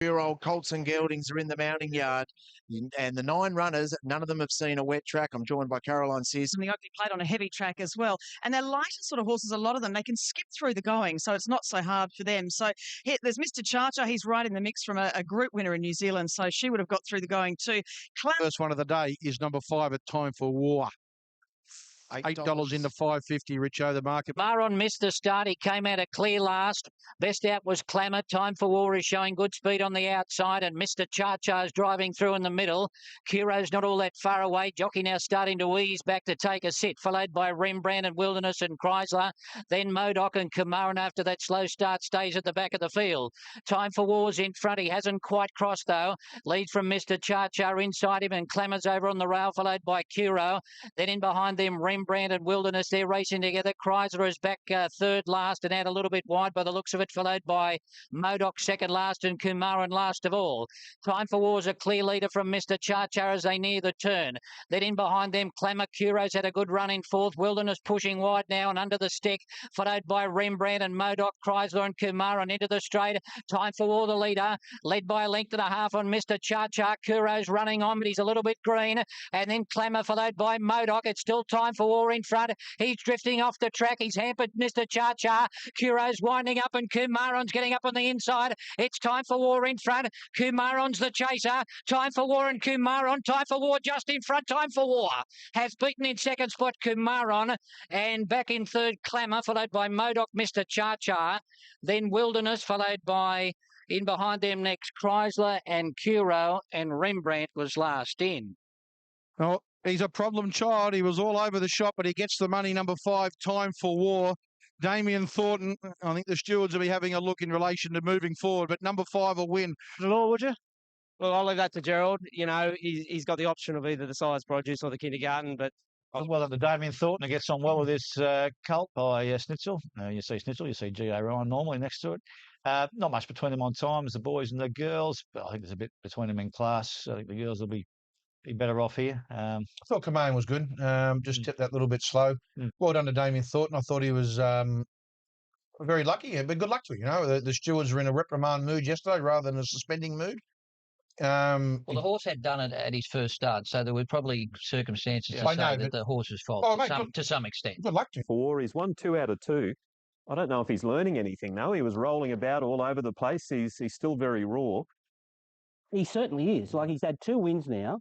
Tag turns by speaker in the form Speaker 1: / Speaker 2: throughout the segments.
Speaker 1: Year-old Colts and Geldings are in the mounting yard, and the 9 runners, none of them have seen a wet track. I'm joined by Caroline Sears.
Speaker 2: And the Oakley played on a heavy track as well. And they're lighter sort of horses, a lot of them. They can skip through the going, so it's not so hard for them. So here, there's Mr. Chacha. He's right in the mix from a group winner in New Zealand, so she would have got through the going too.
Speaker 3: First one of the day is number 5 at Time for War. $8 into $5.50, Richo, the market.
Speaker 4: Maron missed the start. He came out a clear last. Best out was Clamour. Time for War is showing good speed on the outside, and Mr. Cha-Cha's driving through in the middle. Curo's not all that far away. Jockey now starting to ease back to take a sit, followed by Rembrandt and Wilderness and Chrysler. Then Modoc and Kamaran after that slow start stays at the back of the field. Time for War's in front. He hasn't quite crossed, though. Lead from Mr. Cha-Cha inside him, and Clamour's over on the rail, followed by Curo. Then in behind them, Rembrandt and Wilderness, they're racing together. Chrysler is back third last and out a little bit wide by the looks of it, followed by Modoc second last and Kumaran last of all. Time for War's a clear leader from Mr. Cha-Cha as they near the turn. Then in behind them, Clamour. Curo's had a good run in fourth. Wilderness pushing wide now and under the stick, followed by Rembrandt and Modoc, Chrysler and Kumaran into the straight. Time for War, the leader, led by a length and a half on Mr. Cha-Cha. Curo's running on, but he's a little bit green. And then Clamour, followed by Modoc. It's still Time for War in front. He's drifting off the track. He's hampered Mr. Cha-Cha. Curo's winding up and Kumaran's getting up on the inside. It's Time for War in front. Kumaran's the chaser. Time for War and Kumaran. Time for War just in front. Time for War has beaten in second spot Kumaran, and back in third Clamour, followed by Modoc, Mr. Cha-Cha. Then Wilderness, followed by in behind them next Chrysler and Curo, and Rembrandt was last in.
Speaker 3: Oh, he's a problem child. He was all over the shop, but he gets the money. Number 5, Time for War. Damien Thornton, I think the stewards will be having a look in relation to moving forward, but number 5 will win.
Speaker 5: The law, would you? Well, I'll leave that to Gerald. You know, he's got the option of either the size produce or the kindergarten, but
Speaker 6: well at the Damien Thornton. It gets on well with this colt by Snitzel. You see Snitzel, you see G.A. Ryan normally next to it. Not much between them on times, the boys and the girls, but I think there's a bit between them in class. I think the girls will be better off here.
Speaker 7: I thought Kamaran was good. Just tipped that little bit slow. Well done to Damien Thornton. I thought he was very lucky, but good luck to him. You know, the stewards were in a reprimand mood yesterday rather than a suspending mood.
Speaker 4: Well, the horse had done it at his first start, so there were probably circumstances to say that the horse's fault to some extent.
Speaker 7: Good luck to him.
Speaker 8: 4, he's won 2 out of 2. I don't know if he's learning anything, though. He was rolling about all over the place. He's still very raw.
Speaker 9: He certainly is. Like, he's had 2 wins now.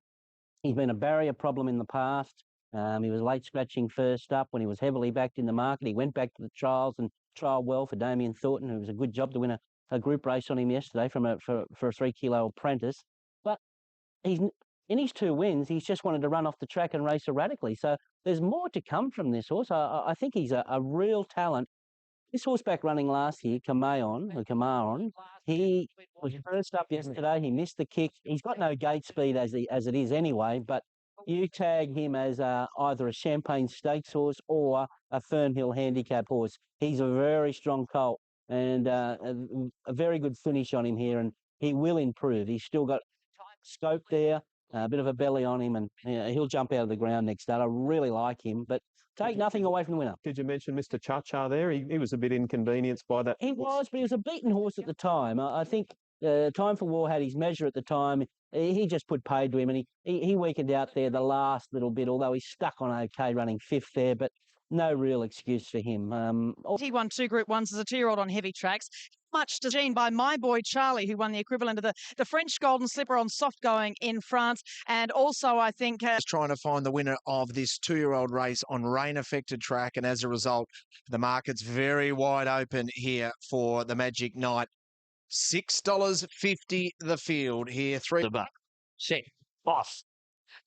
Speaker 9: He's been a barrier problem in the past. He was late scratching first up when he was heavily backed in the market. He went back to the trials and trialled well for Damien Thornton, who was a good job to win a group race on him yesterday for a 3-kilo apprentice. But he's in his 2 wins, he's just wanted to run off the track and race erratically. So there's more to come from this horse. I think he's a real talent. This horseback running last year, Kamaran, he was first up yesterday. He missed the kick. He's got no gate speed as it is anyway, but you tag him as either a Champagne Stakes horse or a Fernhill handicap horse. He's a very strong colt and a very good finish on him here, and he will improve. He's still got scope there, a bit of a belly on him, and he'll jump out of the ground next start. I really like him, but take nothing away from the winner.
Speaker 8: Did you mention Mr. Cha-Cha there? He was a bit inconvenienced by that.
Speaker 9: He was, but he was a beaten horse at the time. I think Time for War had his measure at the time. He just put paid to him, and he weakened out there the last little bit, although he's stuck on okay running 5th there, but no real excuse for him.
Speaker 2: He won 2 Group 1s as a 2-year-old on heavy tracks. Much to Jean by my boy Charlie, who won the equivalent of the French Golden Slipper on soft going in France. And also, I think...
Speaker 1: trying to find the winner of this 2-year-old race on rain-affected track, and as a result, the market's very wide open here for the Magic Night. $6.50 the field here. 3
Speaker 4: the buck. Set. Off.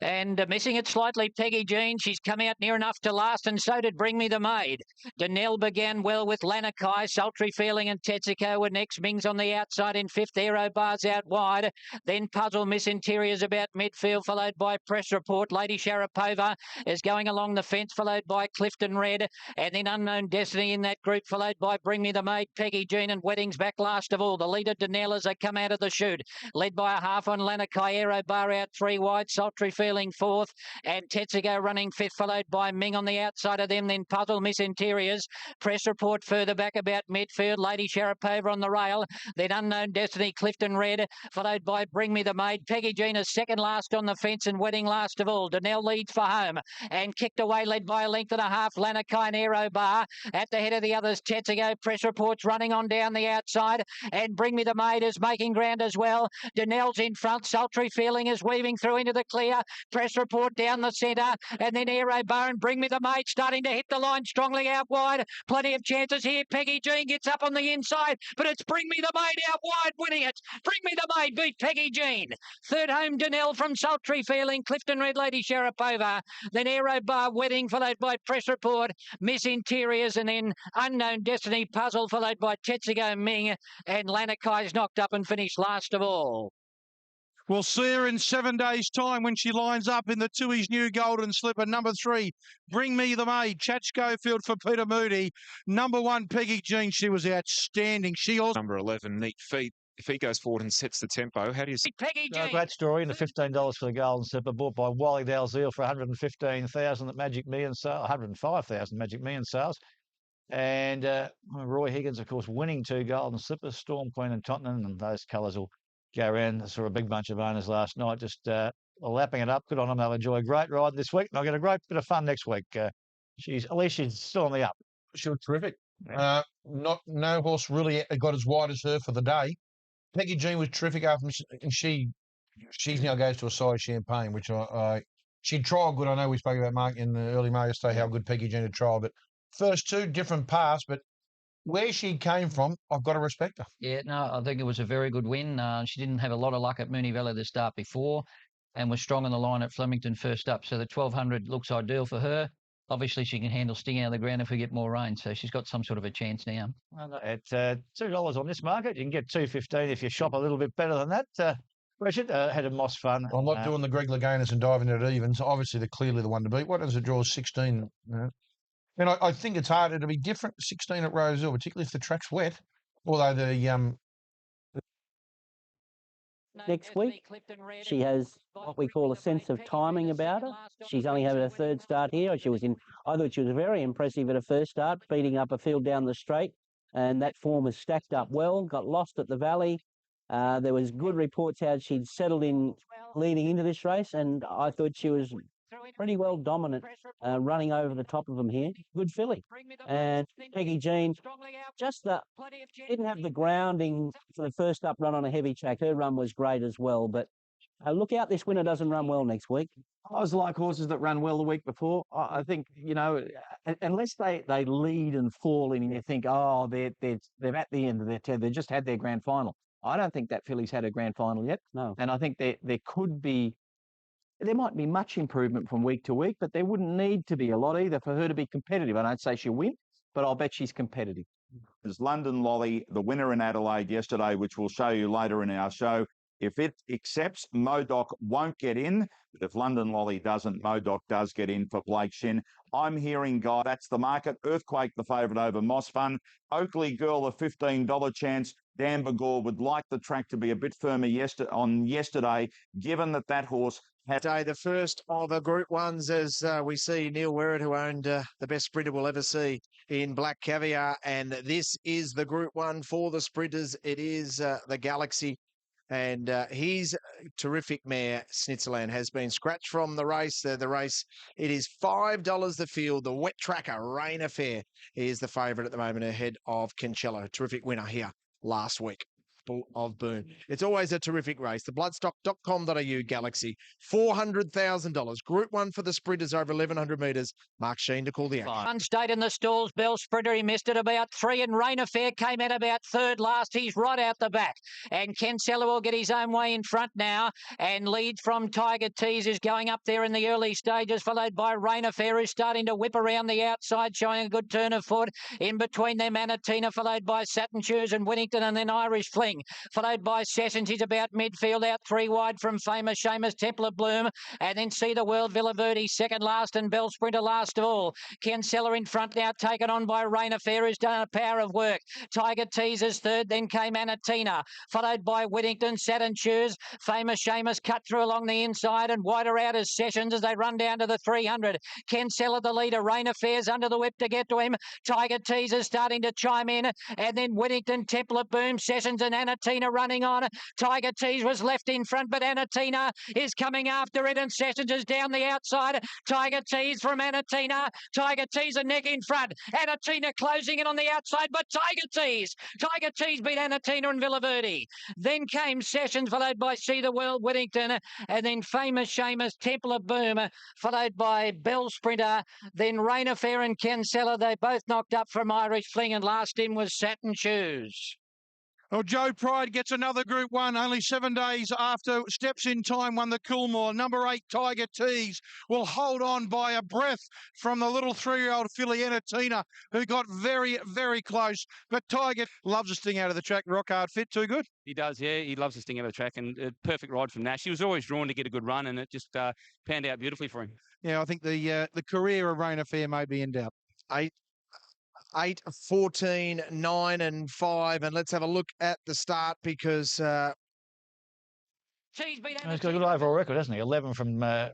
Speaker 4: And missing it slightly, Peggy Jean. She's come out near enough to last, and so did Bring Me the Maid. Danelle began well with Lanakai. Sultry Feeling and Tetsuko were next. Mings on the outside in 5th. Aero Bars out wide. Then Puzzle Miss Interiors about midfield, followed by Press Report. Lady Sharapova is going along the fence, followed by Clifton Red. And then Unknown Destiny in that group, followed by Bring Me the Maid, Peggy Jean, and Weddings back last of all. The leader, Danelle, as they come out of the chute, led by a half on Lanakai. Aero Bar out 3 wide. Sultry Feeling Feeling fourth, and Tetsugo running fifth, followed by Ming on the outside of them, then Puzzle, Miss Interiors. Press Report further back about midfield. Lady Sharapova on the rail. Then Unknown Destiny, Clifton Red, followed by Bring Me the Maid. Peggy Jean is second last on the fence and Wedding last of all. Donnell leads for home and kicked away, led by a length and a half. Lanakai and Aero Bar at the head of the others. Tetsugo, Press Report's running on down the outside, and Bring Me the Maid is making ground as well. Donnell's in front. Sultry Feeling is weaving through into the clear. Press Report down the centre, and then Aero Bar and Bring Me the Maid starting to hit the line strongly out wide. Plenty of chances here. Peggy Jean gets up on the inside, but it's Bring Me the Maid out wide winning it. Bring Me the Maid beat Peggy Jean. Third home Donnell from Sultry Feeling, Clifton Red, Lady Sharapova, then Aero Bar Wedding, followed by Press Report, Miss Interiors, and then Unknown Destiny Puzzle, followed by Tetsugo Ming, and Lanakai's knocked up and finished last of all.
Speaker 3: We'll see her in 7 days' time when she lines up in the Tui's new Golden Slipper. Number 3, Bring Me the Maid. Chat Schofield for Peter Moody. Number 1, Peggy Jean. She was outstanding. She also...
Speaker 10: Number 11, Neat Feet. If he goes forward and sets the tempo, how do you see?
Speaker 4: Peggy Jean.
Speaker 6: Great story. And the $15 for the Golden Slipper, bought by Wally Dalziel for $115,000 at Magic Million sale, $105,000 Magic Million sales. And Roy Higgins, of course, winning 2 Golden Slippers, Storm Queen and Tottenham, and those colours will go around. I saw a big bunch of owners last night just lapping it up. Good on them. They'll enjoy a great ride this week. And I'll get a great bit of fun next week. At least she's still on the up.
Speaker 7: She was terrific.
Speaker 6: Yeah.
Speaker 7: No horse really got as wide as her for the day. Peggy Jean was terrific after, and she now goes to a size Champagne, which she trialled good. I know we spoke about Mark in the early May yesterday how good Peggy Jean had trialled, but first 2 different paths, but where she came from, I've got to respect her.
Speaker 4: Yeah, no, I think it was a very good win. She didn't have a lot of luck at Moonee Valley to start before and was strong on the line at Flemington first up. So the 1200 looks ideal for her. Obviously, she can handle sting out of the ground if we get more rain. So she's got some sort of a chance now.
Speaker 6: At $2 on this market, you can get $2.15 if you shop a little bit better than that. Richard, had a Moss fun.
Speaker 7: I'm not doing the Greg Louganis and diving at evens. Obviously, they're clearly the one to beat. What does it draw? 16. And I think it's harder to be different 16 at Rosehill, particularly if the track's wet. Although the
Speaker 9: next week, she has what we call a sense of timing about her. She's only had her 3rd start here. I thought she was very impressive at her first start, beating up a field down the straight, and that form has stacked up well. Got lost at the Valley. There was good reports how she'd settled in leading into this race, and I thought she was pretty well dominant, running over the top of them here. Good filly. And Peggy Jean just didn't have the grounding for the first up run on a heavy track. Her run was great as well, but look out, this winner doesn't run well next week.
Speaker 11: I was like horses that ran well the week before. I think, unless they lead and fall in and you think, oh, they're at the end of their tether, they just had their grand final. I don't think that filly's had a grand final yet.
Speaker 9: No.
Speaker 11: And I think there might be much improvement from week to week, but there wouldn't need to be a lot either for her to be competitive. I don't say she'll win, but I'll bet she's competitive.
Speaker 12: There's London Lolly, the winner in Adelaide yesterday, which we'll show you later in our show. If it accepts, Modoc won't get in. But if London Lolly doesn't, Modoc does get in for Blake Shin. I'm hearing, guy, that's the market. Earthquake, the favourite over Moss Fun. Oakley Girl, a $15 chance. Dan Bagor would like the track to be a bit firmer yesterday, given that horse had...
Speaker 1: The first of the Group 1s as we see Neil Werrett, who owned the best sprinter we'll ever see in Black Caviar. And this is the Group 1 for the sprinters. It is the Galaxy. And his terrific mare, Snitzerland, has been scratched from the race. The race, it is $5 the field. The wet tracker, Rain Affair, is the favourite at the moment ahead of Cancello. Terrific winner here last week of Boone. It's always a terrific race. The bloodstock.com.au Galaxy, $400,000. Group 1 for the sprinters over 1,100 metres. Mark Sheen to call the action.
Speaker 4: One stayed in the stalls. Bell Sprinter, he missed it about 3, and Rain Affair came out about 3rd last. He's right out the back. And Cancello will get his own way in front now. And lead from Tiger Tease is going up there in the early stages, followed by Rain Affair, who's starting to whip around the outside, showing a good turn of foot. In between them, Anatina, followed by Satin Shoes and Winnington, and then Irish Fling. rolling. Followed by Sessions. He's about midfield, out 3 wide from Famous Seamus, Templar Bloom, and then See the World, Villaverde second last, and Bell Sprinter last of all. Ken Seller in front now, taken on by Rain Affair, who's done a power of work. Tiger Teasers third, then came Anatina, followed by Whittington, Saturn Shoes. Famous Seamus cut through along the inside, and wider out as Sessions as they run down to the 300. Ken Seller the leader, Rain Affairs under the whip to get to him. Tiger Teasers starting to chime in, and then Whittington, Templar Boom, Sessions and Anatina running on. Tiger Tease was left in front, but Anatina is coming after it, and Sessions is down the outside. Tiger Tease from Anatina. Tiger Tease a neck in front. Anatina closing in on the outside, but Tiger Tease beat Anatina and Villaverde. Then came Sessions, followed by See the World, Whittington, and then Famous Seamus, Templar Boom, followed by Bell Sprinter, then Rain Affair and Ken Seller. They both knocked up from Irish Fling, and last in was Satin Shoes.
Speaker 3: Well, Joe Pride gets another Group 1 only 7 days after Steps in Time won the Coolmore. Number 8, Tiger Tease, will hold on by a breath from the little 3-year-old filly Anatina, who got very, very close. But Tiger loves to sting out of the track. Rock hard fit, too good.
Speaker 13: He does, yeah. He loves to sting out of the track, and a perfect ride from Nash. He was always drawn to get a good run, and it just panned out beautifully for him.
Speaker 3: Yeah, I think the career of Rain Affair may be in doubt.
Speaker 1: 8, 14, 9 and 5. And let's have a look at the start because...
Speaker 6: He's got a good overall record, hasn't he? 11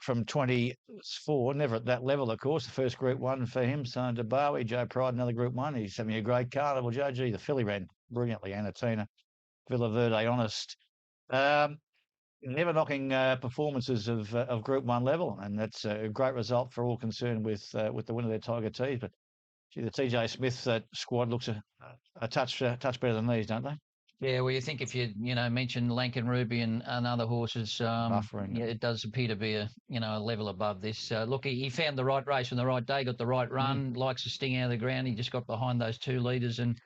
Speaker 6: from 24. Never at that level, of course. The first Group 1 for him. Son to Bowie, Joe Pride, another Group 1. He's having a great carnival. Joe G, the filly ran brilliantly. Anatina, Villaverde, honest. Never knocking performances of Group 1 level, and that's a great result for all concerned with the winner there, Tiger Tease. But gee, the TJ Smith squad looks a touch better than these, don't they?
Speaker 4: Yeah, well, you think if you mention Lankan Ruby and other horses, yeah, it does appear to be a level above this. Look, he found the right race on the right day, got the right run, likes to sting out of the ground. He just got behind those 2 leaders, and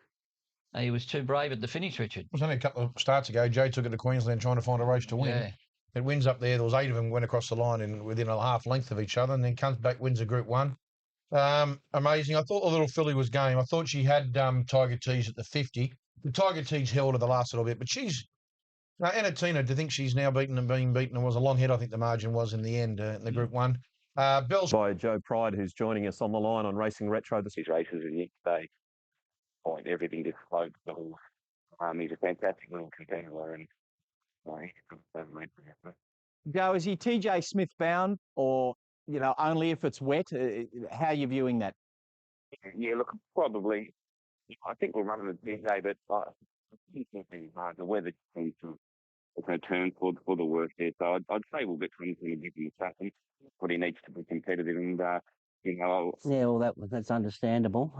Speaker 4: he was too brave at the finish, Richard.
Speaker 7: It was only a couple of starts ago. Joe took it to Queensland trying to find a race to win.
Speaker 4: Yeah.
Speaker 7: It wins up there. There was 8 of them went across the line within a half length of each other, and then comes back, wins a Group 1. Amazing. I thought the little filly was game. I thought she had Tiger Tease at the 50. The Tiger Tease held her the last little bit, but she's... Anatina, to think she's now beaten and being beaten, and was a long head, I think the margin was in the end in the Group 1. Bell's...
Speaker 8: By Joe Pride, who's joining us on the line on Racing Retro. These races are today. Point everything to float. He's a fantastic little competitor, and
Speaker 11: Joe, is he TJ Smith bound, or only if it's wet? How are you viewing that?
Speaker 12: Yeah, look, probably. I think we'll run it today, but I think the weather seems to turn for the work there. So I'd say we'll get something to give him a second, but he needs to be competitive, and
Speaker 9: Yeah, well, that's understandable.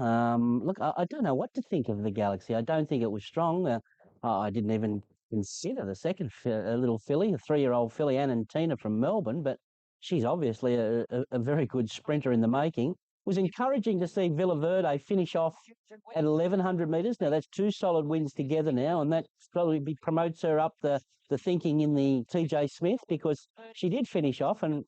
Speaker 9: Look, I don't know what to think of the Galaxy. I don't think it was strong. I didn't even consider the second little filly, a 3-year-old filly, Anatina from Melbourne, but she's obviously a very good sprinter in the making. It was encouraging to see Villaverde finish off at 1,100 metres. Now, that's 2 solid wins together now, and that probably promotes her up the thinking in the TJ Smith, because she did finish off, and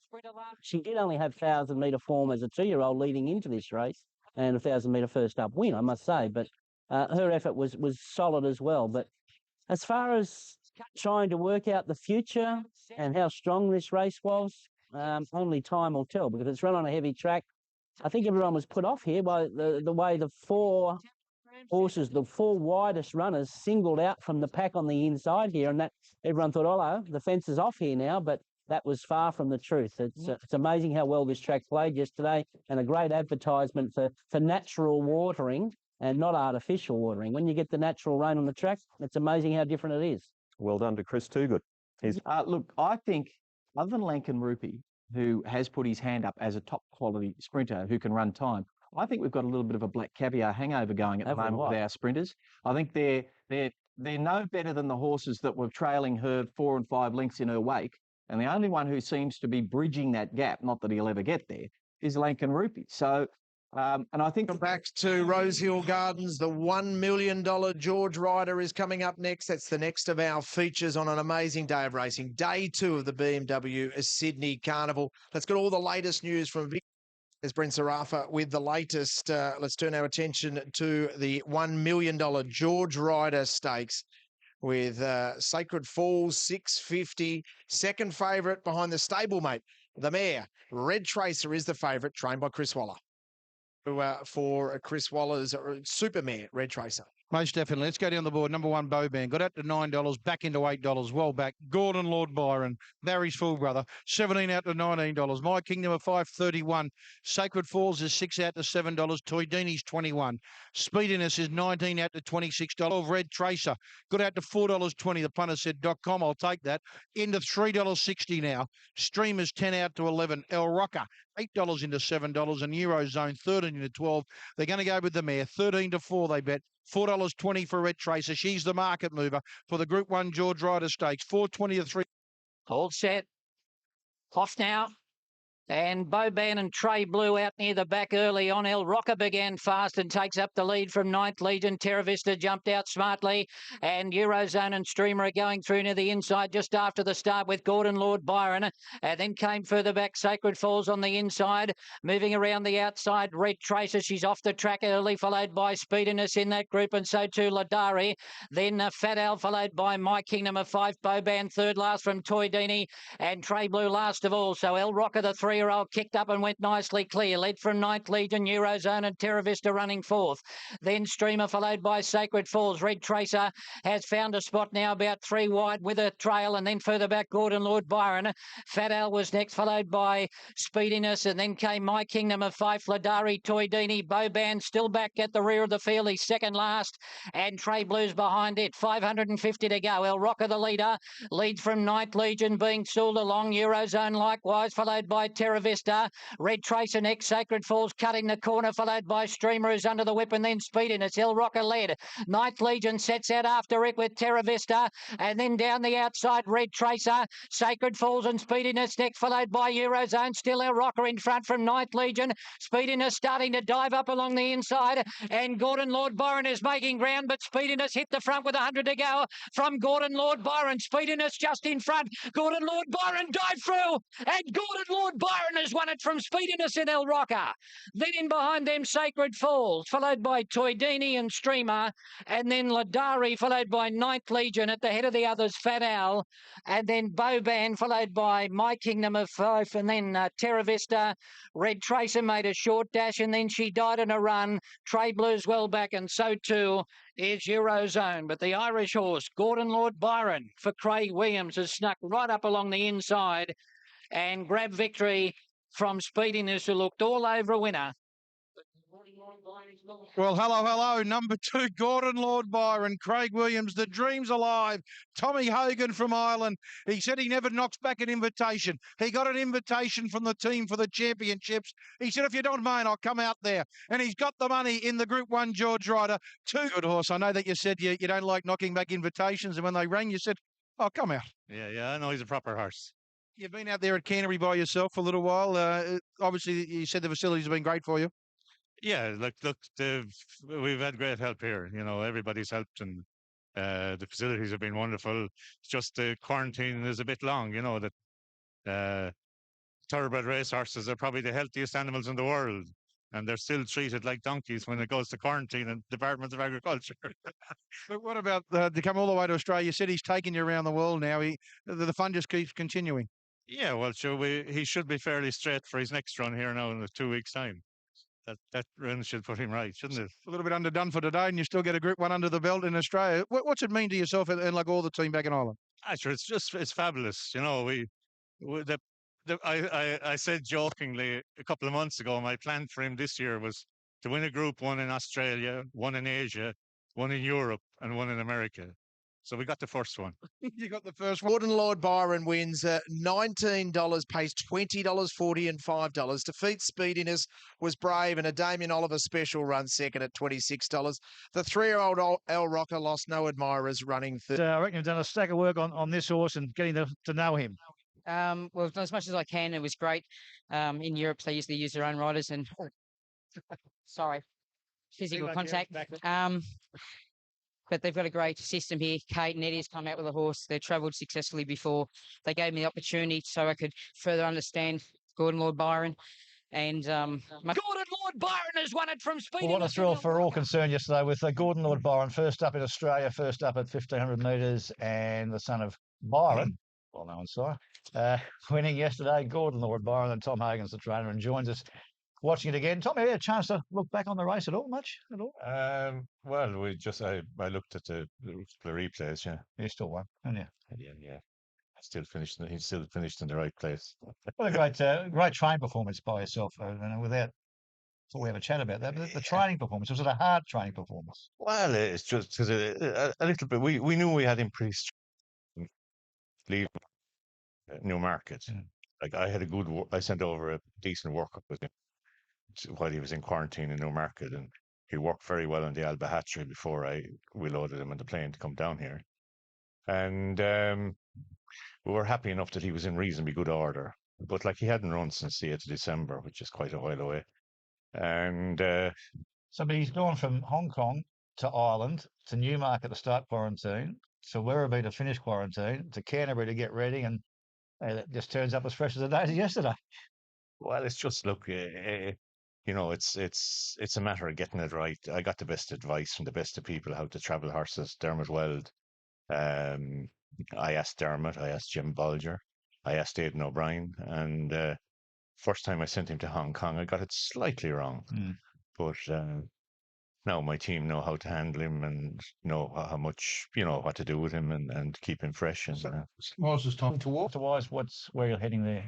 Speaker 9: she did only have 1,000-metre form as a 2-year-old leading into this race, and a 1,000-metre first-up win, I must say. But her effort was solid as well. But as far as trying to work out the future and how strong this race was, only time will tell, because it's run on a heavy track. I think everyone was put off here by the way the 4 horses, the 4 widest runners, singled out from the pack on the inside here, and that everyone thought, oh, the fence is off here now, but that was far from the truth. It's amazing how well this track played yesterday, and a great advertisement for natural watering and not artificial watering. When you get the natural rain on the track, it's amazing how different it is.
Speaker 8: Well done to Chris Toogood.
Speaker 11: Look, I think, other than Lankan Rupee, who has put his hand up as a top quality sprinter who can run time, I think we've got a little bit of a black caviar hangover going at the moment with our sprinters. I think they're no better than the horses that were trailing her 4 and 5 lengths in her wake. And the only one who seems to be bridging that gap, not that he'll ever get there, is Lankan Rupee. So, and I think...
Speaker 1: Back to Rosehill Gardens, the $1 million George Ryder is coming up next. That's the next of our features on an amazing day of racing. Day 2 of the BMW Sydney Carnival. Let's get all the latest news from Vic. There's Brent Sarafa with the latest. Let's turn our attention to the $1 million George Ryder Stakes. with Sacred Falls 650. Second favourite behind the stablemate, the mare. Red Tracer is the favourite, trained by Chris Waller. For Chris Waller's super mare, Red Tracer.
Speaker 3: Most definitely. Let's go down the board. Number 1, Bowband. Got out to $9, back into $8. Well back. Gordon Lord Byron. Barry's full brother. 17 out to $19. My Kingdom of $5.31. Sacred Falls is 6 out to $7. Toydini's 21. Speediness is 19 out to $26. Red Tracer. Got out to $4.20. The punter said .com. I'll take that. Into $3.60 now. Streamers 10 out to 11. El Rocker. $8 into $7 and Eurozone 13 into 12. They're going to go with the mare 13 to 4. They bet $4.20 for Red Tracer. She's the market mover for the Group 1 George Ryder Stakes. 4.20 to 3.
Speaker 4: All set. Off now. And Boban and Trey Blue out near the back early on. El Rocker began fast and takes up the lead from Ninth Legion. Terra Vista jumped out smartly. And Eurozone and Streamer are going through near the inside just after the start with Gordon Lord Byron. And then came further back Sacred Falls on the inside. Moving around the outside, Red Tracer. She's off the track early, followed by Speediness in that group. And so too Ladari. Then Fat Al, followed by My Kingdom of 5. Boban third last from Toydini. And Trey Blue last of all. So El Rocker, the 3-year-old, kicked up and went nicely clear. Led from Ninth Legion, Eurozone and Terra Vista running fourth. Then Streamer, followed by Sacred Falls. Red Tracer has found a spot now about 3 wide with a trail, and then further back Gordon Lord Byron. Fat Al was next, followed by Speediness, and then came My Kingdom of 5, Ladari, Toydini. Boban still back at the rear of the field. He's second last, and Trey Blues behind it. 550 to go. El Rocker, the leader, leads from Ninth Legion, being sooled along. Eurozone likewise, followed by Terra Vista. Red Tracer next. Sacred Falls cutting the corner, followed by Streamer, who's under the whip, and then Speediness. El Rocker led. Ninth Legion sets out after it with Terra Vista, and then down the outside, Red Tracer. Sacred Falls and Speediness next, followed by Eurozone. Still El Rocker in front from Ninth Legion. Speediness starting to dive up along the inside, and Gordon Lord Byron is making ground, but Speediness hit the front with 100 to go from Gordon Lord Byron. Speediness just in front. Gordon Lord Byron dived through, and Gordon Lord Byron has won it from Speediness and El Rocker. Then in behind them, Sacred Falls, followed by Toydini and Streamer, and then Ladari, followed by Ninth Legion. At the head of the others, Fat Al, and then Boban, followed by My Kingdom of 5, and then Terra Vista. Red Tracer made a short dash, and then she died in a run. Trey Blues well back, and so too is Eurozone. But the Irish horse, Gordon Lord Byron, for Craig Williams, has snuck right up along the inside and grabbed victory from Speediness, who looked all over a winner.
Speaker 3: Well, hello. Number 2, Gordon Lord Byron. Craig Williams, the dream's alive. Tommy Hogan from Ireland. He said he never knocks back an invitation. He got an invitation from the team for the championships. He said, if you don't mind, I'll come out there. And he's got the money in the Group 1 George Ryder. 2 good horse. I know that you said you don't like knocking back invitations. And when they rang, you said, oh, come out.
Speaker 14: Yeah, I know he's a proper horse.
Speaker 3: You've been out there at Canterbury by yourself for a little while. Obviously, you said the facilities have been great for you.
Speaker 14: Yeah, look, we've had great help here. You know, everybody's helped, and the facilities have been wonderful. It's just the quarantine is a bit long. You know that thoroughbred racehorses are probably the healthiest animals in the world, and they're still treated like donkeys when it goes to quarantine in Department of Agriculture.
Speaker 3: But what about to come all the way to Australia? You said he's taken you around the world now. The fun just keeps continuing.
Speaker 14: Yeah, well, sure, he should be fairly straight for his next run here now in 2 weeks' time. That run should put him right, shouldn't it?
Speaker 3: A little bit underdone for today, and you still get a Group 1 under the belt in Australia. What's it mean to yourself and like all the team back in Ireland?
Speaker 14: Sure, it's fabulous. You know, I said jokingly a couple of months ago, my plan for him this year was to win a Group 1 in Australia, 1 in Asia, 1 in Europe, and 1 in America. So we got the first one.
Speaker 3: You got the first one.
Speaker 1: Gordon Lord Byron wins $19, pays $20.40 and $5. Defeat Speediness was brave, and a Damien Oliver special run second at $26. The 3-year-old El Rocker lost no admirers, running third.
Speaker 6: I reckon you've done a stack of work on this horse and getting to know him.
Speaker 15: Well, I've done as much as I can. It was great. In Europe, they usually use their own riders, and physical contact. But they've got a great system here. Kate and Eddie's come out with a horse. They've travelled successfully before. They gave me the opportunity so I could further understand Gordon Lord Byron. And
Speaker 4: Gordon Lord Lord Byron has won it from Speedy.
Speaker 6: Well, what a thrill for all concerned yesterday with Gordon Lord Byron, first up in Australia, first up at 1,500 metres, and the son of Byron, well-known sire, winning yesterday. Gordon Lord Byron, and Tom Hagen's the trainer and joins us watching it again. Tom, have you had a chance to look back on the race at all, much at all?
Speaker 14: Well, I looked at the replays. Yeah,
Speaker 6: You still won, haven't you?
Speaker 14: yeah. He still finished in the right place.
Speaker 6: What a great train performance by yourself, without. Thought we have a chat about that. But the training performance, was it a hard training performance?
Speaker 14: Well, it's just because a little bit. We knew we had increased leave Newmarket. Like I had I sent over a decent workup with him while he was in quarantine in Newmarket, and he worked very well on the Alba hatchery before we loaded him on the plane to come down here. And we were happy enough that he was in reasonably good order. But like he hadn't run since the 8th of December, which is quite a while away. And
Speaker 6: so, but he's gone from Hong Kong to Ireland to Newmarket to start quarantine, to Werribee to finish quarantine, to Canterbury to get ready, and it just turns up as fresh as a day as yesterday.
Speaker 14: Well, it's just look, it's a matter of getting it right. I got the best advice from the best of people how to travel horses. Dermot Weld. I asked Dermot. I asked Jim Bolger. I asked Aidan O'Brien, and first time I sent him to Hong Kong, I got it slightly wrong. But now my team know how to handle him and know how much, what to do with him and keep him fresh. And
Speaker 7: Whilst it's time to walk.
Speaker 6: Otherwise, where you're heading there?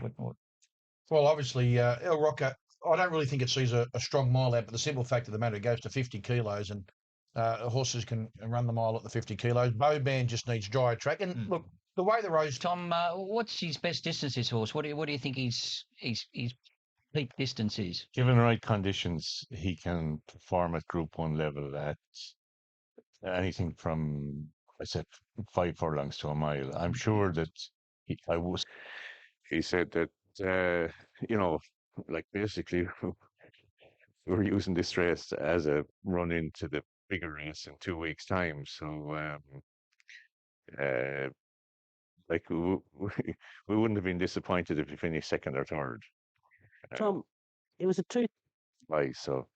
Speaker 7: Well, obviously, El Rocker, I don't really think it sees a strong mile out, but the simple fact of the matter, it goes to 50 kilos and horses can run the mile at the 50 kilos. Bowband just needs drier track. And look, the way the Rose...
Speaker 4: Tom, what's his best distance, this horse? What do you think his peak distance is?
Speaker 14: Given the right conditions, he can perform at Group 1 level at anything from, I said, 5 furlongs to a mile. I'm sure that he said that, like basically we're using this race as a run into the bigger race in 2 weeks' time. So, like we wouldn't have been disappointed if he finished second or third.
Speaker 9: Tom, it was a two.
Speaker 14: So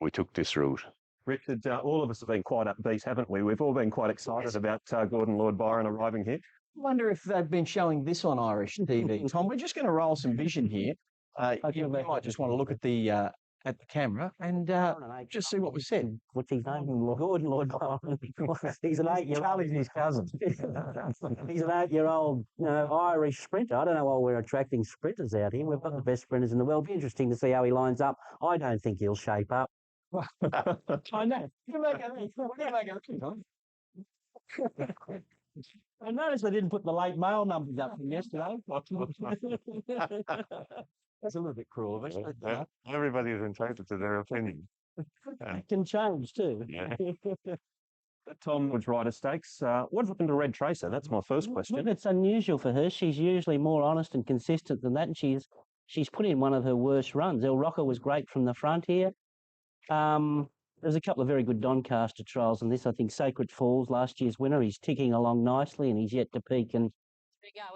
Speaker 14: we took this route.
Speaker 8: Richard, all of us have been quite upbeat, haven't we? We've all been quite excited about Gordon Lord Byron arriving here.
Speaker 11: I wonder if they've been showing this on Irish TV. Tom, we're just going to roll some vision here. You might just want to look at the camera and just see what was said.
Speaker 9: What's his name? Gordon Lord Byron. He's an 8-year-old.
Speaker 11: Charlie's his cousin.
Speaker 9: He's an 8-year-old Irish sprinter. I don't know why we're attracting sprinters out here. We've got the best sprinters in the world. It'll be interesting to see how he lines up. I don't think he'll shape up.
Speaker 11: I know.
Speaker 9: I noticed they didn't put the late mail numbers up from yesterday.
Speaker 11: That's a little bit cruel, isn't it?
Speaker 14: Everybody is entitled to their opinion.
Speaker 9: It can change too.
Speaker 14: Yeah.
Speaker 8: Tom Woods Ryder Stakes. What happened to Red Tracer? That's my first question.
Speaker 9: Look, it's unusual for her. She's usually more honest and consistent than that, and she's put in one of her worst runs. El Rocker was great from the front here. There's a couple of very good Doncaster trials in this. I think Sacred Falls, last year's winner, he's ticking along nicely and he's yet to peak. And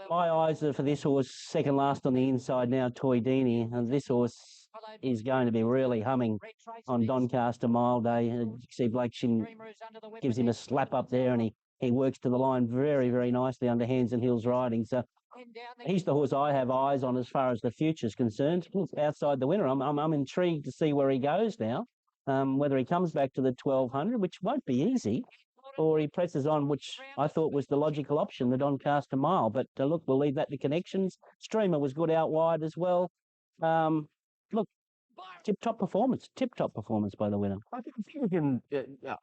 Speaker 9: my eyes are for this horse, second last on the inside now, Toy Dini. And this horse is going to be really humming on Doncaster Mile Day. You see Blake Shin gives him a slap up there and he works to the line very, very nicely under Hands and Hills riding. So he's the horse I have eyes on as far as the future's concerned. Outside the winner, I'm intrigued to see where he goes now. Whether he comes back to the 1200, which won't be easy, or he presses on, which I thought was the logical option, the Doncaster Mile. But look, we'll leave that to connections. Streamer was good out wide as well. Look, tip-top performance by the winner.
Speaker 11: I think you can,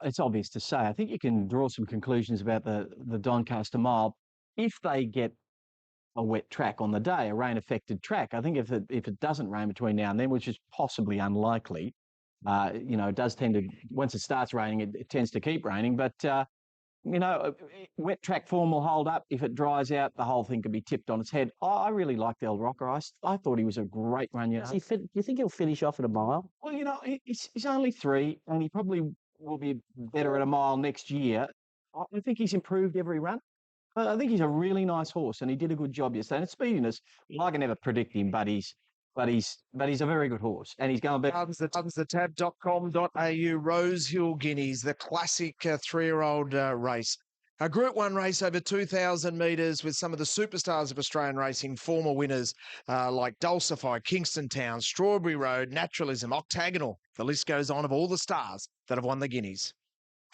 Speaker 11: it's obvious to say, I think you can draw some conclusions about the Doncaster Mile if they get a wet track on the day, a rain-affected track. I think if it doesn't rain between now and then, which is possibly unlikely, it does tend to, once it starts raining, it tends to keep raining. But, wet track form will hold up. If it dries out, the whole thing could be tipped on its head. I really liked El Rocker. I thought he was a great run.
Speaker 9: Do you think he'll finish off at a mile?
Speaker 11: Well, he's only 3 and he probably will be better at a mile next year. I think he's improved every run. I think he's a really nice horse and he did a good job yesterday. And at speediness, I can never predict him, but he's but he's a very good horse, and he's going back.
Speaker 1: The tab.com.au Rosehill Guineas, the classic 3-year-old race. A Group 1 race over 2,000 metres with some of the superstars of Australian racing, former winners like Dulcify, Kingston Town, Strawberry Road, Naturalism, Octagonal. The list goes on of all the stars that have won the Guineas.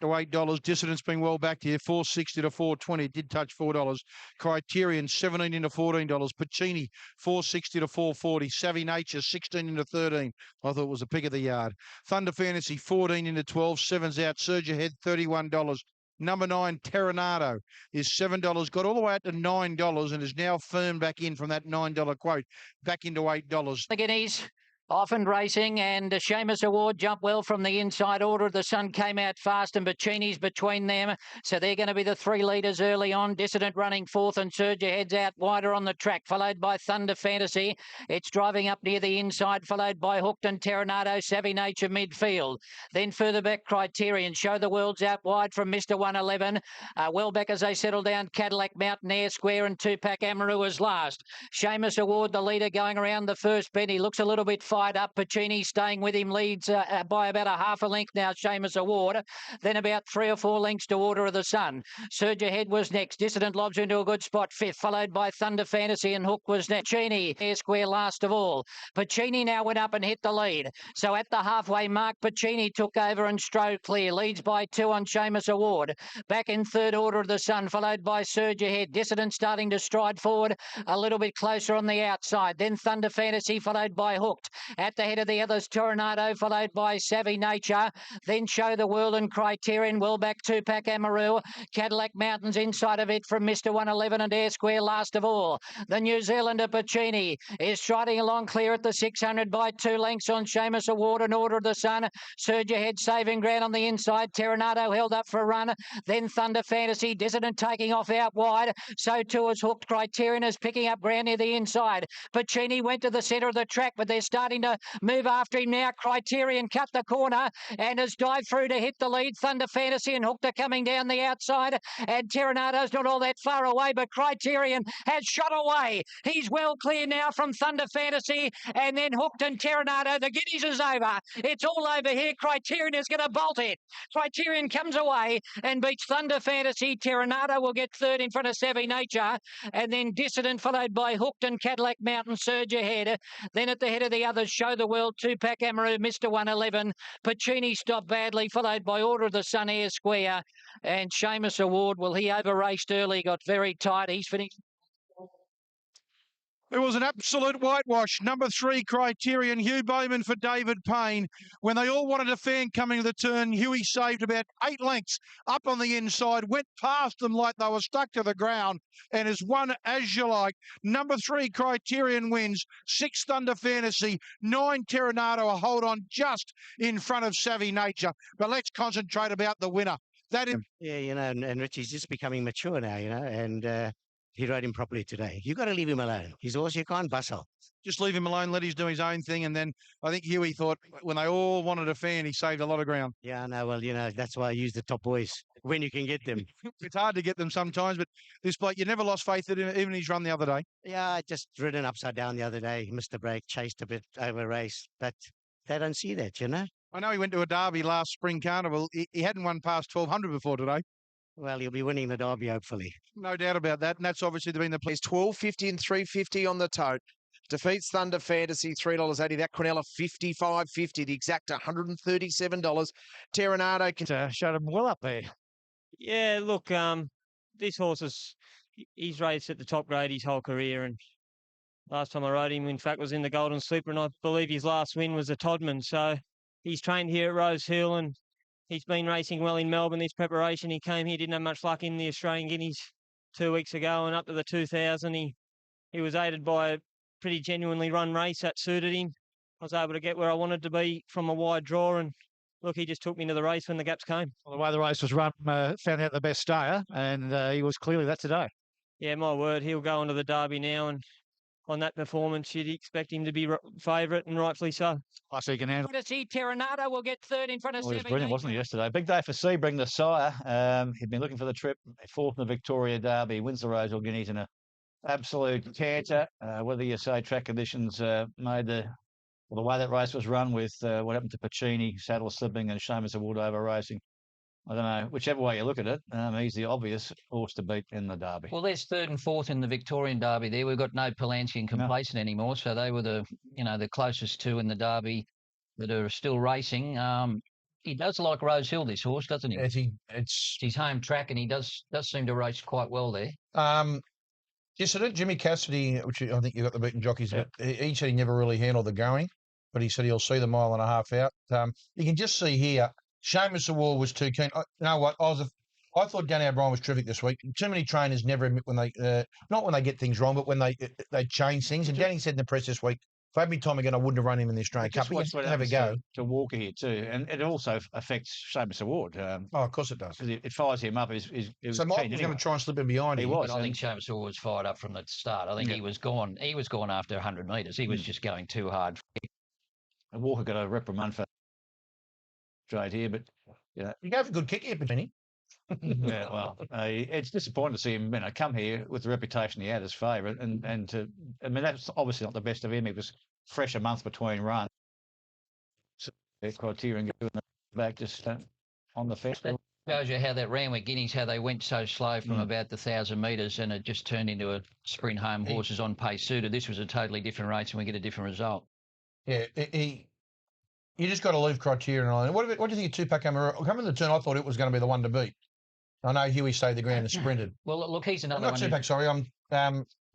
Speaker 3: To $8. Dissident's been well backed here. $4.60 to $4.20. It did touch $4. Criterion $17 into $14. Pacini $4.60 to $4.40. Savvy Nature $16 into $13. I thought it was a pick of the yard. Thunder Fantasy $14 into $12. Seven's out. Surge Ahead $31. Number 9, Terranado, is $7. Got all the way out to $9 and is now firm back in from that $9 quote back into $8.
Speaker 4: The Guineas. Often racing, and Seamus Award jumped well from the inside. Order of the Sun came out fast, and Bacini's between them. So they're going to be the 3 leaders early on. Dissident running fourth, and Surge Ahead's out wider on the track, followed by Thunder Fantasy. It's driving up near the inside, followed by Hooked and Terranado, Savvy Nature midfield. Then further back, Criterion. Show the World's out wide from Mr. 111. Well back as they settle down, Cadillac Mountain Air Square and 2-pack Amaru is last. Seamus Award, the leader, going around the first bend. He looks a little bit fired up. Pacini staying with him, leads by about a half a length now, Seamus Award. Then about 3 or 4 lengths to Order of the Sun. Surge Ahead was next. Dissident lobs into a good spot, fifth, followed by Thunder Fantasy, and Hook was next. Pacini, Air Square last of all. Pacini now went up and hit the lead. So at the halfway mark, Pacini took over and strode clear. Leads by 2 on Seamus Award. Back in third, Order of the Sun, followed by Surge Ahead. Dissident starting to stride forward a little bit closer on the outside. Then Thunder Fantasy, followed by Hooked. At the head of the others, Tornado, followed by Savvy Nature. Then Show the World and Criterion. Well back, 2-pack Amaru. Cadillac Mountains inside of it from Mr. 111 and Air Square last of all. The New Zealander Pacini is striding along clear at the 600 by 2 lengths on Seamus Award and Order of the Sun. Surge Ahead saving ground on the inside. Terranado held up for a run. Then Thunder Fantasy. Dissident taking off out wide. So too is Hooked. Criterion is picking up ground near the inside. Pacini went to the centre of the track, but they're starting to move after him now. Criterion cut the corner and has dived through to hit the lead. Thunder Fantasy and Hooked are coming down the outside, and Terranado's not all that far away, but Criterion has shot away. He's well clear now from Thunder Fantasy, and then Hooked and Terranado. The Guineas is over. It's all over here. Criterion is going to bolt it. Criterion comes away and beats Thunder Fantasy. Terranado will get third in front of Savvy Nature, and then Dissident followed by Hooked and Cadillac Mountain. Surge Ahead. Then at the head of the others, Show the World, 2-pack Amaru, Mr. 111. Pacini stopped badly, followed by Order of the Sun, Air Square. And Seamus Award, well, he over-raced early, got very tight. He's finished.
Speaker 3: It was an absolute whitewash. Number 3, Criterion, Hugh Bowman for David Payne. When they all wanted a fan coming to the turn, Hughie saved about 8 lengths up on the inside, went past them like they were stuck to the ground, and has won as you like. Number 3, Criterion wins. 6, Thunder Fantasy. 9, Terranado, a hold on just in front of Savvy Nature. But let's concentrate about the winner. That is...
Speaker 16: Yeah, you know, and Richie's just becoming mature now, you know, and he rode him properly today. You got to leave him alone. He's also you can't bustle.
Speaker 3: Just leave him alone, let him do his own thing. And then I think Hughie thought when they all wanted a fan, he saved a lot of ground.
Speaker 16: Yeah, no, well, you know, that's why I use the top boys when you can get them.
Speaker 3: It's hard to get them sometimes, but this bloke, you never lost faith in him, even his run the other day.
Speaker 16: Yeah, I just ridden upside down the other day, missed a break, chased a bit over race, but they don't see that, you know.
Speaker 3: I know he went to a derby last spring carnival. He hadn't won past 1,200 before today.
Speaker 16: Well, he'll be winning the derby, hopefully.
Speaker 3: No doubt about that, and that's obviously been the place.
Speaker 1: $12.50 and $3.50 on the tote. Defeats Thunder Fantasy, $3.80. That Quinella, $55.50. The exact $137. Terranado can
Speaker 6: shut him well up there.
Speaker 5: Yeah, look, this horse he's raced at the top grade his whole career, and last time I rode him, in fact, was in the Golden Slipper, and I believe his last win was a Todman. So he's trained here at Rosehill, and he's been racing well in Melbourne this preparation. He came here, didn't have much luck in the Australian Guineas 2 weeks ago, and up to the 2000, he was aided by a pretty genuinely run race that suited him. I was able to get where I wanted to be from a wide draw, and look, he just took me to the race when the gaps came.
Speaker 6: Well, the way the race was run, found out the best stayer, and he was clearly that today.
Speaker 5: Yeah, my word, he'll go into the Derby now, and on that performance, you'd expect him to be favourite, and rightfully so.
Speaker 6: Plus, he can handle.
Speaker 4: To see Terranado will get third in front of
Speaker 6: Well, he was brilliant, wasn't he, yesterday? Big day for Sebring, the sire. He'd been looking for the trip, fourth in the Victoria Derby, wins the Rosehill Guineas in a absolute canter. Whether you say track conditions made the way that race was run with what happened to Pacini, saddle slipping, and Seamus Wood over racing. I don't know. Whichever way you look at it, he's the obvious horse to beat in the Derby.
Speaker 4: Well, there's third and fourth in the Victorian Derby there. We've got no Polanski and Complacent anymore, so they were the closest two in the Derby that are still racing. He does like Rosehill, this horse, doesn't he?
Speaker 7: It's
Speaker 4: his home track, and he does seem to race quite well there.
Speaker 7: Yes, I did. Jimmy Cassidy, which I think you got the beaten jockeys, but he said he never really handled the going, but he said he'll see the mile and a half out. You can just see here, Seamus Award was too keen. You know what? I thought Danny O'Brien was terrific this week. Too many trainers never admit when they, not when they get things wrong, but when they change things. And Danny said in the press this week, if I had me time again, I wouldn't have run him in the Australian Cup. He
Speaker 6: What
Speaker 7: have a go.
Speaker 6: To Walker here too, and it also affects Seamus Award.
Speaker 7: Of course it does.
Speaker 6: Because it fires him up.
Speaker 7: So Mike was going to try and slip him behind.
Speaker 4: He was. I think Seamus Award was fired up from the start. I think he was gone. He was gone after 100 metres. He was just going too hard.
Speaker 6: And Walker got a reprimand for straight here, but
Speaker 7: he gave a good kick here, Pacini.
Speaker 6: Yeah, well, it's disappointing to see him come here with the reputation he had as favourite, and to, I mean, that's obviously not the best of him. He was fresh a month between runs. So Criterion giving the back just on the fence.
Speaker 4: That shows you how that ran with Guineas, how they went so slow from about the 1,000 metres, and it just turned into a sprint home. Horses on pace suited. This was a totally different race, and we get a different result.
Speaker 7: Yeah, you just got to leave Criterion on. What do you think of Tupac Amaru? Coming to the turn, I thought it was going to be the one to beat. I know Huey stayed the ground and sprinted.
Speaker 4: Well, look, he's another
Speaker 7: not
Speaker 4: one.
Speaker 7: Tupac, sorry. I'm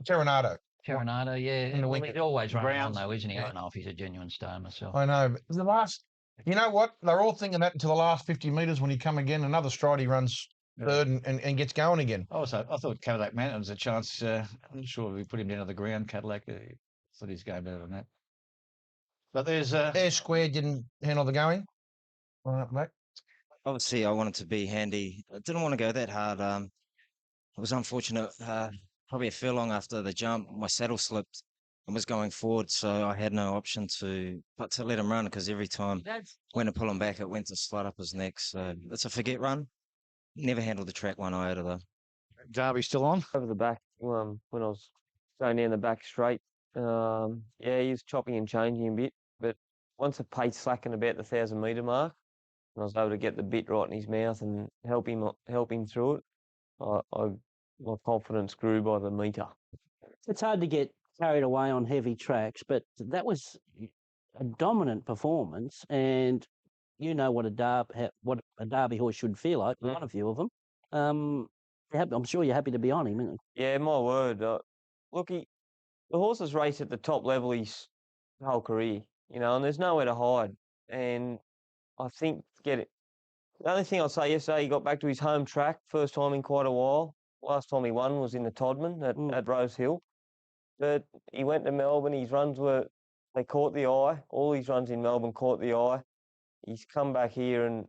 Speaker 7: Terranado.
Speaker 4: Terranado, yeah.
Speaker 7: Well,
Speaker 4: he's always running on, though, isn't he? I don't know if he's a genuine star myself.
Speaker 7: I know. But the last, you know what? They're all thinking that until the last 50 metres when you come again. Another stride, he runs third and gets going again.
Speaker 6: I thought Cadillac Mountain was a chance. I'm not sure if we put him down to the ground. Cadillac, I thought he's going better than that. But there's
Speaker 7: Air Square didn't handle the going. Right, mate.
Speaker 17: Obviously, I wanted to be handy. I didn't want to go that hard. It was unfortunate. Probably a furlong after the jump, my saddle slipped and was going forward, so I had no option but to let him run, because every time when I pull him back, it went to slide up his neck. So it's a forget run. Never handled the track one iota though.
Speaker 6: Derby still on
Speaker 18: over the back when I was going down the back straight. He was chopping and changing a bit, but once the pace slackened about the 1,000 metre mark, and I was able to get the bit right in his mouth and help him through it, my confidence grew by the metre.
Speaker 9: It's hard to get carried away on heavy tracks, but that was a dominant performance, and you know what a Derby horse should feel like. Quite a few of them. I'm sure you're happy to be on him, isn't you?
Speaker 18: Yeah, my word. Look, the horse has raced at the top level his whole career, and there's nowhere to hide. And I think the only thing I'll say yesterday, he got back to his home track, first time in quite a while. Last time he won was in the Todman at Rosehill. But he went to Melbourne. His runs they caught the eye. All his runs in Melbourne caught the eye. He's come back here and,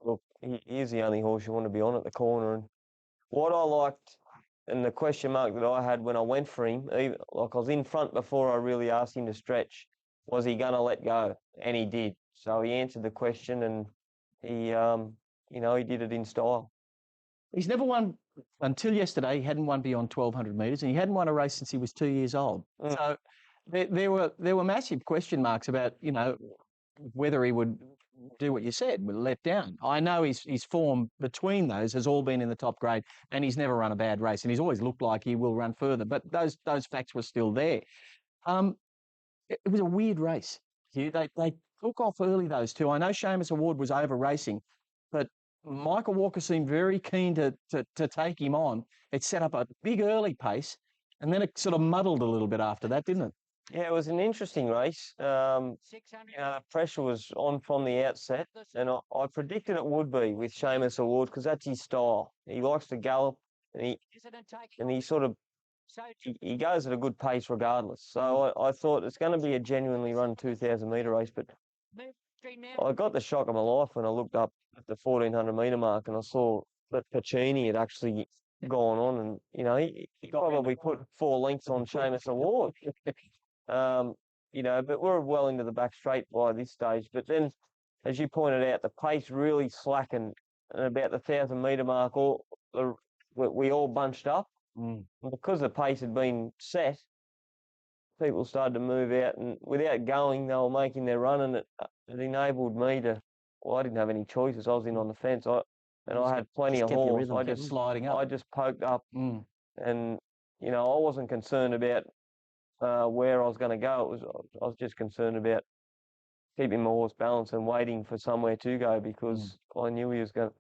Speaker 18: look, he is the only horse you want to be on at the corner. And what I liked, and the question mark that I had when I went for him, I was in front before I really asked him to stretch, was he going to let go? And he did. So he answered the question, and he did it in style.
Speaker 11: He's never won, until yesterday, he hadn't won beyond 1,200 metres, and he hadn't won a race since he was 2 years old. So there were massive question marks about, whether he would do what you said, would let down. I know his form between those has all been in the top grade, and he's never run a bad race, and he's always looked like he will run further, but those facts were still there. It was a weird race. They took off early, those two. I know Seamus Award was over racing, but Michael Walker seemed very keen to take him on. It set up a big early pace, and then it sort of muddled a little bit after that, didn't it?
Speaker 18: Yeah, it was an interesting race. Pressure was on from the outset, and I predicted it would be with Seamus Award, because that's his style. He likes to gallop, and he sort of he goes at a good pace regardless. So I thought it's going to be a genuinely run 2,000 metre race, but I got the shock of my life when I looked up at the 1,400 metre mark and I saw that Pacini had actually gone on, and he probably put 4 lengths on Seamus Award. But we're well into the back straight by this stage. But then, as you pointed out, the pace really slackened, and about the 1,000 metre mark, we all bunched up, And because the pace had been set, people started to move out, and without going, they were making their run, and it enabled me to. Well, I didn't have any choices. I was in on the fence. I had plenty of
Speaker 9: kept your
Speaker 18: horse.
Speaker 9: rhythm,
Speaker 18: I
Speaker 9: kept
Speaker 18: just
Speaker 11: sliding up.
Speaker 18: I just poked up, and I wasn't concerned about where I was going to go. I was just concerned about keeping my horse balanced and waiting for somewhere to go, because I knew he was going.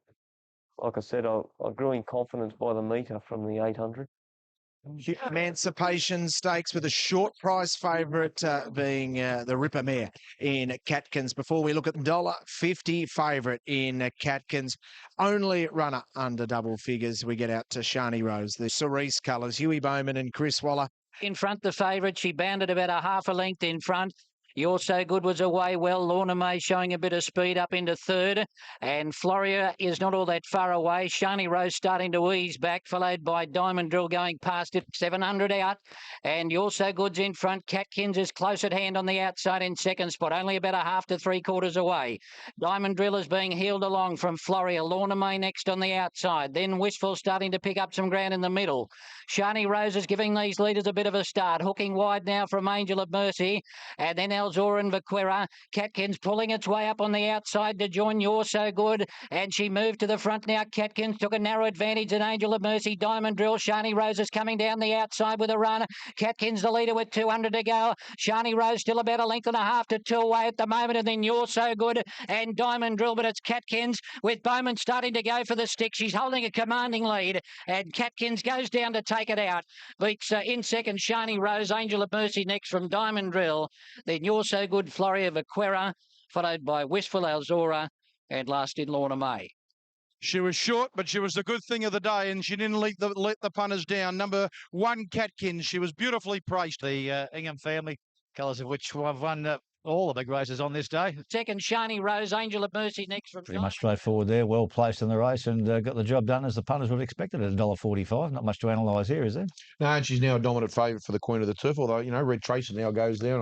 Speaker 18: Like I said, I grew in confidence by the metre from the 800.
Speaker 1: Emancipation Stakes with a short price favourite being the Ripper Mare in Catkins. Before we look at $1.50 favourite in Catkins, only runner under double figures. We get out to Shani Rose, the cerise colours, Huey Bowman and Chris Waller.
Speaker 4: In front, the favourite. She bounded about a half a length in front. You're So Good was away well. Lorna May showing a bit of speed up into third. And Floria is not all that far away. Shani Rose starting to ease back, followed by Diamond Drill going past it. 700 out. And You're So Good's in front. Catkins is close at hand on the outside in second spot, only about a half to 3/4 away. Diamond Drill is being heeled along from Floria. Lorna May next on the outside. Then Wistful starting to pick up some ground in the middle. Shani Rose is giving these leaders a bit of a start. Hooking wide now from Angel of Mercy. And then Alzora and Vaquera. Catkins pulling its way up on the outside to join You're So Good. And she moved to the front now. Catkins took a narrow advantage in Angel of Mercy. Diamond Drill. Shani Rose is coming down the outside with a run. Catkins the leader with 200 to go. Shani Rose still about a length and a half to 2 away at the moment. And then You're So Good and Diamond Drill. But it's Catkins with Bowman starting to go for the stick. She's holding a commanding lead. And Catkins goes down to take it out. Beats in second Shani Rose. Angel of Mercy next from Diamond Drill. Then You're So Good, Floria Vaquera, followed by Wistful Alzora, and last in Lorna May.
Speaker 3: She was short, but she was the good thing of the day, and she didn't let the punters down. Number 1, Catkins. She was beautifully placed.
Speaker 6: The Ingham family, colours of which have won all the big races on this day.
Speaker 4: Second, Shani Rose, Angel of Mercy next from
Speaker 6: Pretty much straightforward there, well placed in the race, and got the job done as the punters would have expected at $1.45. Not much to analyse here, is there?
Speaker 7: No, and she's now a dominant favourite for the Queen of the Turf, although, Red Tracer now goes there,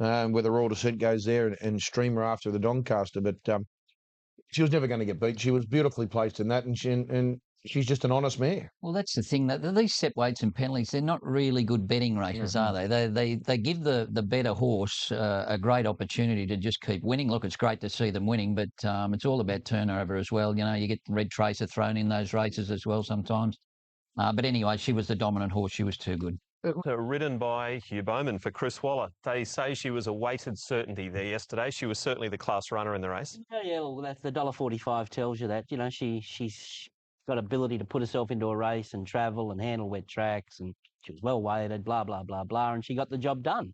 Speaker 7: and whether Royal Descent goes there and Streamer after the Doncaster, but she was never going to get beat. She was beautifully placed in that, and she's just an honest mare.
Speaker 4: Well, that's the thing. That these set weights and penalties, they're not really good betting races, are they? They give the better horse a great opportunity to just keep winning. Look, it's great to see them winning, but it's all about turnover as well. You get Red Tracer thrown in those races as well sometimes. But anyway, she was the dominant horse. She was too good.
Speaker 19: Ridden by Hugh Bowman for Chris Waller. They say she was a weighted certainty there yesterday. She was certainly the class runner in the race.
Speaker 9: Yeah, well, that's the $1.45 tells you that. She's got ability to put herself into a race and travel and handle wet tracks, and she was well weighted, blah, blah, blah, blah, and she got the job done.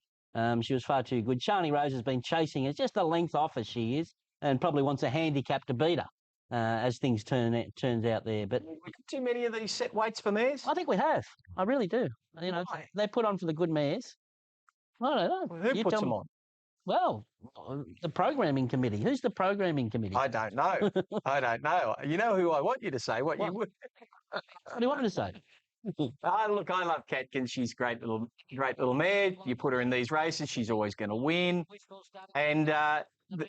Speaker 9: She was far too good. Shani Rose has been chasing her just a length off as she is, and probably wants a handicap to beat her. As things turns out there, but
Speaker 11: too many of these set weights for mares.
Speaker 9: I think we have. I really do. They put on for the good mares. I don't know.
Speaker 11: Who puts them on?
Speaker 9: Well, the programming committee. Who's the programming committee?
Speaker 11: I don't know. I don't know. You know who I want you to say? What you would?
Speaker 9: What do you want me to say?
Speaker 11: Look, I love Catkins. She's a great little mare. You put her in these races, she's always going to win. And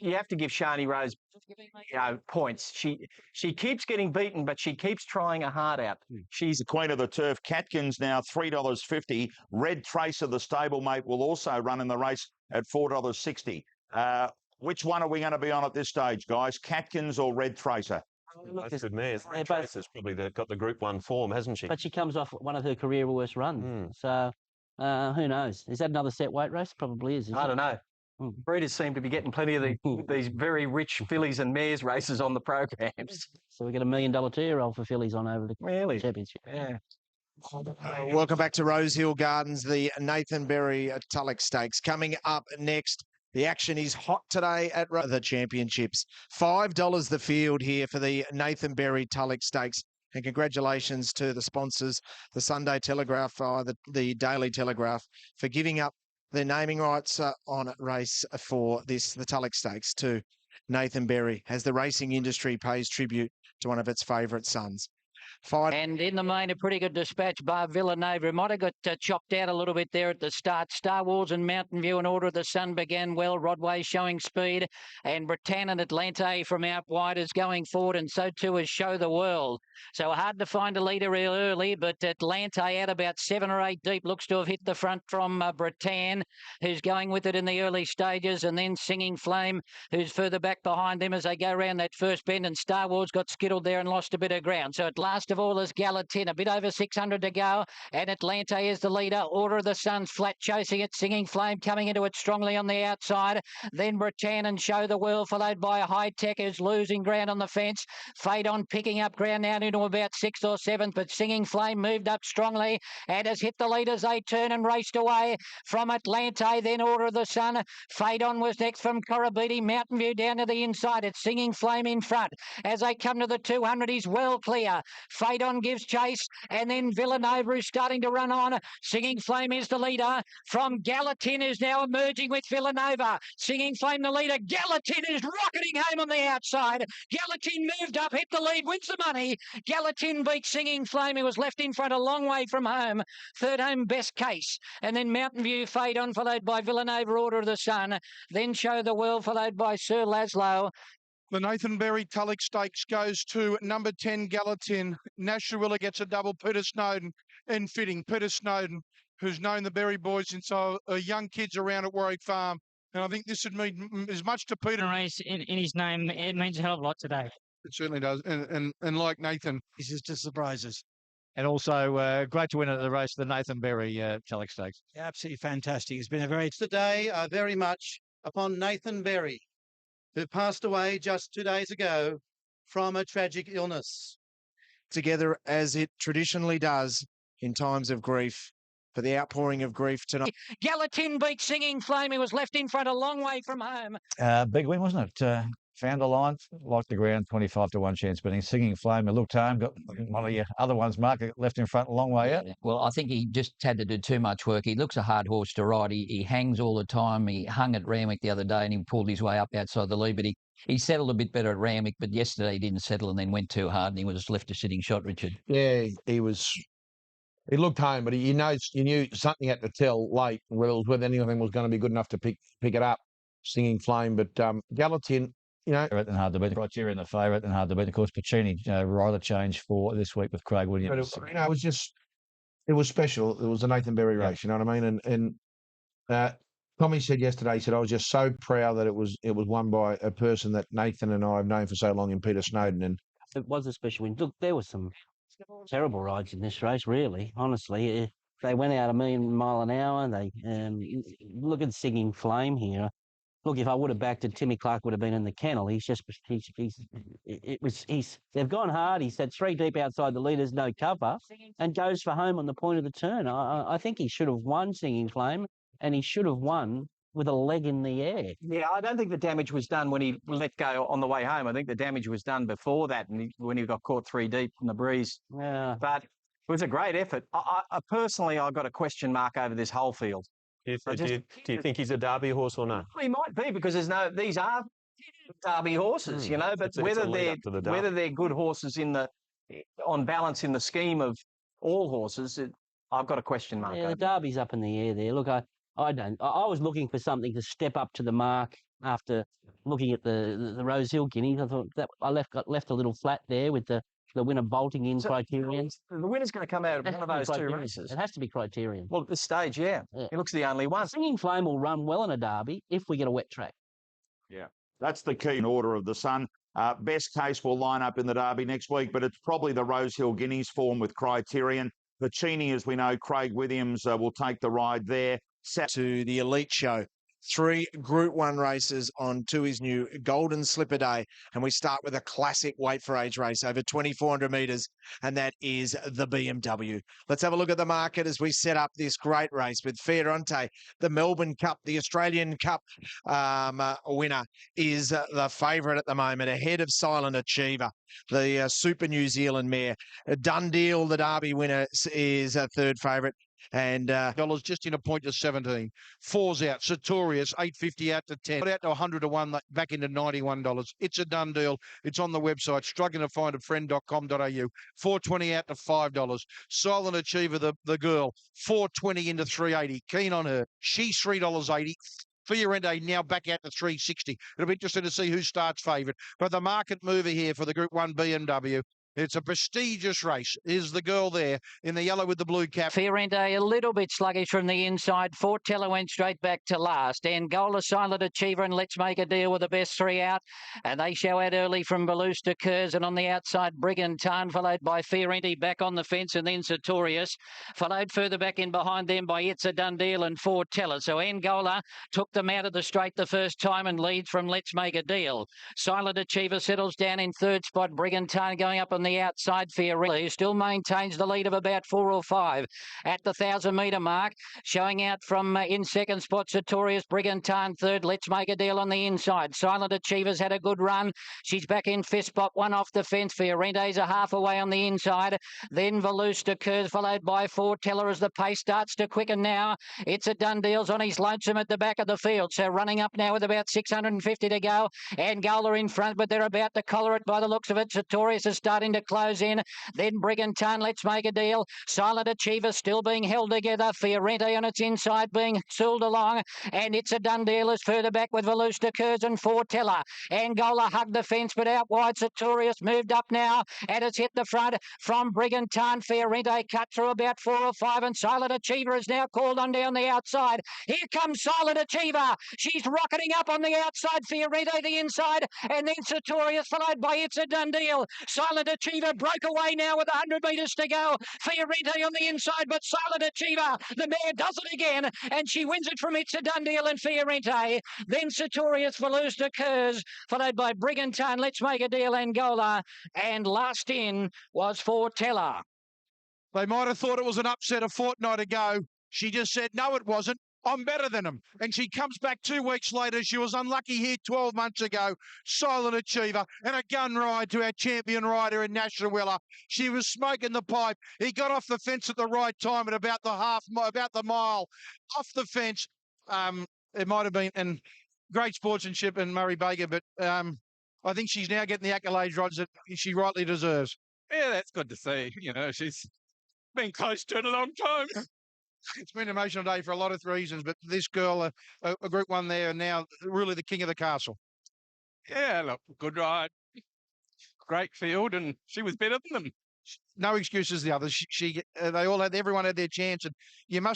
Speaker 11: you have to give Shani Rose, points. She keeps getting beaten, but she keeps trying her heart out.
Speaker 12: She's the Queen of the Turf. Catkins now $3.50. Red Tracer, the stablemate, will also run in the race at $4.60. Which one are we going to be on at this stage, guys? Catkins or Red Tracer?
Speaker 19: Both good mares. Red Tracer's probably got the Group 1 form, hasn't she?
Speaker 9: But she comes off one of her career worst runs. So who knows? Is that another set weight race? Probably is.
Speaker 11: I don't know. Breeders seem to be getting plenty of these very rich fillies and mares races on the programs.
Speaker 9: So we get $1 million 2-year-old for fillies on over the championship.
Speaker 11: Yeah.
Speaker 1: Welcome back to Rosehill Gardens, the Nathan Berry Tullic Stakes. Coming up next, the action is hot today at the championships. $5 the field here for the Nathan Berry Tullic Stakes. And congratulations to the sponsors, the Sunday Telegraph, the Daily Telegraph, for giving up their naming rights on race for the Tullic Stakes to Nathan Berry, as the racing industry pays tribute to one of its favourite sons.
Speaker 4: And in the main, a pretty good dispatch by Villanova. Might have got chopped out a little bit there at the start. Star Wars and Mountain View and Order of the Sun began well. Rodway showing speed. And Britannia and Atlante from out wide is going forward, and so too is Show the World. So hard to find a leader real early, but Atlante out about 7 or 8 deep looks to have hit the front from Britannia, who's going with it in the early stages, and then Singing Flame, who's further back behind them as they go around that first bend, and Star Wars got skittled there and lost a bit of ground. So at last of all is Gallatin, a bit over 600 to go, and Atlante is the leader. Order of the Sun's flat chasing it, Singing Flame coming into it strongly on the outside, then Britannia and Show the World, followed by High Tech, who's losing ground on the fence. Fade On picking up ground now into about 6th or 7th, but Singing Flame moved up strongly and has hit the lead as they turn and raced away from Atlante, then Order of the Sun. Fade On was next from Corabiti. Mountain View down to the inside. It's Singing Flame in front. As they come to the 200, he's well clear. Fade On gives chase, and then Villanova is starting to run on. Singing Flame is the leader from Gallatin, is now emerging with Villanova. Singing Flame the leader. Gallatin is rocketing home on the outside. Gallatin moved up, hit the lead, wins the money. Gallatin beats Singing Flame, who was left in front a long way from home. Third home Best Case, and then Mountain View Fade On, followed by Villanova Order of the Sun, then Show the World, followed by Sir Laszlo.
Speaker 3: The Nathan Berry Tullic Stakes goes to number 10 Gallatin. Nasharilla gets a double. Peter Snowden and fitting. Peter Snowden, who's known the Berry boys since young kids around at Warwick Farm. And I think this would mean as much to Peter.
Speaker 20: Race in his name, it means a hell of a lot today.
Speaker 3: It certainly does. And like Nathan,
Speaker 11: this is just surprises. And also, great to win at the race, the Nathan Berry Tullic Stakes.
Speaker 21: Absolutely fantastic. It's been a very... Today, very much upon Nathan Berry, who passed away just 2 days ago from a tragic illness.
Speaker 1: Together as it traditionally does in times of grief, for the outpouring of grief tonight.
Speaker 4: Gallatin beats Singing Flame, who was left in front a long way from home.
Speaker 6: Big win, wasn't it? Found the line, liked the ground, 25 to 1 chance betting. Singing Flame, looked home, got one of your other ones, Mark, left in front a long way out.
Speaker 4: Well, I think he just had to do too much work. He looks a hard horse to ride. He hangs all the time. He hung at Randwick the other day and he pulled his way up outside the lead, but he settled a bit better at Randwick, but yesterday he didn't settle and then went too hard and he was left a sitting shot, Richard.
Speaker 7: Yeah, he looked home, but he knew something had to tell late whether anything was going to be good enough to pick it up. Singing Flame, but Gallatin, you know,
Speaker 6: and hard to beat. Criterion the favourite and hard to beat. Of course, Puccini, Ryder change for this week with Craig Williams.
Speaker 7: But it was special. It was a Nathan Berry race, you know what I mean? And Tommy said yesterday, he said, I was just so proud that it was won by a person that Nathan and I have known for so long in Peter Snowden. And
Speaker 9: it was a special win. Look, there were some terrible rides in this race, really, honestly. They went out a million mile an hour. They look at Singing Flame here. Look, if I would have backed it, Timmy Clark would have been in the kennel. They've gone hard. He's had 3 deep outside the leaders, no cover, and goes for home on the point of the turn. I think he should have won Singing Flame, and he should have won with a leg in the air.
Speaker 11: Yeah, I don't think the damage was done when he let go on the way home. I think the damage was done before that, and when he got caught 3 deep from the breeze.
Speaker 9: Yeah.
Speaker 11: But it was a great effort. I personally, I've got a question mark over this whole field.
Speaker 19: Do you think he's a Derby horse or not?
Speaker 11: He might be, because these are Derby horses, you know. But whether they're good horses on balance in the scheme of all horses, I've got a question mark.
Speaker 9: Yeah, the Derby's up in the air there. Look, I was looking for something to step up to the mark after looking at the Rosehill Guineas. I thought that I left a little flat there with the winner bolting in Criterion.
Speaker 11: The winner's going to come out of one of those
Speaker 9: Criterion.
Speaker 11: 2 races.
Speaker 9: It has to be Criterion.
Speaker 11: Well, at this stage, yeah. He looks the only one.
Speaker 9: Singing Flame will run well in a Derby if we get a wet track.
Speaker 12: Yeah, that's the key in Order of the Sun. Best Case will line up in the Derby next week, but it's probably the Rosehill Guineas form with Criterion. Puccini, as we know, Craig Williams will take the ride there.
Speaker 1: To the Elite Show. 3 Group 1 races on to his new Golden Slipper Day. And we start with a classic weight for age race over 2,400 metres, and that is the BMW. Let's have a look at the market as we set up this great race with Fioronte. The Melbourne Cup, the Australian Cup winner, is the favourite at the moment, ahead of Silent Achiever, the Super New Zealand mare. Done Deal, the Derby winner, is a third favourite. And
Speaker 3: dollars just in a point to 17. Four's out. Sartorius, 850 out to 10. Got out to 100 to 1, back into $91. It's a done deal. It's on the website, struggling to find a friend.com.au. 420 out to $5. Silent Achiever, the girl, 420 into 380. Keen on her. She's $3.80. Fiorente now back out to 360. It'll be interesting to see who starts favourite. But the market mover here for the Group 1 BMW. It's a prestigious race. Is the girl there in the yellow with the blue cap?
Speaker 4: Fiorente a little bit sluggish from the inside. Fortella went straight back to last. Angola, Silent Achiever, and Let's Make a Deal with the best three out. And they show out early from Baloosta Kurz, and on the outside, Brigantine, followed by Fiorente back on the fence, and then Sartorius. Followed further back in behind them by It's a Done Deal and Fortella. So Angola took them out of the straight the first time and leads from Let's Make a Deal. Silent Achiever settles down in third spot. Brigantine going up on the outside. Fiorelli still maintains the lead of about 4 or 5 at the 1,000-metre mark. Showing out from in second spot, Sartorius, Brigantine third. Let's Make a Deal on the inside. Silent Achiever's had a good run. She's back in fifth spot, one off the fence. Fiorente's a half away on the inside. Then Volusta Kurz, followed by Fortella as the pace starts to quicken now. It's a Done Deal's on his lonesome at the back of the field. So running up now with about 650 to go. Angola in front, but they're about to collar it by the looks of it. Sartorius is starting to close in. Then Brigantine, Let's Make a Deal. Silent Achiever still being held together. Fiorente on its inside being sooled along. And It's a Done Deal is further back with Volusta Kurz and Fortella. Angola hugged the fence, but out wide. Sartorius moved up now and it's hit the front from Brigantine. Fiorente cut through about 4 or 5, and Silent Achiever is now called on down the outside. Here comes Silent Achiever. She's rocketing up on the outside. Fiorente the inside, and then Sartorius followed by It's a Done Deal. Silent Achiever broke away now with 100 metres to go. Fiorente on the inside, but Silent Achiever, the mare does it again, and she wins it from It's a Done Deal and Fiorente. Then Sartorius, Volusta Kurz, followed by Brigantine, Let's Make a Deal, Angola, and last in was Fortella.
Speaker 3: They might have thought it was an upset a fortnight ago. She just said, no, it wasn't. I'm better than them. And she comes back 2 weeks later. She was unlucky here 12 months ago. Silent Achiever and a gun ride to our champion rider in Nashawilla. She was smoking the pipe. He got off the fence at the right time at about the mile off the fence. It might have been, and great sportsmanship and Murray Baker, but I think she's now getting the accolades, Rods, that she rightly deserves.
Speaker 2: Yeah, that's good to see. You know, she's been close to it a long time.
Speaker 3: It's been an emotional day for a lot of reasons, but this girl, a Group 1 there, and now really the king of the castle.
Speaker 2: Yeah, look, good ride. Great field, and she was better than them.
Speaker 3: No excuses the others. Everyone had their chance, and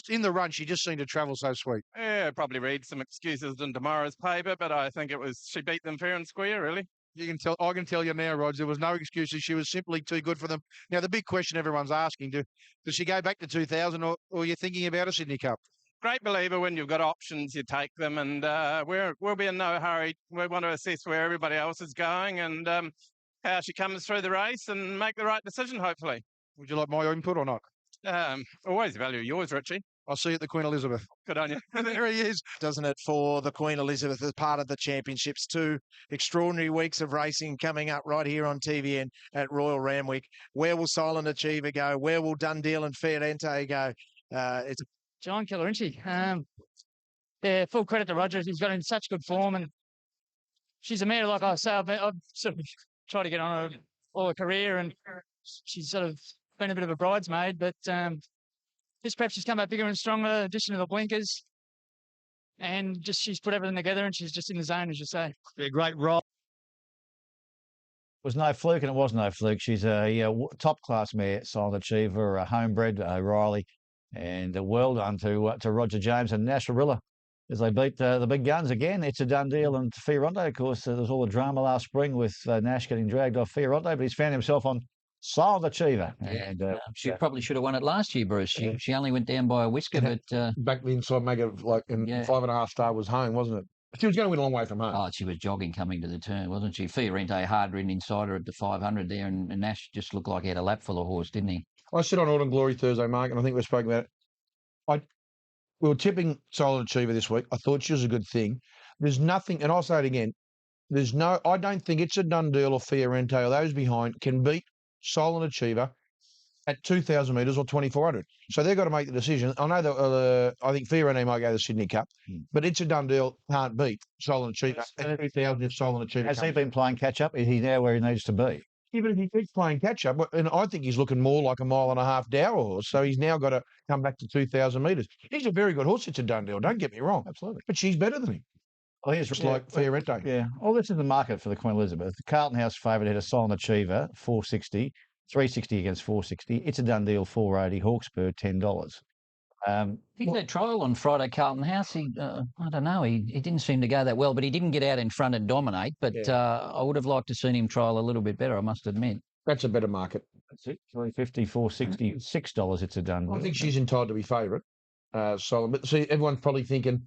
Speaker 3: in the run, she just seemed to travel so sweet.
Speaker 2: Yeah, probably read some excuses in tomorrow's paper, but I think she beat them fair and square, really.
Speaker 3: I can tell you now, Rods, there was no excuses. She was simply too good for them. Now, the big question everyone's asking, does she go back to 2000 or are you thinking about a Sydney Cup?
Speaker 2: Great believer when you've got options, you take them, and we'll be in no hurry. We want to assess where everybody else is going and how she comes through the race and make the right decision, hopefully.
Speaker 3: Would you like my input or not?
Speaker 2: Always value yours, Richie.
Speaker 3: I'll see you at the Queen Elizabeth.
Speaker 2: Good on you.
Speaker 1: There he is. Doesn't it, for the Queen Elizabeth as part of the championships? 2 extraordinary weeks of racing coming up right here on TVN at Royal Randwick. Where will Silent Achiever go? Where will Done Deal and Fiorente go? It's
Speaker 20: Giant killer, isn't she? Yeah, full credit to Roger. He's got in such good form, and she's a mare, like I say, I've sort of tried to get on her all her career, and she's sort of been a bit of a bridesmaid, but just perhaps she's come back bigger and stronger, addition to the blinkers, and just she's put everything together, and she's just in the zone, as you say.
Speaker 6: Be a great ride. It was no fluke, and it was no fluke. She's a top-class mare, Silent Achiever, a homebred, O'Reilly, and well done to Roger James and Nashawilla as they beat the big guns again. It's a Done Deal, and Fiorente, of course, there was all the drama last spring with Nash getting dragged off Fiorente, but he's found himself on Silent Achiever.
Speaker 4: Yeah, and she probably should have won it last year, Bruce. She only went down by a whisker, but
Speaker 7: back the inside, make it like in 5.5 star was home, wasn't it? She was going to win a long way from home.
Speaker 4: Oh, she was jogging coming to the turn, wasn't she? Fiorente hard ridden inside her at the 500 there, and Nash just looked like he had a lap full of horse, didn't he?
Speaker 7: I said on Autumn Glory Thursday, Mark, and I think we spoke about it. We were tipping Silent Achiever this week. I thought she was a good thing. There's nothing, and I'll say it again, I don't think It's a Done Deal or Fiorente or those behind can beat Silent Achiever at 2,000 metres or 2,400. So they've got to make the decision. I know that I think Vinery might go to the Sydney Cup, but It's a Done Deal can't beat Solon Achiever. At 2,000 if Solon Achiever
Speaker 6: Has he
Speaker 7: comes.
Speaker 6: been playing catch-up? Is he now where he needs to be?
Speaker 7: Even if he keeps playing catch-up, and I think he's looking more like a 1.5 Dower horse, so he's now got to come back to 2,000 metres. He's a very good horse, It's a Done Deal, don't get me wrong.
Speaker 6: Absolutely.
Speaker 7: But she's better than him.
Speaker 6: Well, here's
Speaker 7: Just like Fiorente.
Speaker 6: Yeah. Well, this is the market for the Queen Elizabeth. The Carlton House favourite had a Solon Achiever, 460, 360 against 460. It's a Done Deal, 480. Hawkspur, $10.
Speaker 4: He's that trial on Friday, Carlton House. I don't know. He didn't seem to go that well, but he didn't get out in front and dominate. But I would have liked to seen him trial a little bit better, I must admit.
Speaker 7: That's a better market.
Speaker 6: That's it. 350, 460, $6. It's a Done Deal.
Speaker 7: I think she's entitled to be favourite, Solon. But see, everyone's probably thinking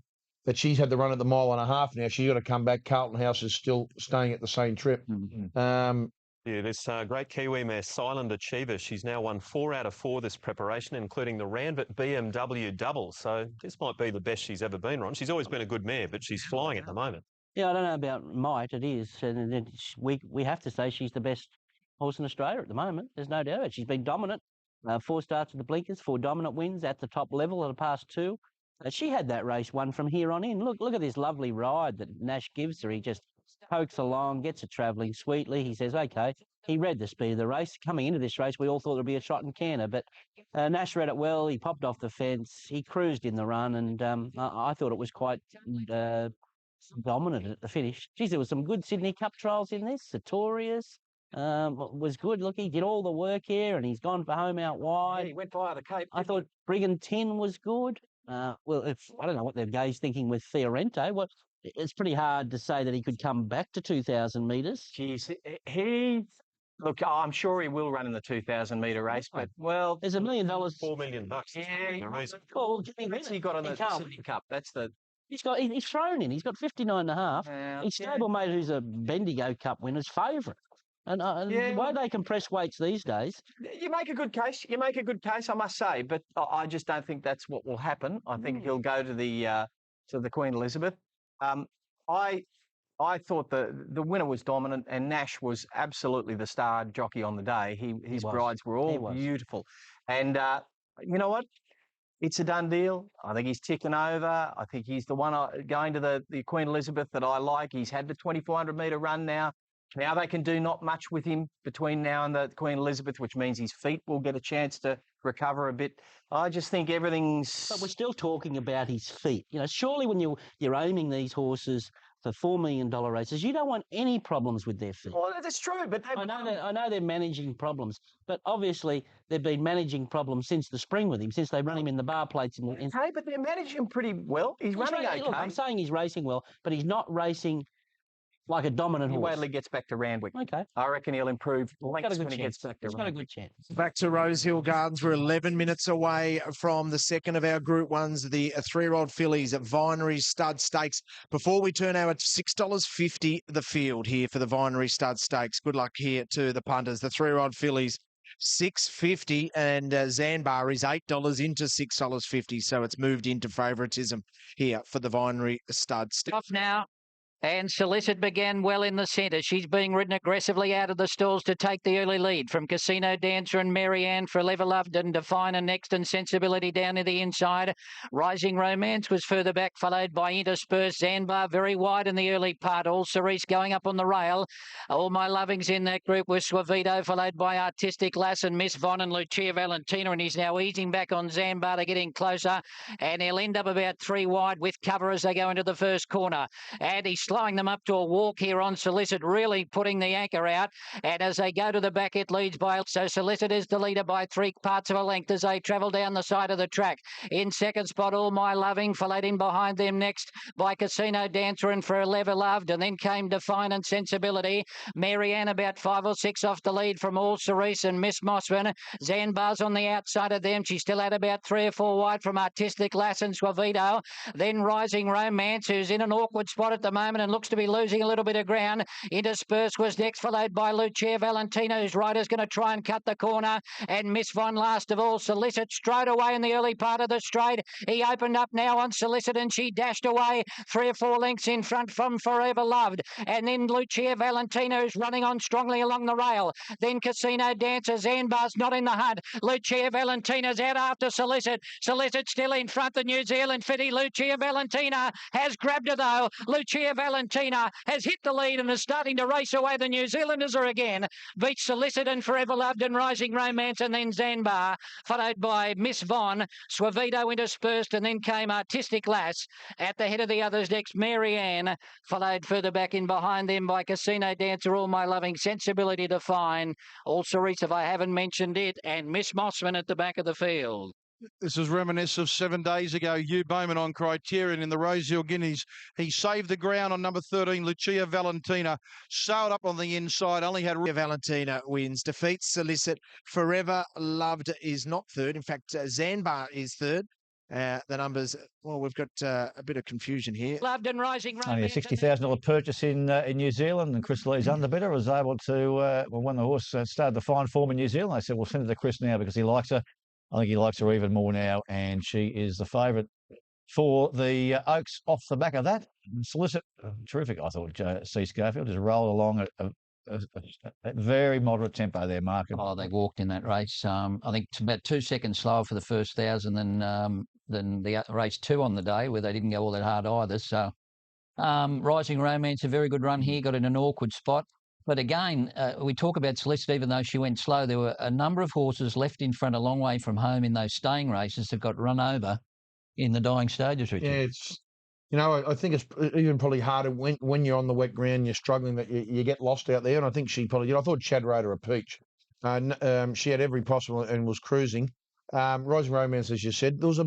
Speaker 7: that she's had the run at the 1.5 miles now. She's got to come back. Carlton House is still staying at the same trip.
Speaker 19: Yeah, this great Kiwi mare, Silent Achiever. She's now won 4 out of 4 this preparation, including the Randwick BMW double. So this might be the best she's ever been, Ron. She's always been a good mare, but she's flying at the moment.
Speaker 9: Yeah, I don't know about might. It is, and we have to say she's the best horse in Australia at the moment. There's no doubt. She's been dominant. 4 starts at the Blinkers, 4 dominant wins at the top level of the past 2. She had that race won from here on in. Look at this lovely ride that Nash gives her. He just pokes along, gets her travelling sweetly. He says, okay, he read the speed of the race. Coming into this race, we all thought it would be a shot and canter, but Nash read it well. He popped off the fence. He cruised in the run, and I thought it was quite dominant at the finish. Geez, there was some good Sydney Cup trials in this. Sartorius was good. Look, he did all the work here, and he's gone for home out wide.
Speaker 11: Yeah, he went via the Cape.
Speaker 9: I thought Brigantine was good. I don't know what their guy's thinking with Fiorente. It's pretty hard to say that he could come back to 2,000 metres.
Speaker 11: Geez, look, I'm sure he will run in the 2,000 metre race, but
Speaker 9: there's $1 million.
Speaker 19: $4 million.
Speaker 11: Yeah, what's he got on the Sydney Cup? That's the.
Speaker 9: He's thrown in. He's got 59.5. His stablemate, who's a Bendigo Cup winner's favourite. And the way they can press weights these days.
Speaker 11: You make a good case. You make a good case, I must say. But I just don't think that's what will happen. I think he'll go to the Queen Elizabeth. I thought the winner was dominant, and Nash was absolutely the star jockey on the day. His brides were all beautiful. And you know what? It's a done deal. I think he's ticking over. I think he's the one going to the Queen Elizabeth that I like. He's had the 2,400 metre run now. Now they can do not much with him between now and the Queen Elizabeth, which means his feet will get a chance to recover a bit. I just think everything's...
Speaker 9: But we're still talking about his feet. You know, surely when you're aiming these horses for $4 million races, you don't want any problems with their feet.
Speaker 11: Well, that's true, but...
Speaker 9: I know they're managing problems, but obviously they've been managing problems since the spring with him, since they run him in the bar plates.
Speaker 11: Okay, but they're managing him pretty well. He's running okay.
Speaker 9: Look, I'm saying he's racing well, but he's not racing like a dominant horse.
Speaker 11: Wait till he gets back to Randwick.
Speaker 9: Okay.
Speaker 11: I reckon he'll improve lengths when he gets back to Randwick.
Speaker 9: He's got a good chance.
Speaker 1: Back to Rosehill Gardens. We're 11 minutes away from the second of our Group 1s, the 3-year-old fillies at Vinery Stud Stakes. Before we turn our $6.50 the field here for the Vinery Stud Stakes. Good luck here to the punters. The 3-year-old fillies, $6.50, and Zanbar is $8 into $6.50, so it's moved into favouritism here for the Vinery Stud Stakes.
Speaker 4: Off now. And Solicit began well in the centre. She's being ridden aggressively out of the stalls to take the early lead from Casino Dancer and Marianne for Ever Loved and Define and Next and Sensibility down to the inside. Rising Romance was further back, followed by Interspersed. Zanbar very wide in the early part. All Cerise going up on the rail. All My Lovings in that group was Suavito, followed by Artistic Lass and Miss Von and Lucia Valentina, and he's now easing back on Zanbar to getting closer, and he'll end up about 3 wide with cover as they go into the first corner. And he's slowing them up to a walk here on Solicit, really putting the anchor out. And as they go to the back, it leads by... So Solicit is the leader by 3 parts of a length as they travel down the side of the track. In second spot, All My Loving, followed in behind them next by Casino Dancer and For Ever Loved. And then came Define and Sensibility. Marianne about 5 or 6 off the lead from All Cerise and Miss Mossman. Zanbar's on the outside of them. She still had about 3 or 4 wide from Artistic Lass and Suavito. Then Rising Romance, who's in an awkward spot at the moment and looks to be losing a little bit of ground. Interspersed was next, followed by Lucia Valentino, whose rider's going to try and cut the corner. And Miss Von last of all. Solicit straight away in the early part of the straight. He opened up now on Solicit and she dashed away 3 or 4 lengths in front from Forever Loved. And then Lucia Valentino's running on strongly along the rail. Then Casino Dancer. Zanbar's not in the hunt. Lucia Valentina's out after Solicit. Solicit still in front. The New Zealand filly Lucia Valentina has grabbed her though. Lucia Valentina has hit the lead and is starting to race away. The New Zealanders are again. Beats Solicit and Forever Loved and Rising Romance, and then Zanbar, followed by Miss Von. Suavito interspersed, and then came Artistic Lass. At the head of the others next, Mary Ann, followed further back in behind them by Casino Dancer, All My Loving, Sensibility to Fine, All Cerise if I haven't mentioned it, and Miss Mossman at the back of the field.
Speaker 3: This is reminiscent of 7 days ago. Hugh Bowman on Criterion in the Rosehill Guineas. He saved the ground on number 13, Lucia Valentina. Sailed up on the inside. Only had
Speaker 1: Valentina wins. Defeats Solicit. Forever Loved is not third. In fact, Zanbar is third. The numbers, well, we've got a bit of confusion here.
Speaker 4: Loved and Rising Romance.
Speaker 6: Only a $60,000 purchase in New Zealand, and Chris Lee's underbidder was able to, when the horse started to find form in New Zealand, they said, we'll send it to Chris now because he likes her. I think he likes her even more now, and she is the favourite for the Oaks off the back of that. Solicit, terrific, I thought, C. Schofield just rolled along at a very moderate tempo there, Mark.
Speaker 4: Oh, they walked in that race. I think it's about 2 seconds slower for the first 1,000 than the race 2 on the day, where they didn't go all that hard either. So, Rising Romance, a very good run here, got in an awkward spot. But again, we talk about Solicit, even though she went slow, there were a number of horses left in front a long way from home in those staying races that got run over in the dying stages, Richard.
Speaker 7: Yeah, it's, I think it's even probably harder when you're on the wet ground, you're struggling, that you get lost out there. And I think she probably, I thought Chad rode her a peach. She had every possible and was cruising. Rising Romance, as you said, there was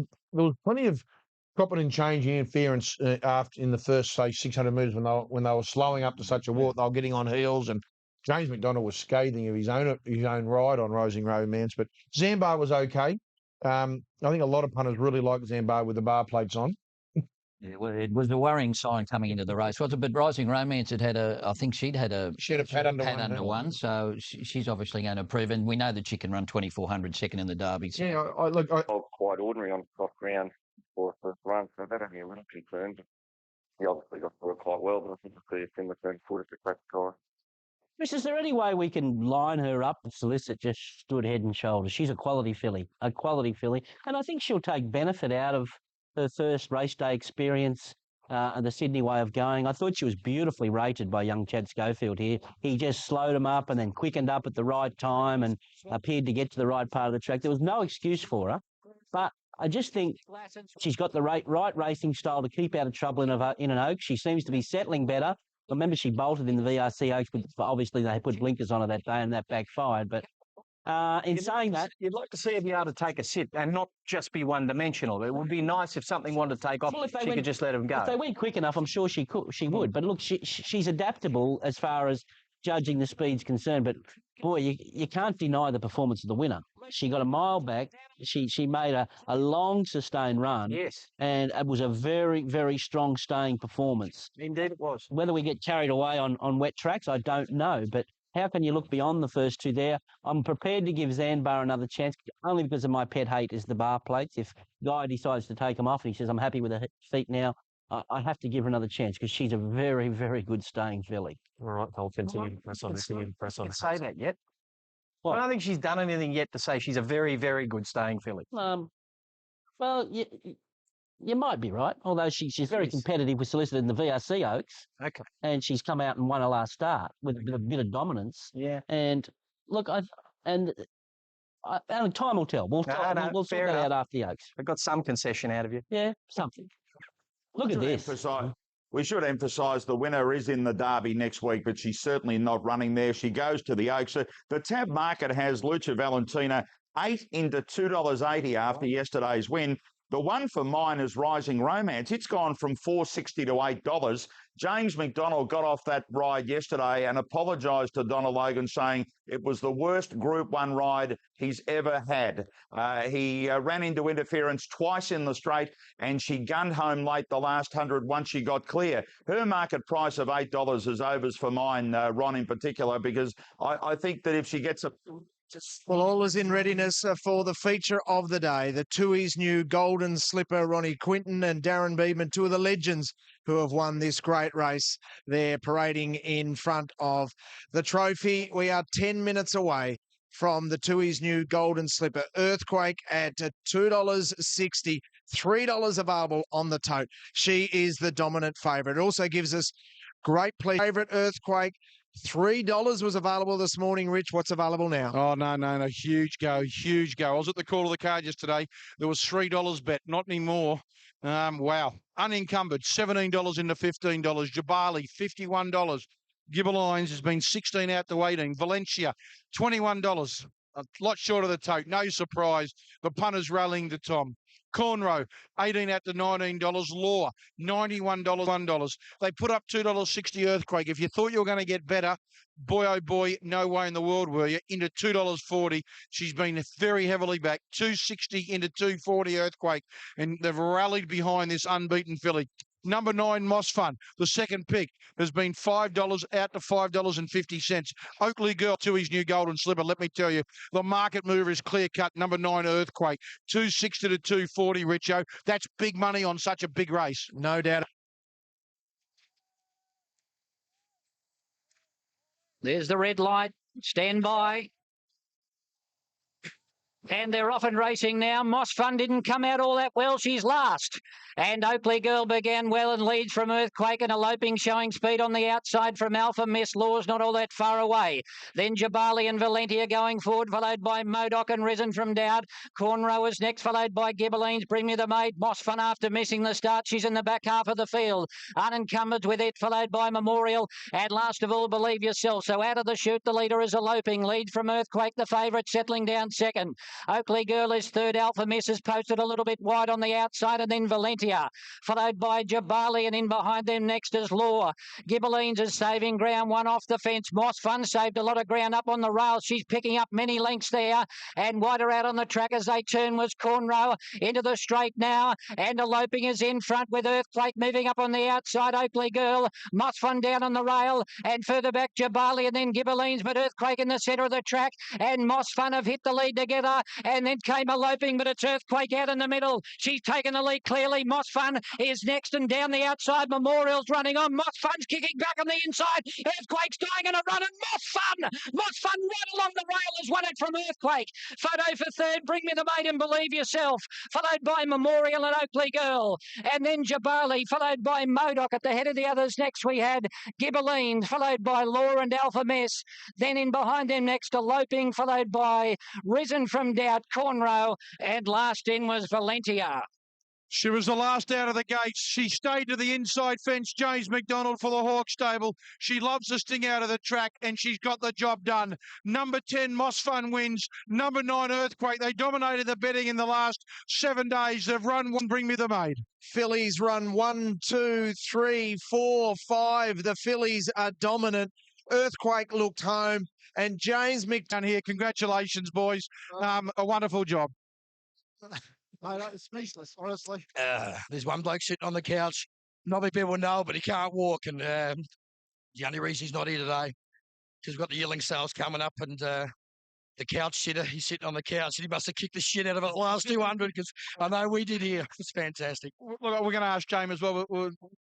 Speaker 7: plenty of propping and changing interference after in the first, say, 600 metres when they were slowing up to such a walk. They were getting on heels, and James McDonald was scathing of his own ride on Rising Romance. But Zanbar was okay. I think a lot of punters really like Zanbar with the bar plates on.
Speaker 4: Yeah, well, it was a worrying sign coming into the race, wasn't it? But Rising Romance I think she'd had a
Speaker 7: pad under
Speaker 4: one, so she's obviously going to prove, and we know that she can run 2400 second in the Derby. So.
Speaker 7: Yeah,
Speaker 8: quite ordinary on soft ground for first run, so that had me a little concerned. He obviously got through it quite well, but I think we'll see a similar turn foot at the crack car.
Speaker 9: Chris, is there any way we can line her up? Solicit just stood head and shoulders. She's a quality filly, and I think she'll take benefit out of her first race day experience and the Sydney way of going. I thought she was beautifully rated by young Chad Schofield here. He just slowed him up and then quickened up at the right time and appeared to get to the right part of the track. There was no excuse for her, but I just think she's got the right racing style to keep out of trouble in an Oaks. She seems to be settling better. Remember, she bolted in the VRC Oaks, but obviously they put blinkers on her that day and that backfired. But saying that,
Speaker 11: you'd like to see her be able to take a sit and not just be one-dimensional. It would be nice if something wanted to take off, she could just let them go.
Speaker 9: If they went quick enough, I'm sure she would. But look, she's adaptable as far as judging the speed's concerned. But boy, you can't deny the performance of the winner. She got a mile back. She made a long, sustained run.
Speaker 11: Yes.
Speaker 9: And it was a very, very strong staying performance.
Speaker 11: Indeed it was.
Speaker 9: Whether we get carried away on wet tracks, I don't know. But how can you look beyond the first two there? I'm prepared to give Zanbar another chance, only because of my pet hate is the bar plates. If Guy decides to take them off and he says, I'm happy with the feet now, I have to give her another chance because she's a very, very good staying filly.
Speaker 19: All right, I'll continue to press on.
Speaker 11: Say that yet. Well, I don't think she's done anything yet to say she's a very, very good staying filly.
Speaker 9: Well, you might be right, although she's very competitive with Solicit in the VRC Oaks.
Speaker 11: Okay.
Speaker 9: And she's come out and won her last start with a bit of dominance.
Speaker 11: Yeah.
Speaker 9: And look, time will tell. We'll sort that out after the Oaks.
Speaker 11: I got some concession out of you.
Speaker 9: Yeah, something. Look at this.
Speaker 12: We should emphasise the winner is in the Derby next week, but she's certainly not running there. She goes to the Oaks. The tab market has Lucia Valentina 8 into $2.80 after yesterday's win. The one for mine is Rising Romance. It's gone from $4.60 to $8. James McDonald got off that ride yesterday and apologised to Donna Logan, saying it was the worst Group 1 ride he's ever had. He ran into interference twice in the straight, and she gunned home late the last 100 once she got clear. Her market price of $8 is overs for mine, Ron, in particular, because I think that if she gets a...
Speaker 1: Well, all is in readiness for the feature of the day. The Tui's new Golden Slipper, Ronnie Quinton and Darren Beedman, two of the legends who have won this great race. They're parading in front of the trophy. We are 10 minutes away from the Tui's new Golden Slipper. Earthquake at $2.60. $3 available on the tote. She is the dominant favourite. It also gives us great pleasure. Favourite Earthquake. $3 was available this morning, Rich. What's available now?
Speaker 3: Oh, no. Huge go. I was at the call of the card yesterday. There was $3 bet, not anymore. Wow. Unencumbered, $17 into $15. Jabali, $51. Gibberlines has been 16 out to 18. Valencia, $21. A lot short of the tote. No surprise. The punters rallying to Tom. Cornrow, 18 out to $19. Law, $91, $1. They put up $2.60 Earthquake. If you thought you were going to get better, boy, oh boy, no way in the world were you. Into $2.40. She's been very heavily back. $2.60 into $2.40 Earthquake. And they've rallied behind this unbeaten filly. Number 9, Moss Fun, the second pick, has been $5 out to $5.50. Oakley Girl, Tui's new Golden Slipper. Let me tell you, the market mover is clear cut. Number 9, Earthquake, $2.60 to $2.40, Richo. That's big money on such a big race.
Speaker 1: No doubt.
Speaker 4: There's the red light. Stand by. And they're off and racing now. Moss Fun didn't come out all that well. She's last. And Oakley Girl began well and leads from Earthquake and Eloping, showing speed on the outside from Alpha Miss. Law's not all that far away. Then Jabali and Valentia going forward, followed by Modoc and Risen from Dowd. Cornrow is next, followed by Gibberlines. Bring Me the Maid. Moss Fun after missing the start. She's in the back half of the field. Unencumbered with it, followed by Memorial. And last of all, Believe Yourself. So out of the chute, the leader is Eloping. Lead from Earthquake, the favourite, settling down second. Oakley Girl is third. Alpha Miss is posted a little bit wide on the outside, and then Valentia, followed by Jabali, and in behind them next is Law. Gibberlines is saving ground, one off the fence. Moss Fun saved a lot of ground up on the rails. She's picking up many lengths there, and wider out on the track as they turn was Cornrow into the straight now, and Eloping is in front with Earthquake moving up on the outside. Oakley Girl, Moss Fun down on the rail, and further back Jabali, and then Gibberlines, but Earthquake in the centre of the track, and Moss Fun have hit the lead together. And then came Eloping, but it's Earthquake out in the middle. She's taken the lead clearly. Moss Fun is next, and down the outside, Memorial's running on. Moss Fun's kicking back on the inside. Earthquake's dying in a run, and Moss Fun right along the rail has won it from Earthquake. Photo for third, Bring Me the Maid and Believe Yourself, followed by Memorial and Oakley Girl. And then Jabali, followed by Modoc. At the head of the others next we had Gibberline, followed by Law and Alpha Miss. Then in behind them next, Eloping, followed by Risen from Doubt, Cornrow, and last in was Valentia.
Speaker 3: She was the last out of the gates. She stayed to the inside fence. James McDonald for the Hawk stable. She loves to sting out of the track, and she's got the job done. Number 10, Moss Fun wins. Number 9, Earthquake. They dominated the betting in the last 7 days. They've run one. Bring Me the Maid.
Speaker 1: Fillies run 1, 2, 3, 4, 5. The Fillies are dominant. Earthquake looked home, and James McDonald
Speaker 3: here. Congratulations, boys. A wonderful job.
Speaker 10: Mate, it's speechless, honestly. There's one bloke sitting on the couch. Not many people know, but he can't walk. And the only reason he's not here today, because we've got the yearling sales coming up, and the couch sitter, he's sitting on the couch, and he must have kicked the shit out of it the last 200, because I know we did here. It's fantastic.
Speaker 3: Look, we're going to ask James as well.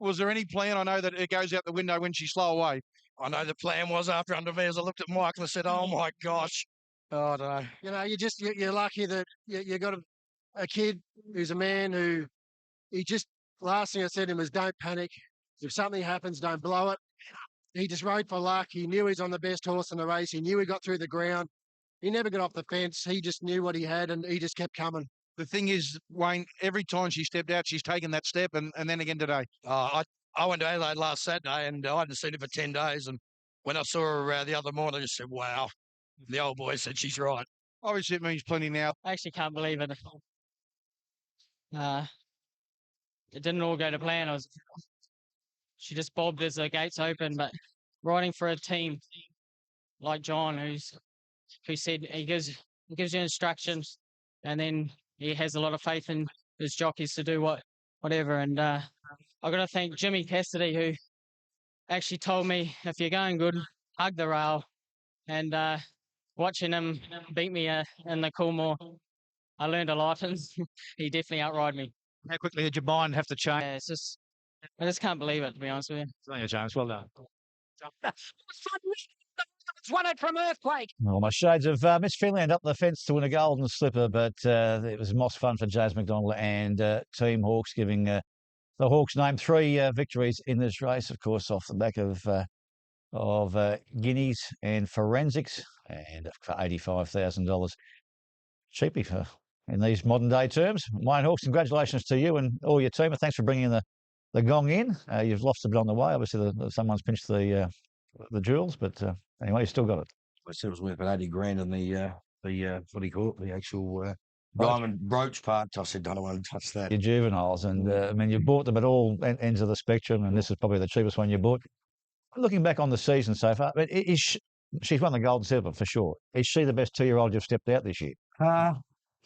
Speaker 3: Was there any plan? I know that it goes out the window when she's slow away.
Speaker 10: I know the plan was after under me, as I looked at Michael and said, oh, my gosh. Oh, I don't know.
Speaker 22: You know, you're lucky that you got a kid who's a man who last thing I said to him was don't panic. If something happens, don't blow it. He just rode for luck. He knew he's on the best horse in the race. He knew he got through the ground. He never got off the fence. He just knew what he had, and he just kept coming.
Speaker 3: The thing is, Wayne, every time she stepped out, she's taken that step, and then again today.
Speaker 10: I went to Adelaide last Saturday, and I hadn't seen her for 10 days. And when I saw her the other morning, I just said, wow. The old boy said she's right.
Speaker 3: Obviously, it means plenty now.
Speaker 20: I actually can't believe it. It didn't all go to plan. She just bobbed as the gates open, but riding for a team like John, who said he gives you instructions, and then he has a lot of faith in his jockeys to do whatever. And I've got to thank Jimmy Cassidy, who actually told me, if you're going good, hug the rail. And watching him beat me in the Coolmore, I learned a lot, and he definitely outrode me.
Speaker 6: How quickly did your mind have to change?
Speaker 20: Yeah, I just can't believe it, to be honest with you.
Speaker 6: Thank you, James. Well done.
Speaker 4: It's won it from Earthquake.
Speaker 6: Well, my shades of Miss Finland up the fence to win a golden slipper, but it was moss fun for Jazz McDonald and Team Hawks, giving the Hawks named 3 victories in this race, of course, off the back of Guineas and Forensics, and for $85,000 cheapy for in these modern day terms. Wayne Hawks, congratulations to you and all your team. Thanks for bringing the gong in. You've lost a bit on the way. Obviously, someone's pinched the jewels, but anyway, you still got it.
Speaker 10: I said it was worth about 80 grand in the what do you call it, the actual diamond brooch part. I said, I don't want to touch that.
Speaker 6: Your juveniles, and I mean, you bought them at all ends of the spectrum, and this is probably the cheapest one you bought. Looking back on the season so far, but she's won the Golden Slipper for sure. Is she the best 2-year-old you've stepped out this year?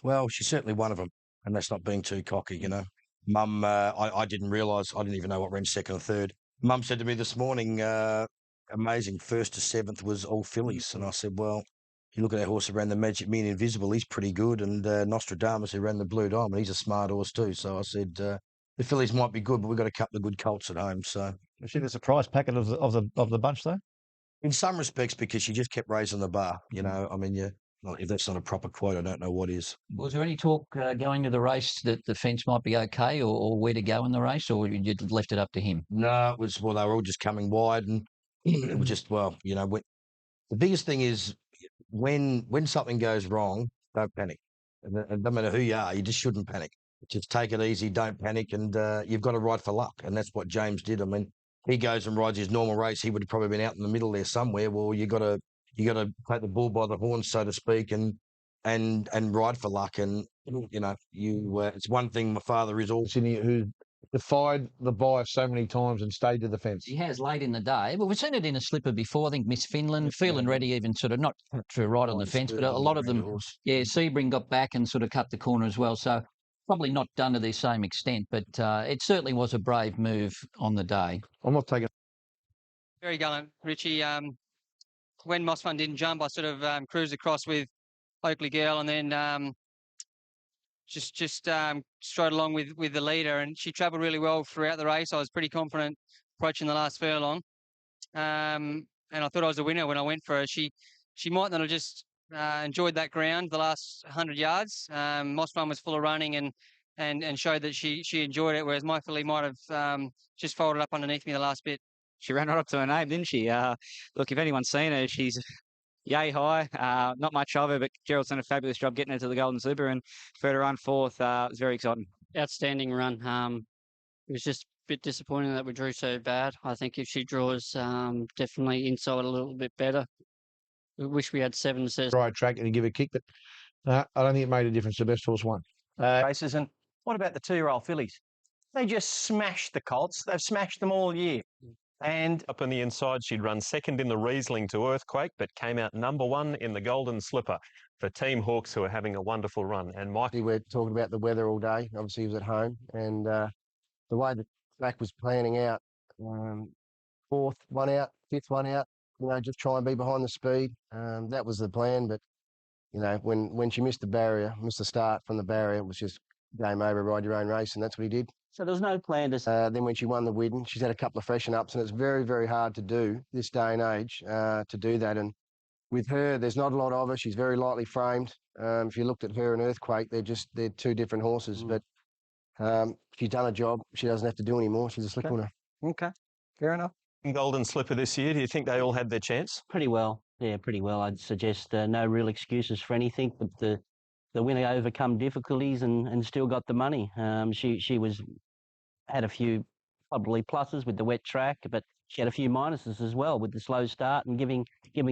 Speaker 10: Well, she's certainly one of them, and that's not being too cocky, you know. Mum, I didn't realise, I didn't even know what ran second or third. Mum said to me this morning, amazing, 1st to 7th was all fillies. And I said, well, you look at that horse who ran the Magic Million Invisible, he's pretty good. And Nostradamus, who ran the Blue Diamond, he's a smart horse too. So I said, the fillies might be good, but we've got a couple of good colts at home. So
Speaker 6: is she the surprise packet of the bunch, though?
Speaker 10: In some respects, because she just kept raising the bar. You know, I mean, if that's not a proper quote, I don't know what is.
Speaker 4: Was there any talk going to the race that the fence might be okay, or where to go in the race, or you left it up to him?
Speaker 10: No, it was, they were all just coming wide, and it was just, the biggest thing is when something goes wrong, don't panic. And no matter who you are, you just shouldn't panic. Just take it easy, don't panic, and you've got to ride for luck. And that's what James did. I mean, he goes and rides his normal race. He would have probably been out in the middle there somewhere. Well, you got to take the bull by the horns, so to speak, and ride for luck. And it's one thing. My father is also
Speaker 7: who defied the bias so many times and stayed to the fence.
Speaker 4: He has late in the day. Well, we've seen it in a slipper before. I think Miss Finland, feeling ready, even sort of not to ride on the fence, but a lot of them. Yeah, Sebring got back and sort of cut the corner as well. So probably not done to the same extent, but it certainly was a brave move on the day.
Speaker 7: I'm not taking.
Speaker 13: Very gallant, Richie. When Moss Fun didn't jump, I sort of cruised across with Oakley Girl, and then just strode along with the leader, and she travelled really well throughout the race. I was pretty confident approaching the last furlong, and I thought I was a winner when I went for her. She might not have just enjoyed that ground the last 100 yards. Moss Fun was full of running and showed that she enjoyed it, whereas my filly might have just folded up underneath me the last bit.
Speaker 15: She ran right up to her name, didn't she? Look, if anyone's seen her, she's yay high. Not much of her, but Gerald's done a fabulous job getting her to the Golden Slipper, and for her to run fourth, it was very exciting.
Speaker 23: Outstanding run. It was just a bit disappointing that we drew so bad. I think if she draws definitely inside a little bit better. We wish we had 7 says.
Speaker 7: Right track and give a kick, but I don't think it made a difference. The best horse won.
Speaker 11: Races. And what about the 2-year-old fillies? They just smashed the colts. They've smashed them all year. And
Speaker 19: up on the inside, she'd run second in the Riesling to Earthquake, but came out number 1 in the Golden Slipper for Team Hawks, who are having a wonderful run. And Mike,
Speaker 24: we're talking about the weather all day. Obviously, he was at home, and the way the track was planning out, 4th one out, 5th one out. Just try and be behind the speed. That was the plan. But when she missed the start from the barrier, it was just game over. Ride your own race, and that's what he did.
Speaker 9: So there was no plan to.
Speaker 24: Then when she won the Widden, she's had a couple of freshen ups, and it's very, very hard to do this day and age to do that. And with her, there's not a lot of her. She's very lightly framed. If you looked at her and Earthquake, they're 2 different horses. But she's done a job. She doesn't have to do any more. She's a slick winner.
Speaker 11: Okay, fair enough.
Speaker 19: Golden Slipper this year, do you think they all had their chance?
Speaker 9: Pretty well. Yeah, pretty well. I'd suggest no real excuses for anything, but the winner overcome difficulties and still got the money. She had a few probably pluses with the wet track, but she had a few minuses as well with the slow start and giving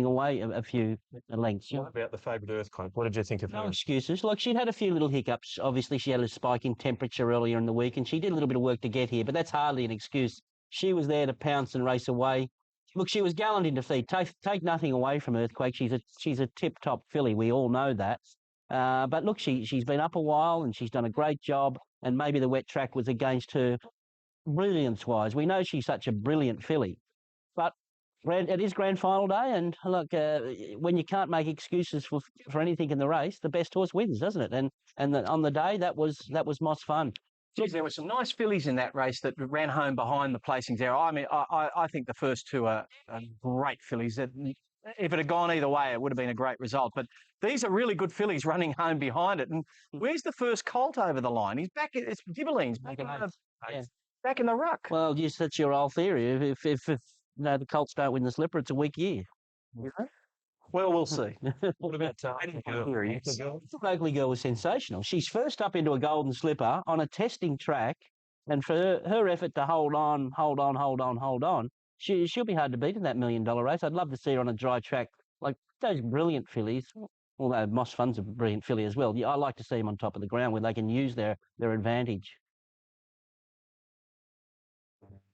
Speaker 9: away a few lengths.
Speaker 19: What about the favourite Earthquake? What did you think of her?
Speaker 9: No excuses. Like, she'd had a few little hiccups. Obviously, she had a spike in temperature earlier in the week, and she did a little bit of work to get here, but that's hardly an excuse. She was there to pounce and race away. Look, she was gallant in defeat. Take nothing away from Earthquake. She's a tip-top filly. We all know that. But look, she's been up a while, and she's done a great job, and maybe the wet track was against her brilliance-wise. We know she's such a brilliant filly. But it is grand final day, and look, when you can't make excuses for anything in the race, the best horse wins, doesn't it? And on the day, that was Moss Fun.
Speaker 11: Geez, there were some nice fillies in that race that ran home behind the placings there. I mean, I think the first two are great fillies. That if it had gone either way, it would have been a great result. But these are really good fillies running home behind it. And where's the first colt over the line? He's back. It's Gibberline's back in the ruck.
Speaker 9: Well, yes, that's your old theory. If the Colts don't win the Slipper, it's a weak year.
Speaker 11: Well, we'll see.
Speaker 19: What about
Speaker 9: Oakley Girl was sensational. She's first up into a golden slipper on a testing track, and for her effort to hold on, she'll be hard to beat in that $1 million race. I'd love to see her on a dry track like those brilliant fillies. Although Moss Fun's a brilliant filly as well. I like to see them on top of the ground where they can use their advantage.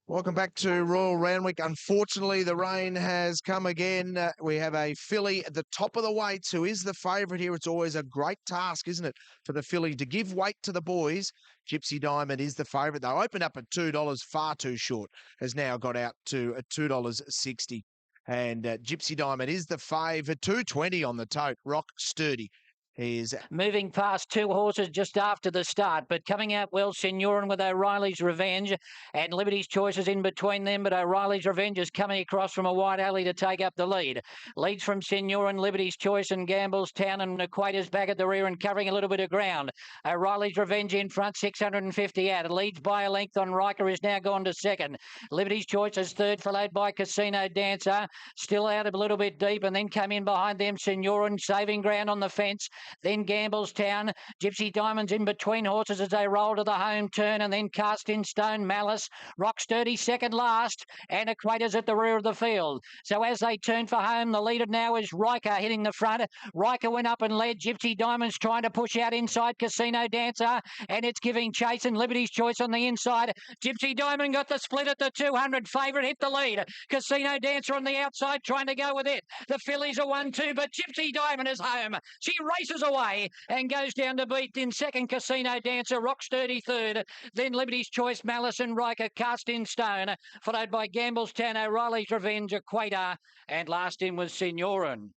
Speaker 1: Welcome back to Royal Randwick. Unfortunately, the rain has come again. We have a filly at the top of the weights who is the favourite here. It's always a great task, isn't it, for the filly to give weight to the boys. Gypsy Diamond is the favourite. They opened up at $2, far too short. Has now got out to $2.60. And Gypsy Diamond is the favourite. $2.20 on the tote. Rock Sturdy. He's
Speaker 4: moving past two horses just after the start, but coming out well, Signorin with O'Reilly's Revenge, and Liberty's Choice is in between them, but O'Reilly's Revenge is coming across from a wide alley to take up the lead. Leads from Signorin, Liberty's Choice and Gamble's Town, and Equator's back at the rear and covering a little bit of ground. O'Reilly's Revenge in front, 650 out. It leads by a length on Ryder, is now gone to second. Liberty's Choice is third, followed by Casino Dancer, still out a little bit deep, and then come in behind them, Signorin, saving ground on the fence. Then Gamble's Town, Gypsy Diamonds in between horses as they roll to the home turn, and then Cast in Stone, Malice, Rock Sturdy second last, and Equator's at the rear of the field. So as they turn for home, the leader now is Ryder hitting the front. Ryder went up and led. Gypsy Diamonds trying to push out inside Casino Dancer, and it's giving chase, and Liberty's Choice on the inside. Gypsy Diamond got the split at the 200. Favourite hit the lead. Casino Dancer on the outside trying to go with it. The fillies are 1-2, but Gypsy Diamond is home. She races away and goes down to beat in second Casino Dancer, Rock Sturdy third, then Liberty's Choice, Malice and Ryder, Cast in Stone, followed by Gamble's Town, O'Reilly's Revenge, Equator, and last in was Signorin.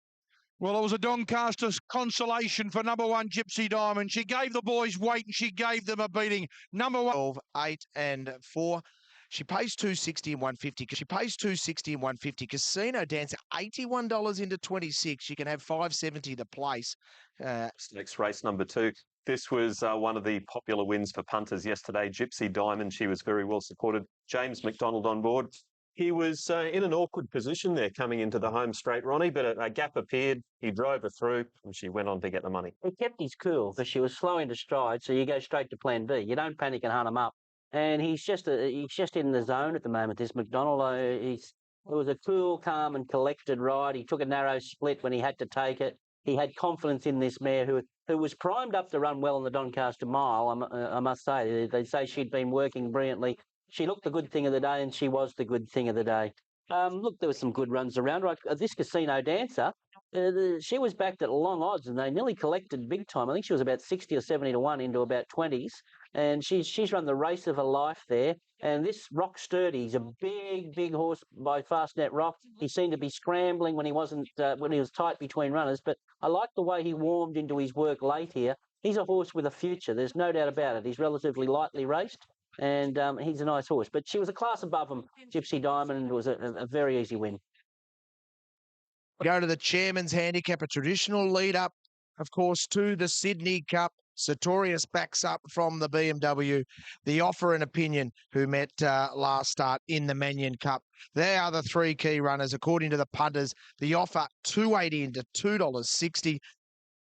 Speaker 3: Well, it was a Doncaster consolation for number one, Gypsy Diamond. She gave the boys weight and she gave them a beating. Number one.
Speaker 1: 12, 8 and 4. She pays $2.60 and $1.50. She pays $2.60 and $1.50. Casino Dancer, $81 into 26. She can have $5.70 to place.
Speaker 19: Next race, number 2. This was one of the popular wins for punters yesterday. Gypsy Diamond, she was very well supported. James McDonald on board. He was in an awkward position there coming into the home straight, Ronnie, but a gap appeared. He drove her through and she went on to get the money.
Speaker 9: He kept his cool because she was slow into stride, so you go straight to plan B. You don't panic and hunt him up. And he's just in the zone at the moment, this McDonald. It was a cool, calm and collected ride. He took a narrow split when he had to take it. He had confidence in this mare who was primed up to run well in the Doncaster Mile, I must say. They say she'd been working brilliantly. She looked the good thing of the day, and she was the good thing of the day. Look, there were some good runs around. Right, this Casino Dancer, she was backed at long odds, and they nearly collected big time. I think she was about 60 or 70 to 1 into about 20s, and she's run the race of her life there. And this Rock Sturdy, he's a big horse by Fastnet Rock. He seemed to be scrambling when he wasn't when he was tight between runners, but I like the way he warmed into his work late here. He's a horse with a future. There's no doubt about it. He's relatively lightly raced. And he's a nice horse. But she was a class above him. Gypsy Diamond was a very easy win.
Speaker 1: Go to the Chairman's Handicap, a traditional lead-up, of course, to the Sydney Cup. Sartorius backs up from the BMW. The Offer and Opinion, who met last start in the Mannion Cup. They are the three key runners, according to the punters. The Offer, $2.80 into $2.60.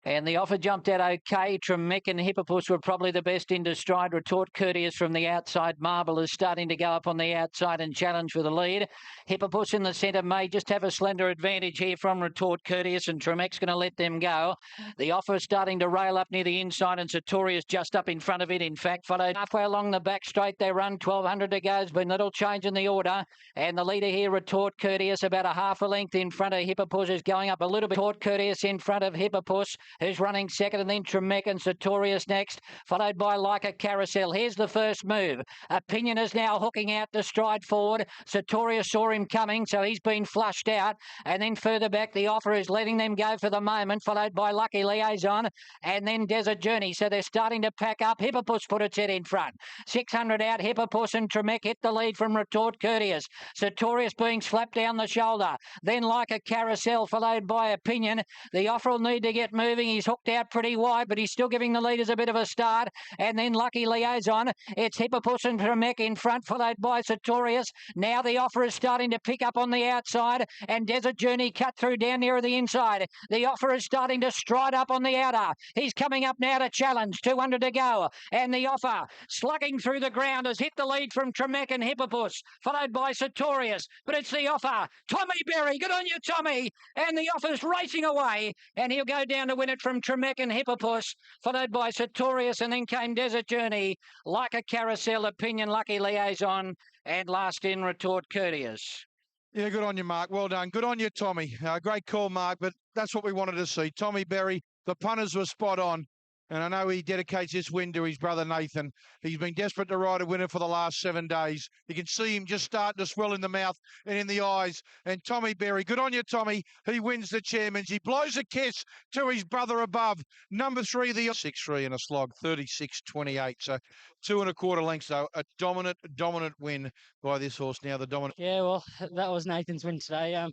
Speaker 4: And the offer jumped out okay. Tremec and Hippopus were probably the best into stride. Retort Courteous from the outside. Marble is starting to go up on the outside and challenge for the lead. Hippopus in the centre may just have a slender advantage here from Retort Courteous, and Tremec's going to let them go. The offer is starting to rail up near the inside, and Sartorius just up in front of it, in fact. Followed halfway along the back straight. They run 1,200 to go. There's been little change in the order. And the leader here, Retort Courteous, about a half a length in front of Hippopus, is going up a little bit. Retort Courteous in front of Hippopus, who's running second, and then Tremec and Sartorius next, followed by Like a Carousel. Here's the first move. Opinion is now hooking out to stride forward. Sartorius saw him coming, so he's been flushed out. And then further back, the offer is letting them go for the moment, followed by Lucky Liaison and then Desert Journey. So they're starting to pack up. Hippopus put its head in front. 600 out. Hippopus and Tremec hit the lead from Retort Courteous. Sartorius being slapped down the shoulder. Then Like a Carousel, followed by Opinion. The offer will need to get moving. He's hooked out pretty wide, but he's still giving the leaders a bit of a start. And then Lucky Liaison. It's Hippopus and Tremec in front, followed by Sartorius. Now the offer is starting to pick up on the outside, and Desert Journey cut through down near the inside. The offer is starting to stride up on the outer. He's coming up now to challenge. 200 to go. And the offer, slugging through the ground, has hit the lead from Tremec and Hippopus, followed by Sartorius. But it's the offer. Tommy Berry, good on you, Tommy. And the offer's racing away, and he'll go down to win it from Tremec and Hippopus, followed by Sartorius, and then came Desert Journey, Like a Carousel, Opinion, Lucky Liaison, and last in Retort Courteous.
Speaker 3: Yeah, good on you, Mark. Well done. Good on you, Tommy. Great call, Mark, but that's what we wanted to see. Tommy Berry, the punters were spot on. And I know he dedicates this win to his brother Nathan. He's been desperate to ride a winner for the last 7 days. You can see him just starting to swell in the mouth and in the eyes. And Tommy Berry, good on you, Tommy. He wins the Chairman's. He blows a kiss to his brother above. Number 3, the 6-3 and a slog, 36-28. So 2 1/4 lengths, though. A dominant win by this horse. Now the dominant.
Speaker 20: Yeah, well, that was Nathan's win today.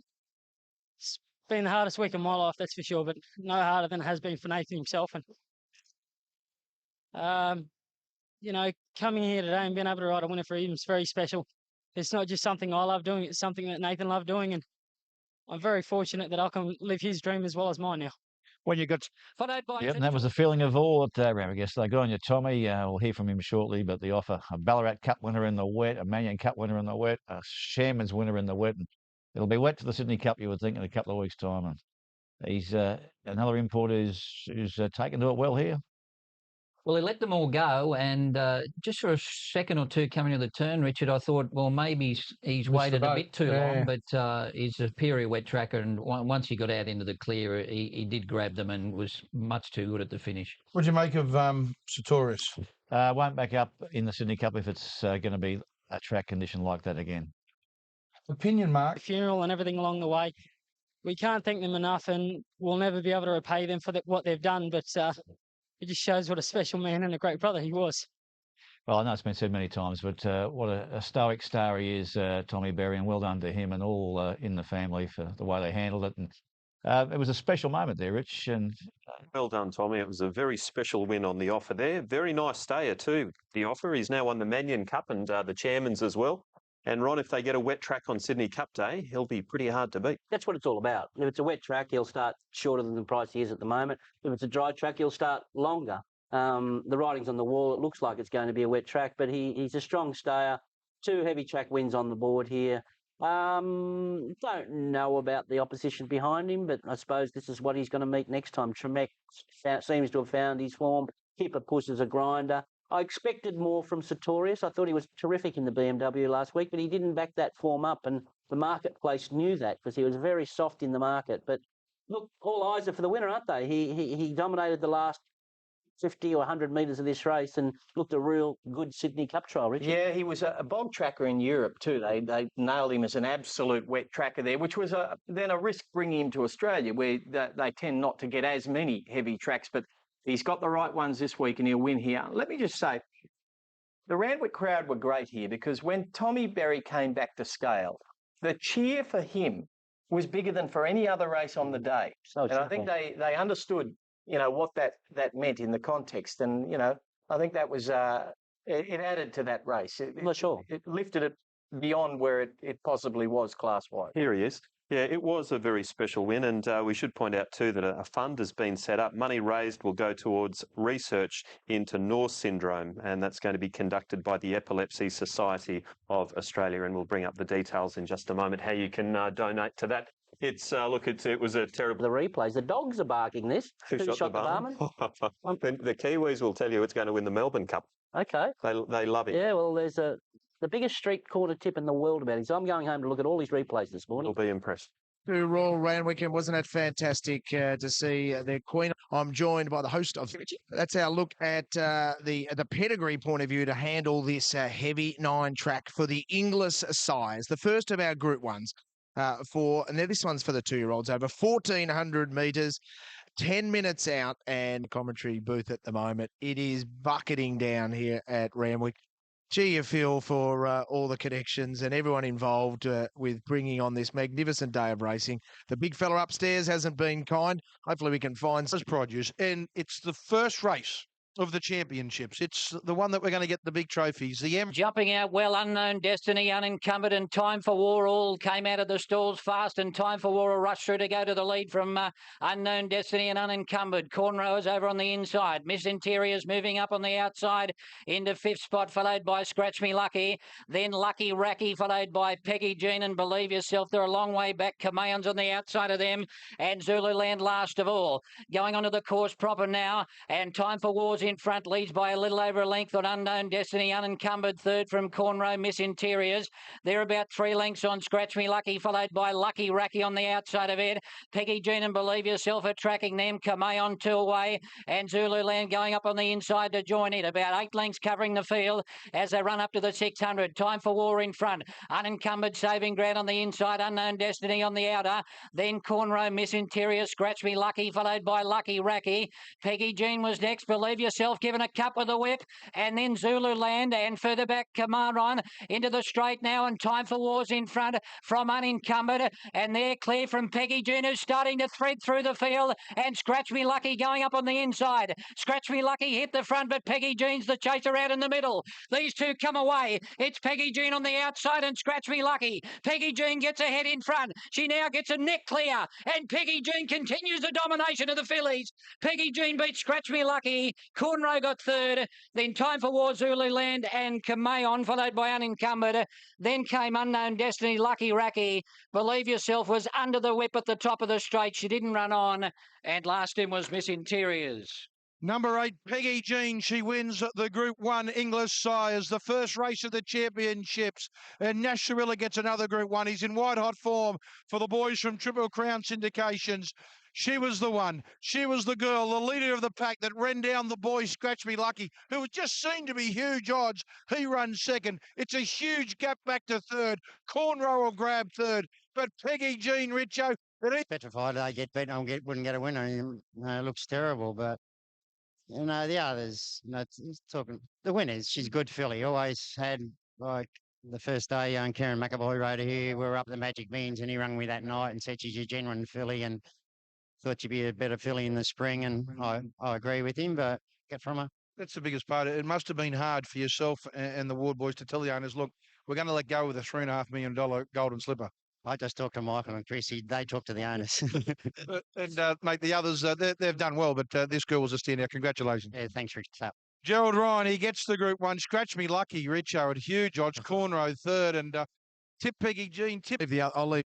Speaker 20: It's been the hardest week of my life, that's for sure, but no harder than it has been for Nathan himself. And you know, coming here today and being able to ride a winner for him is very special. It's not just something I love doing, it's something that Nathan loved doing, and I'm very fortunate that I can live his dream as well as mine now.
Speaker 3: When you got...
Speaker 6: Yep, and that was the feeling of all at Rammer yesterday. Good on you, Tommy. We'll hear from him shortly, but the offer, a Ballarat Cup winner in the wet, a Manion Cup winner in the wet, a Shamans winner in the wet, and it'll be wet for the Sydney Cup, you would think, in a couple of weeks' time. And he's another importer who's taken to it well here.
Speaker 4: Well, he let them all go, and just for a second or two coming to the turn, Richard, I thought, well, maybe he's waited a bit too long, but he's a superior wet tracker, and once he got out into the clear, he did grab them and was much too good at the finish.
Speaker 7: What do you make of Sartorius?
Speaker 6: Won't back up in the Sydney Cup if it's going to be a track condition like that again.
Speaker 7: Opinion, Mark?
Speaker 20: Funeral and everything along the way. We can't thank them enough, and we'll never be able to repay them for what they've done, but... it just shows what a special man and a great brother he was.
Speaker 6: Well, I know it's been said many times, but what a stoic star he is, Tommy Berry, and well done to him and all in the family for the way they handled it. And it was a special moment there, Rich. And
Speaker 19: well done, Tommy. It was a very special win on the offer there. Very nice stayer too. The offer, he's now won the Manion Cup and the Chairman's as well. And Ron, if they get a wet track on Sydney Cup Day, he'll be pretty hard to beat.
Speaker 9: That's what it's all about. If it's a wet track, he'll start shorter than the price he is at the moment. If it's a dry track, he'll start longer. The writing's on the wall. It looks like it's going to be a wet track, but he's a strong stayer. 2 heavy track wins on the board here. Don't know about the opposition behind him, but I suppose this is what he's going to meet next time. Tremec seems to have found his form. Hippopus is a grinder. I expected more from Sartorius. I thought he was terrific in the BMW last week, but he didn't back that form up, and the marketplace knew that because he was very soft in the market. But look, all eyes are for the winner, aren't they? He dominated the last 50 or 100 metres of this race and looked a real good Sydney Cup trial, Richard.
Speaker 11: Yeah, he was a bog tracker in Europe too. They nailed him as an absolute wet tracker there, which was then a risk bringing him to Australia, where they tend not to get as many heavy tracks, but he's got the right ones this week and he'll win here. Let me just say, the Randwick crowd were great here because when Tommy Berry came back to scale, the cheer for him was bigger than for any other race on the day.
Speaker 9: So
Speaker 11: and I think they understood, what that meant in the context. And, I think that was, it added to that race.
Speaker 9: Sure.
Speaker 11: It lifted it beyond where it possibly was class-wide.
Speaker 19: Here he is. Yeah, it was a very special win, and we should point out too that a fund has been set up. Money raised will go towards research into Norse syndrome, and that's going to be conducted by the Epilepsy Society of Australia, and we'll bring up the details in just a moment, how you can donate to that. It's it was a terrible...
Speaker 9: The replays, the dogs are barking this. Who shot the barman?
Speaker 19: The Kiwis will tell you it's going to win the Melbourne Cup.
Speaker 9: Okay.
Speaker 19: They love it.
Speaker 9: Yeah, well, there's the biggest street corner tip in the world about it. So I'm going home to look at all his replays this morning.
Speaker 19: You'll be impressed.
Speaker 1: To Royal Randwick, and wasn't it fantastic to see their queen? I'm joined by the host of... That's our look at the pedigree point of view to handle this heavy 9 track for the Inglis sires, the first of our Group 1s. And now this one's for the 2-year-olds, over 1,400 metres, 10 minutes out, and commentary booth at the moment. It is bucketing down here at Randwick. Gee, you feel for all the connections and everyone involved with bringing on this magnificent day of racing. The big fella upstairs hasn't been kind. Hopefully we can find some
Speaker 3: produce. And it's the first race of the championships. It's the one that we're going to get the big trophies.
Speaker 4: Jumping out well, Unknown Destiny, Unencumbered, and Time for War all came out of the stalls fast, and Time for War will rush through to go to the lead from Unknown Destiny and Unencumbered. Cornrowers over on the inside. Miss Interiors moving up on the outside into 5th spot, followed by Scratch Me Lucky. Then Lucky Racky, followed by Peggy Jean and Believe Yourself. They're a long way back. Kamayans on the outside of them, and Zululand last of all. Going onto the course proper now, and Time for War's in front, leads by a little over a length on Unknown Destiny. Unencumbered third from Cornrow, Miss Interiors. They're about 3 lengths on Scratch Me Lucky, followed by Lucky Racky on the outside of it. Peggy Jean and Believe Yourself are tracking them. Kamayon 2 away, and Zululand going up on the inside to join it. About 8 lengths covering the field as they run up to the 600. Time for War in front. Unencumbered saving ground on the inside. Unknown Destiny on the outer. Then Cornrow, Miss Interior, Scratch Me Lucky, followed by Lucky Racky. Peggy Jean was next. Believe Yourself given a cup with a whip, and then Zululand, and further back Kamaron into the straight now, and Time for War's in front from Unencumbered, and they're clear from Peggy Jean, who's starting to thread through the field, and Scratch Me Lucky going up on the inside. Scratch Me Lucky hit the front, but Peggy Jean's the chaser out in the middle. These two come away. It's Peggy Jean on the outside and Scratch Me Lucky. Peggy Jean gets ahead in front. She now gets a neck clear, and Peggy Jean continues the domination of the fillies. Peggy Jean beats Scratch Me Lucky. Cornrow got third, then Time for War, Zululand and Kamayon, followed by Unencumbered. Then came Unknown Destiny, Lucky Racky. Believe Yourself was under the whip at the top of the straight. She didn't run on, and last in was Miss Interiors.
Speaker 3: Number 8, Peggy Jean. She wins the Group 1 English Sires, the first race of the championships. And Nasharilla gets another Group 1. He's in white-hot form for the boys from Triple Crown Syndications. She was the one. She was the girl, the leader of the pack that ran down the boy Scratch Me Lucky, who was just seen to be huge odds. He runs second. It's a huge gap back to third. Cornrow will grab third. But Peggy Jean, Richo...
Speaker 5: Petrified I get beat and wouldn't get a winner. It looks terrible, but... the others, it's talking the winners. She's a good filly. Always had, like the first day, young Karen McAvoy rode her here. We were up the Magic Beans, and he rang me that night and said she's a genuine filly, and thought she'd be a better filly in the spring. And I agree with him, but get from her.
Speaker 3: That's the biggest part. It must have been hard for yourself and the Ward boys to tell the owners, look, we're going to let go with a $3.5 million golden slipper.
Speaker 5: I just talked to Michael and Chris. They talked to the owners.
Speaker 3: and, mate, the others, they've done well, but this girl was a standout. Congratulations.
Speaker 5: Yeah, thanks, Rich.
Speaker 3: Gerald Ryan, he gets the Group 1. Scratch Me Lucky, Richo at huge odds. Cornrow third, and Tip Peggy Jean. I'll leave.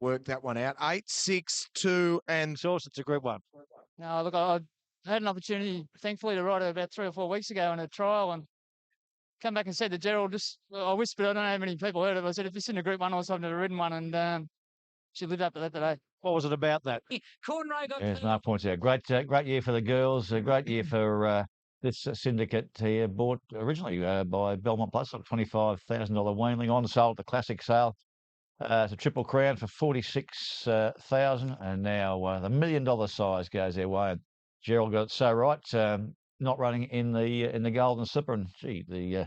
Speaker 1: Work that one out. 8, 6, 2, and
Speaker 6: source. It's a Group 1.
Speaker 20: No, look, I had an opportunity, thankfully, to ride her about 3 or 4 weeks ago in a trial, and come back and said to Gerald, I whispered, I don't know how many people heard it, but I said, if this isn't a Group 1, I've never ridden one, and she lived up to that today.
Speaker 6: What was it about that?
Speaker 4: Cornrow got
Speaker 6: As Mark points out, great year for the girls, a great year for this syndicate here, bought originally by Belmont Plus, a $25,000 weanling on sale at the Classic sale. It's a Triple Crown for $46,000, and now the $1 million size goes their way. And Gerald got it so right, not running in the golden slipper, and gee,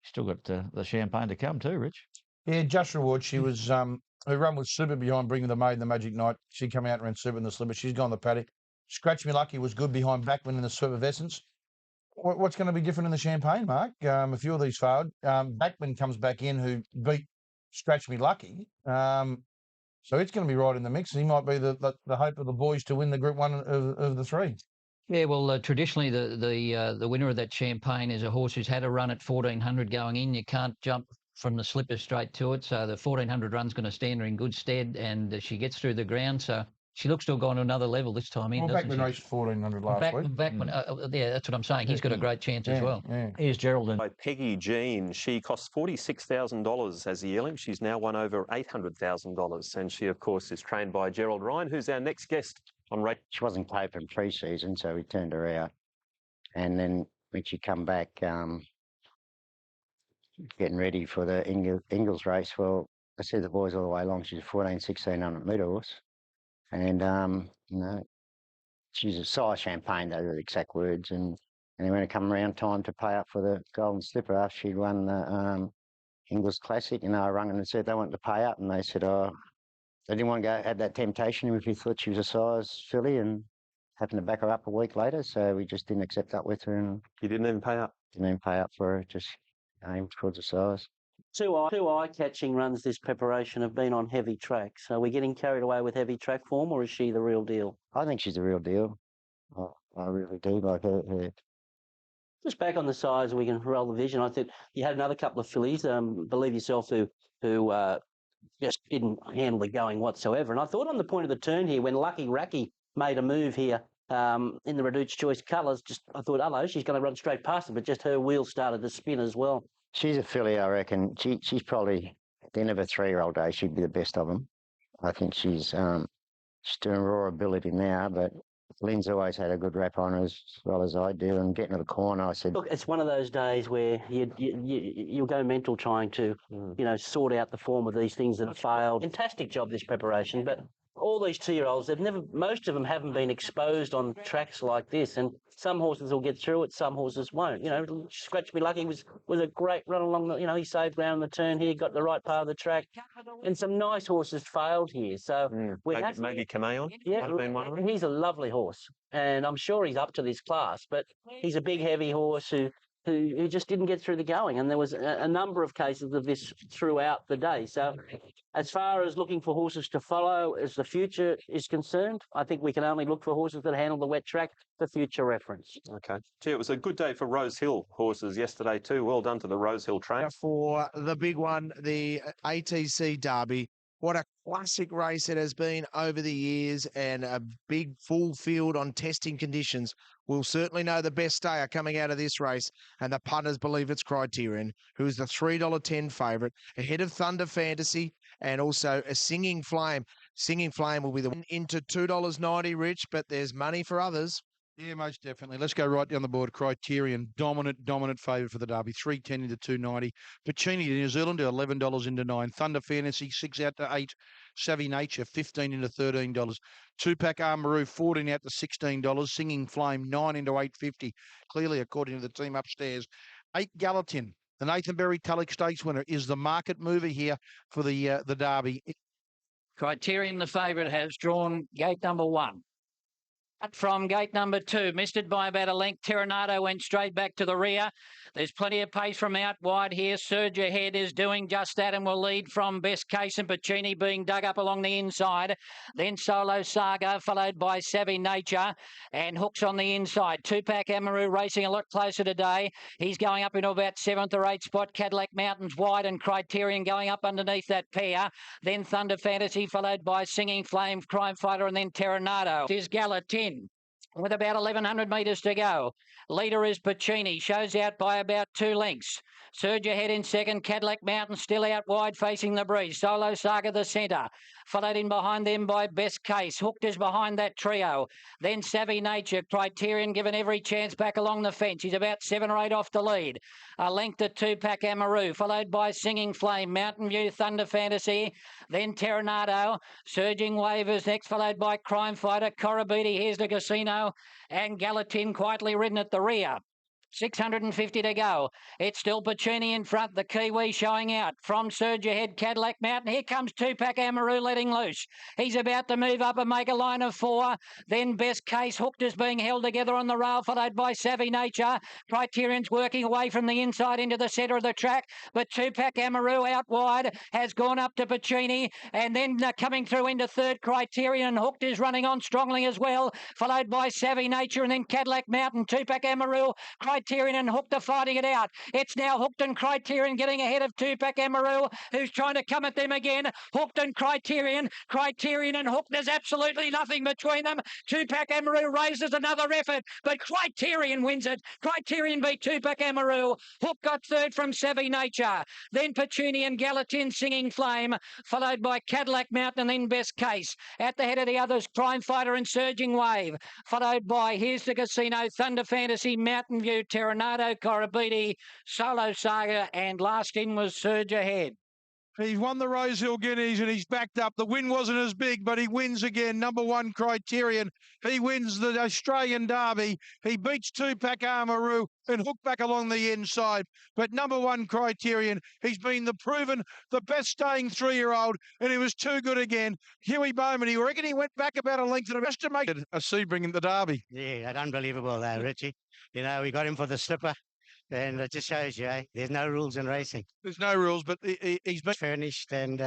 Speaker 6: still got the champagne to come too, Rich.
Speaker 7: Yeah, just reward. She was her run was super behind Bringing the Maid in the Magic Night. She come out and ran super in the slipper. She's gone the paddock. Scratch Me Lucky was good behind Backman in the Swerve of Essence. What's going to be different in the Champagne, Mark? A few of these failed. Backman comes back in, who beat Scratch Me Lucky. So it's going to be right in the mix. He might be the hope of the boys to win the Group 1 of the three.
Speaker 4: Yeah, well, traditionally the winner of that Champagne is a horse who's had a run at 1400 going in. You can't jump from the slipper straight to it, so the 1400 run's going to stand her in good stead, and she gets through the ground. So she looks to have gone to another level this time in, doesn't
Speaker 7: Backman
Speaker 4: she?
Speaker 7: raced 1400 last week.
Speaker 4: Backman, yeah, that's what I'm saying. He's got a great chance as well.
Speaker 6: Here's Geraldine.
Speaker 19: By Peggy Jean, she cost $46,000 as a yearling. She's now won over $800,000, and she, of course, is trained by Gerald Ryan, who's our next guest on race.
Speaker 5: She wasn't taping pre-season, so we turned her out. And then when she come back, getting ready for the Ingles race, well, I said the boys all the way along, she's a 1600 metre horse. And, you know, she's a size Champagne, those are the exact words. And then when it come around time to pay up for the Golden Slipper after she'd won the Ingles Classic, I rung them and said they wanted to pay up. And they said, they didn't want to go have that temptation if we thought she was a size filly, and happened to back her up a week later. So we just didn't accept up with her. And
Speaker 19: you didn't even pay up?
Speaker 5: Didn't even pay up for her, just aimed towards the size.
Speaker 9: Two eye-catching runs this preparation have been on heavy track. So are we getting carried away with heavy track form, or is she the real deal?
Speaker 5: I think she's the real deal. I really do like her.
Speaker 9: Just back on the size, we can roll the vision. I think you had another couple of fillies, believe yourself, who just didn't handle the going whatsoever. And I thought on the point of the turn here, when Lucky Racky made a move here in the Reduced Choice colours, I thought, hello, she's going to run straight past him, but just her wheel started to spin as well.
Speaker 5: She's a filly, I reckon. She's probably, at the end of her 3-year-old days, she'd be the best of them. I think she's doing raw ability now, but Lynn's always had a good rap on her as well as I do, and getting to the corner, I said...
Speaker 9: Look, it's one of those days where you'll go mental trying to, sort out the form of these things that have failed. Fantastic job, this preparation, but all these 2-year-olds, most of them haven't been exposed on tracks like this, and some horses will get through it, some horses won't. Scratch Me Lucky was a great run along the, he saved ground on the turn here, got the right part of the track, and some nice horses failed here. So
Speaker 19: maybe Cameo.
Speaker 9: Yeah, he's a lovely horse, and I'm sure he's up to this class, but he's a big, heavy horse who just didn't get through the going, and there was a number of cases of this throughout the day. So as far as looking for horses to follow as the future is concerned, I think we can only look for horses that handle the wet track for future reference.
Speaker 19: Okay. Gee, it was a good day for Rosehill horses yesterday too. Well done to the Rosehill train.
Speaker 1: For the big one, the ATC Derby. What a classic race it has been over the years, and a big full field on testing conditions. We'll certainly know the best stayer coming out of this race, and the punters believe it's Criterion, who is the $3.10 favourite, ahead of Thunder Fantasy and also a Singing Flame. Singing Flame will be the one into $2.90, Rich, but there's money for others.
Speaker 3: Yeah, most definitely. Let's go right down the board. Criterion, dominant favourite for the Derby. 3.10 into 2.90. Puccini to New Zealand to $11 into 9. Thunder Fantasy 6 out to 8. Savvy Nature 15 into $13. 2-pack Armaroo 14 out to $16. Singing Flame 9 into $8.50. Clearly, according to the team upstairs. 8 Gallatin, the Nathan Berry Tullic Stakes winner, is the market mover here for the Derby.
Speaker 4: Criterion, the favourite, has drawn gate number 1. From gate number 2, missed it by about a length. Terranado went straight back to the rear. There's plenty of pace from out wide here. Surge Ahead is doing just that and will lead from Best Case, and Puccini being dug up along the inside. Then Solo Saga, followed by Savvy Nature, and Hooks on the inside. 2-pack Amaroo racing a lot closer today. He's going up into about 7th or 8th spot. Cadillac Mountains wide, and Criterion going up underneath that pair. Then Thunder Fantasy, followed by Singing Flame, Crime Fighter, and then Terranado. Here's Gallatin with about 1,100 metres to go. Leader is Puccini, shows out by about 2 lengths. Surge Ahead in second. Cadillac Mountain still out wide facing the breeze. Solo Saga the centre. Followed in behind them by Best Case. Hooked is behind that trio. Then Savvy Nature. Criterion given every chance back along the fence. He's about 7 or 8 off the lead. A length to 2-pack Amaroo. Followed by Singing Flame. Mountain View, Thunder Fantasy. Then Terranado. Surging Wavers next. Followed by Crime Fighter. Corabiti, here's the Casino. And Gallatin quietly ridden at the rear. 650 to go. It's still Puccini in front. The Kiwi showing out from Surge Ahead, Cadillac Mountain. Here comes Tupac Amaru letting loose. He's about to move up and make a line of 4. Then Best Case Hooked is being held together on the rail, followed by Savvy Nature. Criterion's working away from the inside into the centre of the track, but Tupac Amaru out wide has gone up to Puccini, and then coming through into third, Criterion. Hooked is running on strongly as well, followed by Savvy Nature, and then Cadillac Mountain. Tupac Amaru, Criterion and Hooked are fighting it out. It's now Hooked and Criterion getting ahead of Tupac Amaru, who's trying to come at them again. Hooked and Criterion and Hooked. There's absolutely nothing between them. Tupac Amaru raises another effort, but Criterion wins it. Criterion beat Tupac Amaru. Hook got third from Savvy Nature. Then Puccini and Gallatin Singing Flame, followed by Cadillac Mountain and then Best Case. At the head of the others, Crime Fighter and Surging Wave, followed by Here's the Casino, Thunder Fantasy, Mountain View, Terranado, Corabiti, Solo Saga, and last in was Surge Ahead.
Speaker 3: He's won the Rosehill Guineas and he's backed up. The win wasn't as big, but he wins again. Number 1 Criterion. He wins the Australian Derby. He beats Tupac Amaru and Hook back along the inside. But number 1 Criterion, he's been the best staying 3-year-old, and he was too good again. Huey Bowman, he reckon he went back about a length and just to make it a Sebring in the Derby.
Speaker 5: Yeah, unbelievable, Richie. You know, we got him for the slipper. And it just shows you, there's no rules in racing.
Speaker 3: There's no rules, but he's been
Speaker 5: furnished and,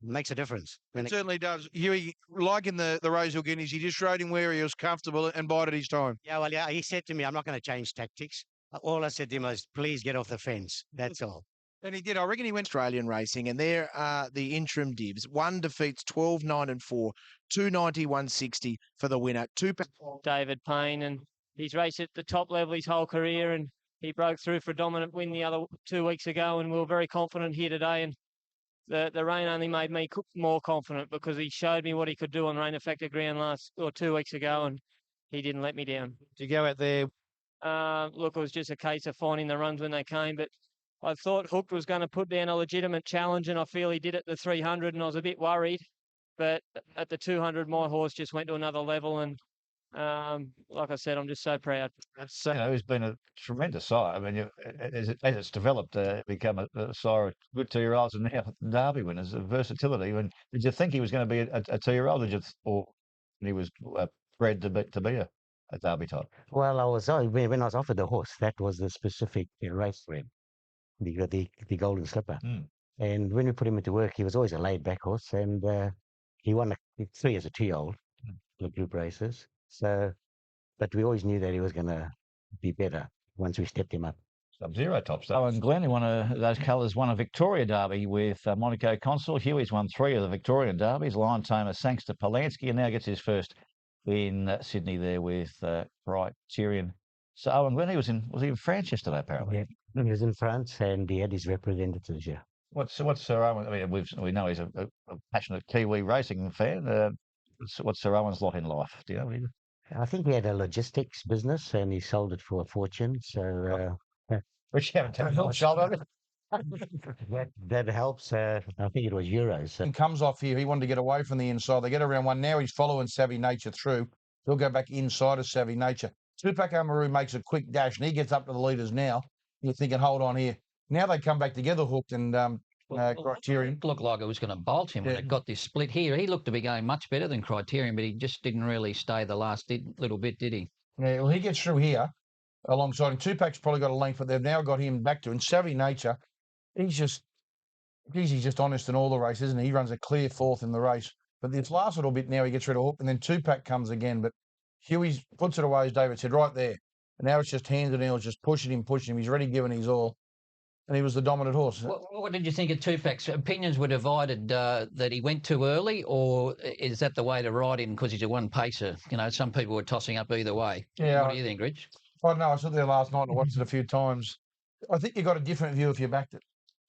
Speaker 5: makes a difference.
Speaker 3: It certainly does. Huey, like in the Rosehill Guineas, he just rode him where he was comfortable and bided his time.
Speaker 5: Yeah, well, yeah, he said to me, I'm not going to change tactics. All I said to him was, please get off the fence. That's all.
Speaker 3: And he did. I reckon he went
Speaker 1: Australian racing, and there are the interim divs. 1 defeats 12, 9 and 4, 290, 160 for the winner.
Speaker 14: David Payne, and he's raced at the top level his whole career, and he broke through for a dominant win the other 2 weeks ago, and we were very confident here today. And the rain only made me more confident because he showed me what he could do on rain affected ground 2 weeks ago, and he didn't let me down.
Speaker 6: Did you go out there?
Speaker 14: Look, it was just a case of finding the runs when they came, but I thought Hooked was going to put down a legitimate challenge, and I feel he did at the 300, and I was a bit worried. But at the 200, my horse just went to another level, and like I said, I'm just so proud.
Speaker 6: That's he's been a tremendous sire. I mean, as it's developed, become a sire of good 2-year-olds and now Derby winners. Versatility. Did you think he was going to be a 2-year-old, or he was bred to be a Derby type?
Speaker 5: Well, when I was offered the horse, that was the specific race for him, the Golden Slipper. And when we put him into work, he was always a laid-back horse, and he won 3 as a 2-year-old, the group races. So, but we always knew that he was going to be better once we stepped him up.
Speaker 6: Sub-Zero top stuff. And Glenn, won those colours, won a Victoria Derby with Monaco Consul. Huey's won 3 of the Victorian Derbies. Lion Tamer, thanks to Polanski, and now gets his first in Sydney there with Criterion. So Owen Glenn, was he in France yesterday apparently?
Speaker 5: Yeah, he was in France and he had his representatives here.
Speaker 6: What's Sir Owen? I mean, we know he's a passionate Kiwi racing fan. What's Sir Owen's lot in life? Do you know?
Speaker 5: I think he had a logistics business and he sold it for a fortune. So,
Speaker 6: which you haven't taken a shoulder.
Speaker 5: that helps. I think it was euros. So.
Speaker 7: He comes off here. He wanted to get away from the inside. They get around one. Now he's following Savvy Nature through. He'll go back inside of Savvy Nature. Tupac Amaru makes a quick dash and he gets up to the leaders now. You're thinking, hold on here. Now they come back together, Hooked and Criterion.
Speaker 16: It looked like it was going to bolt him when it got this split here. He looked to be going much better than Criterion, but he just didn't really stay the last little bit, did he?
Speaker 7: Yeah, well, he gets through here alongside him. Tupac's probably got a length, but they've now got him back to. And Savvy Nature, he's just honest in all the races, isn't he? He runs a clear 4th in the race. But this last little bit now, he gets rid of Hook, and then Tupac comes again. But Huey puts it away, as David said, right there. And now it's just hands and nails, just pushing him. He's already given his all. And he was the dominant horse.
Speaker 16: What did you think of Tupac's? Opinions were divided that he went too early, or is that the way to ride him because he's a one-pacer? You know, some people were tossing up either way.
Speaker 7: Yeah.
Speaker 16: What do you think, Rich?
Speaker 7: I don't know. I was there last night and I watched it a few times. I think you got a different view if you backed it.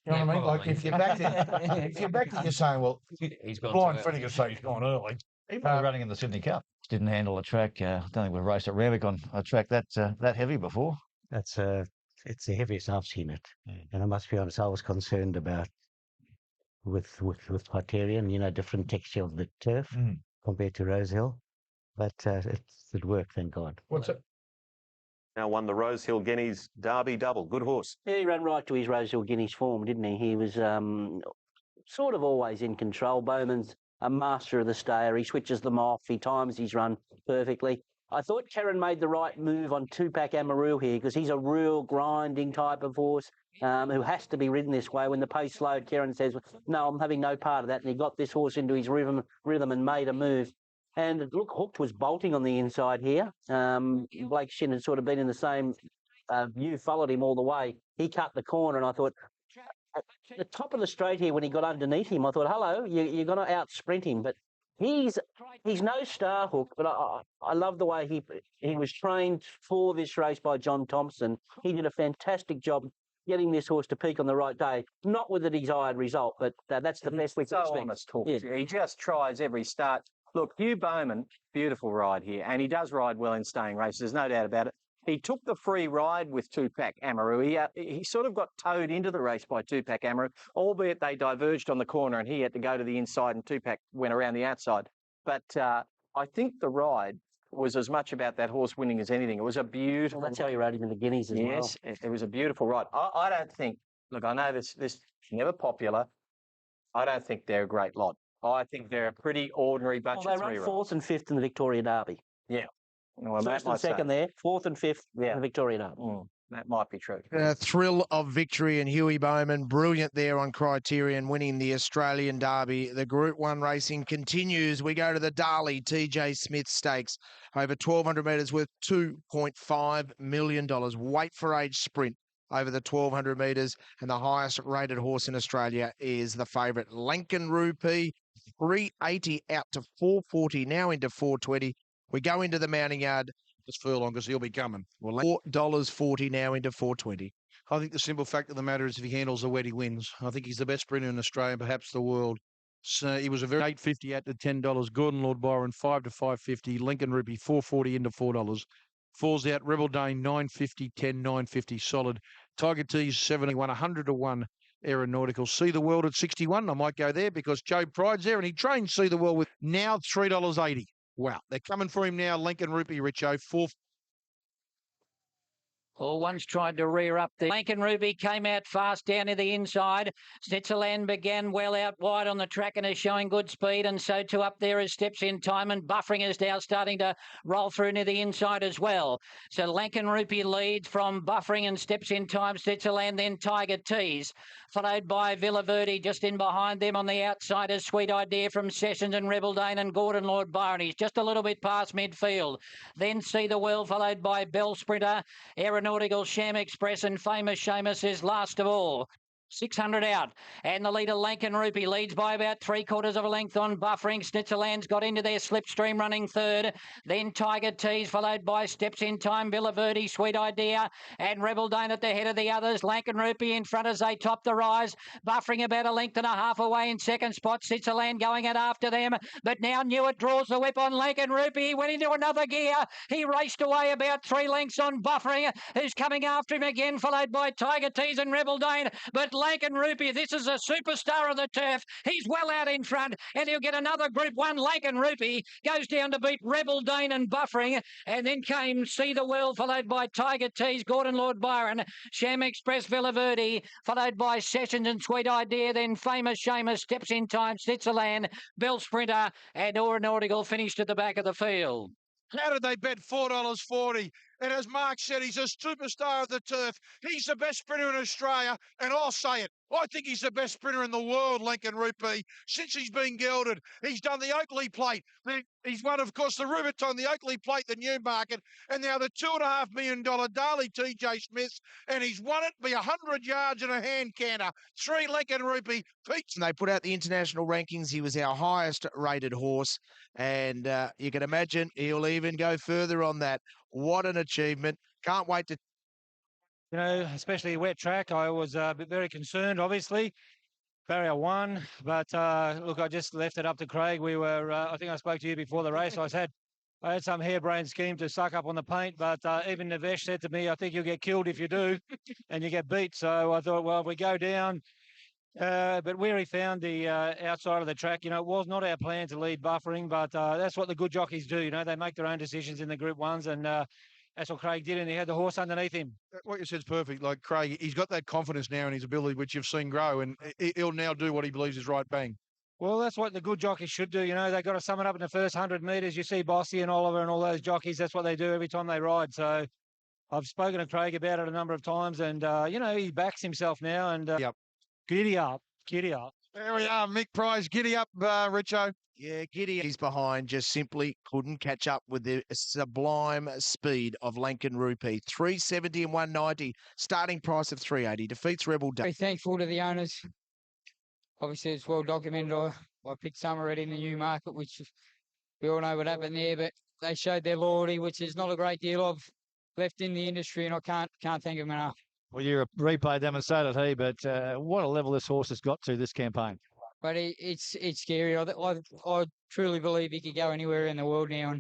Speaker 7: You know what I mean? Like if you backed it, you're saying, well,
Speaker 16: he's gone
Speaker 7: blind Freddie could say he's gone early.
Speaker 6: Even running in the Sydney Cup, didn't handle a track. I don't think we've raced at Randwick on a track that heavy before.
Speaker 5: It's the heaviest I've seen it. And I must be honest, I was concerned about with Criterion, different texture of the turf compared to Rosehill. But it worked, thank God.
Speaker 7: What's it?
Speaker 19: Now won the Rosehill Guineas Derby double. Good horse.
Speaker 9: Yeah, he ran right to his Rosehill Guineas form, didn't he? He was sort of always in control. Bowman's a master of the stayer. He switches them off. He times his run perfectly. I thought Karen made the right move on two-pack Amaru here because he's a real grinding type of horse who has to be ridden this way. When the pace slowed, Karen says, no, I'm having no part of that. And he got this horse into his rhythm and made a move. And look, Hooked was bolting on the inside here. Blake Shin had sort of been in the same view, followed him all the way. He cut the corner, and I thought, at the top of the straight here, when he got underneath him, I thought, hello, you're going to out-sprint him. But he's no star Hook, but I love the way he was trained for this race by John Thompson. He did a fantastic job getting this horse to peak on the right day. Not with a desired result, but that's the best we could expect.
Speaker 11: Honest, Hook. Yeah. He just tries every start. Look, Hugh Bowman, beautiful ride here, and he does ride well in staying races, there's no doubt about it. He took the free ride with two-pack Amaru. He sort of got towed into the race by two-pack Amaru, albeit they diverged on the corner and he had to go to the inside and two-pack went around the outside. But I think the ride was as much about that horse winning as anything. It was a beautiful...
Speaker 9: Well, that's how he rode him in the Guineas as well.
Speaker 11: Yes, it was a beautiful ride. I don't think... Look, I know this is never popular. I don't think they're a great lot. I think they're a pretty ordinary bunch
Speaker 9: well,
Speaker 11: of
Speaker 9: they
Speaker 11: three
Speaker 9: ran fourth and fifth in the Victoria Derby.
Speaker 11: Yeah. Well,
Speaker 9: First and second there, fourth and fifth in the Victoria Derby.
Speaker 11: That might be true.
Speaker 1: Thrill of victory, and Huey Bowman, brilliant there on Criterion, winning the Australian Derby. The Group 1 racing continues. We go to the Darley TJ Smith Stakes, over 1,200 metres worth $2.5 million. Weight for age sprint over the 1,200 metres, and the highest rated horse in Australia is the favourite Lincoln Rupee, 380 out to 440, now into 420. We go into the mounting yard.
Speaker 3: This furlong because he'll be coming.
Speaker 1: Well, $4.40 now into 420.
Speaker 3: I think the simple fact of the matter is if he handles the wet, he wins. I think he's the best sprinter in Australia, perhaps the world. So he was a very $8.50 out to $10. Gordon Lord Byron 5 to $5.50. Lincoln Rupee 4.40 into $4. Falls out. Rebel Dane 9.50, 10, 9.50 solid. Tiger T's 71, 100 to 1. Aeronautical. See the World at 61. I might go there because Joe Pride's there and he trains See the World with now $3.80. Wow, they're coming for him now. Lincoln Rupee, Richo, 4.
Speaker 4: All one's tried to rear up there. Lincoln Rupee came out fast down to the inside. Snitzerland began well out wide on the track and is showing good speed, and so too up there as Steps in Time, and Buffering is now starting to roll through near the inside as well. So Lincoln Rupee leads from Buffering and Steps in Time, Snitzerland, then Tiger Tease, followed by Villa Verde just in behind them on the outside is Sweet Idea from Sessions and Rebel Dane and Gordon Lord Byron. He's just a little bit past midfield. Then See the World, followed by Bell Sprinter, Aeronautical, Sham Express and Famous Seamus is last of all. 600 out, and the leader Lincoln Rupee leads by about 3/4 of a length on Buffering. Snitzerland's got into their slipstream running third, then Tiger Tease followed by Steps in Time, Villa Verde, Sweet Idea and Rebel Dane at the head of the others. Lincoln Rupee in front as they top the rise, Buffering about a length and a half away in second spot. Snitzerland going it after them, but now Newitt draws the whip on Lincoln Rupee. He went into another gear, he raced away about 3 lengths on Buffering, who's coming after him again, followed by Tiger Tease and Rebel Dane. But Lincoln Rupee, this is a superstar of the turf. He's well out in front, and he'll get another Group 1. Lincoln Rupee goes down to beat Rebel Dane and Buffering, and then came See the World, followed by Tiger Tease, Gordon Lord Byron, Sham Express, Villa Verde, followed by Sessions and Sweet Idea, then Famous Seamus, Steps in Time, Switzerland, Bell Sprinter, and Aeronautical finished at the back of the field.
Speaker 3: How did they bet $4.40? And as Mark said, he's a superstar of the turf. He's the best sprinter in Australia, and I'll say it. I think he's the best sprinter in the world, Lincoln Rupee, since he's been gelded. He's done the Oakley Plate. He's won, of course, the Rubiton, the Oakley Plate, the Newmarket, and now the $2.5 million Darley TJ Smiths, and he's won it by 100 yards and a hand canter. 3 Lincoln Rupee.
Speaker 1: They put out the international rankings. He was our highest rated horse, and you can imagine he'll even go further on that. What an achievement. Can't wait to...
Speaker 2: You know, especially a wet track, I was very concerned, obviously. Barrier 1, but look, I just left it up to Craig. We were, I think I spoke to you before the race. I had some harebrained scheme to suck up on the paint, but even Navesh said to me, I think you'll get killed if you do, and you get beat. So I thought, well, if we go down, but Weary found the outside of the track. You know, it was not our plan to lead Buffering, but that's what the good jockeys do. You know, they make their own decisions in the Group 1s, and That's what Craig did, and he had the horse underneath him.
Speaker 3: What you said's perfect. Like Craig, he's got that confidence now in his ability, which you've seen grow, and he'll now do what he believes is right. Bang.
Speaker 2: Well, that's what the good jockeys should do. You know, they've got to sum it up in the first 100 metres. You see Bossy and Oliver and all those jockeys. That's what they do every time they ride. So I've spoken to Craig about it a number of times, and, you know, he backs himself now. And
Speaker 3: yep.
Speaker 2: Giddy up, giddy up.
Speaker 3: There we are, Mick Price. Giddy up, Richo.
Speaker 1: Yeah, Giddy. He's behind, just simply couldn't catch up with the sublime speed of Lankan Rupee. 370 and 190, starting price of 380. Defeats Rebel Day.
Speaker 8: Very thankful to the owners. Obviously, it's well documented. I picked some already in the new market, which we all know what happened there, but they showed their loyalty, which is not a great deal of left in the industry, and I can't thank them enough.
Speaker 6: Well, you're a replay demonstrator, hey, but what a level this horse has got to this campaign.
Speaker 8: But it's scary. I truly believe he could go anywhere in the world now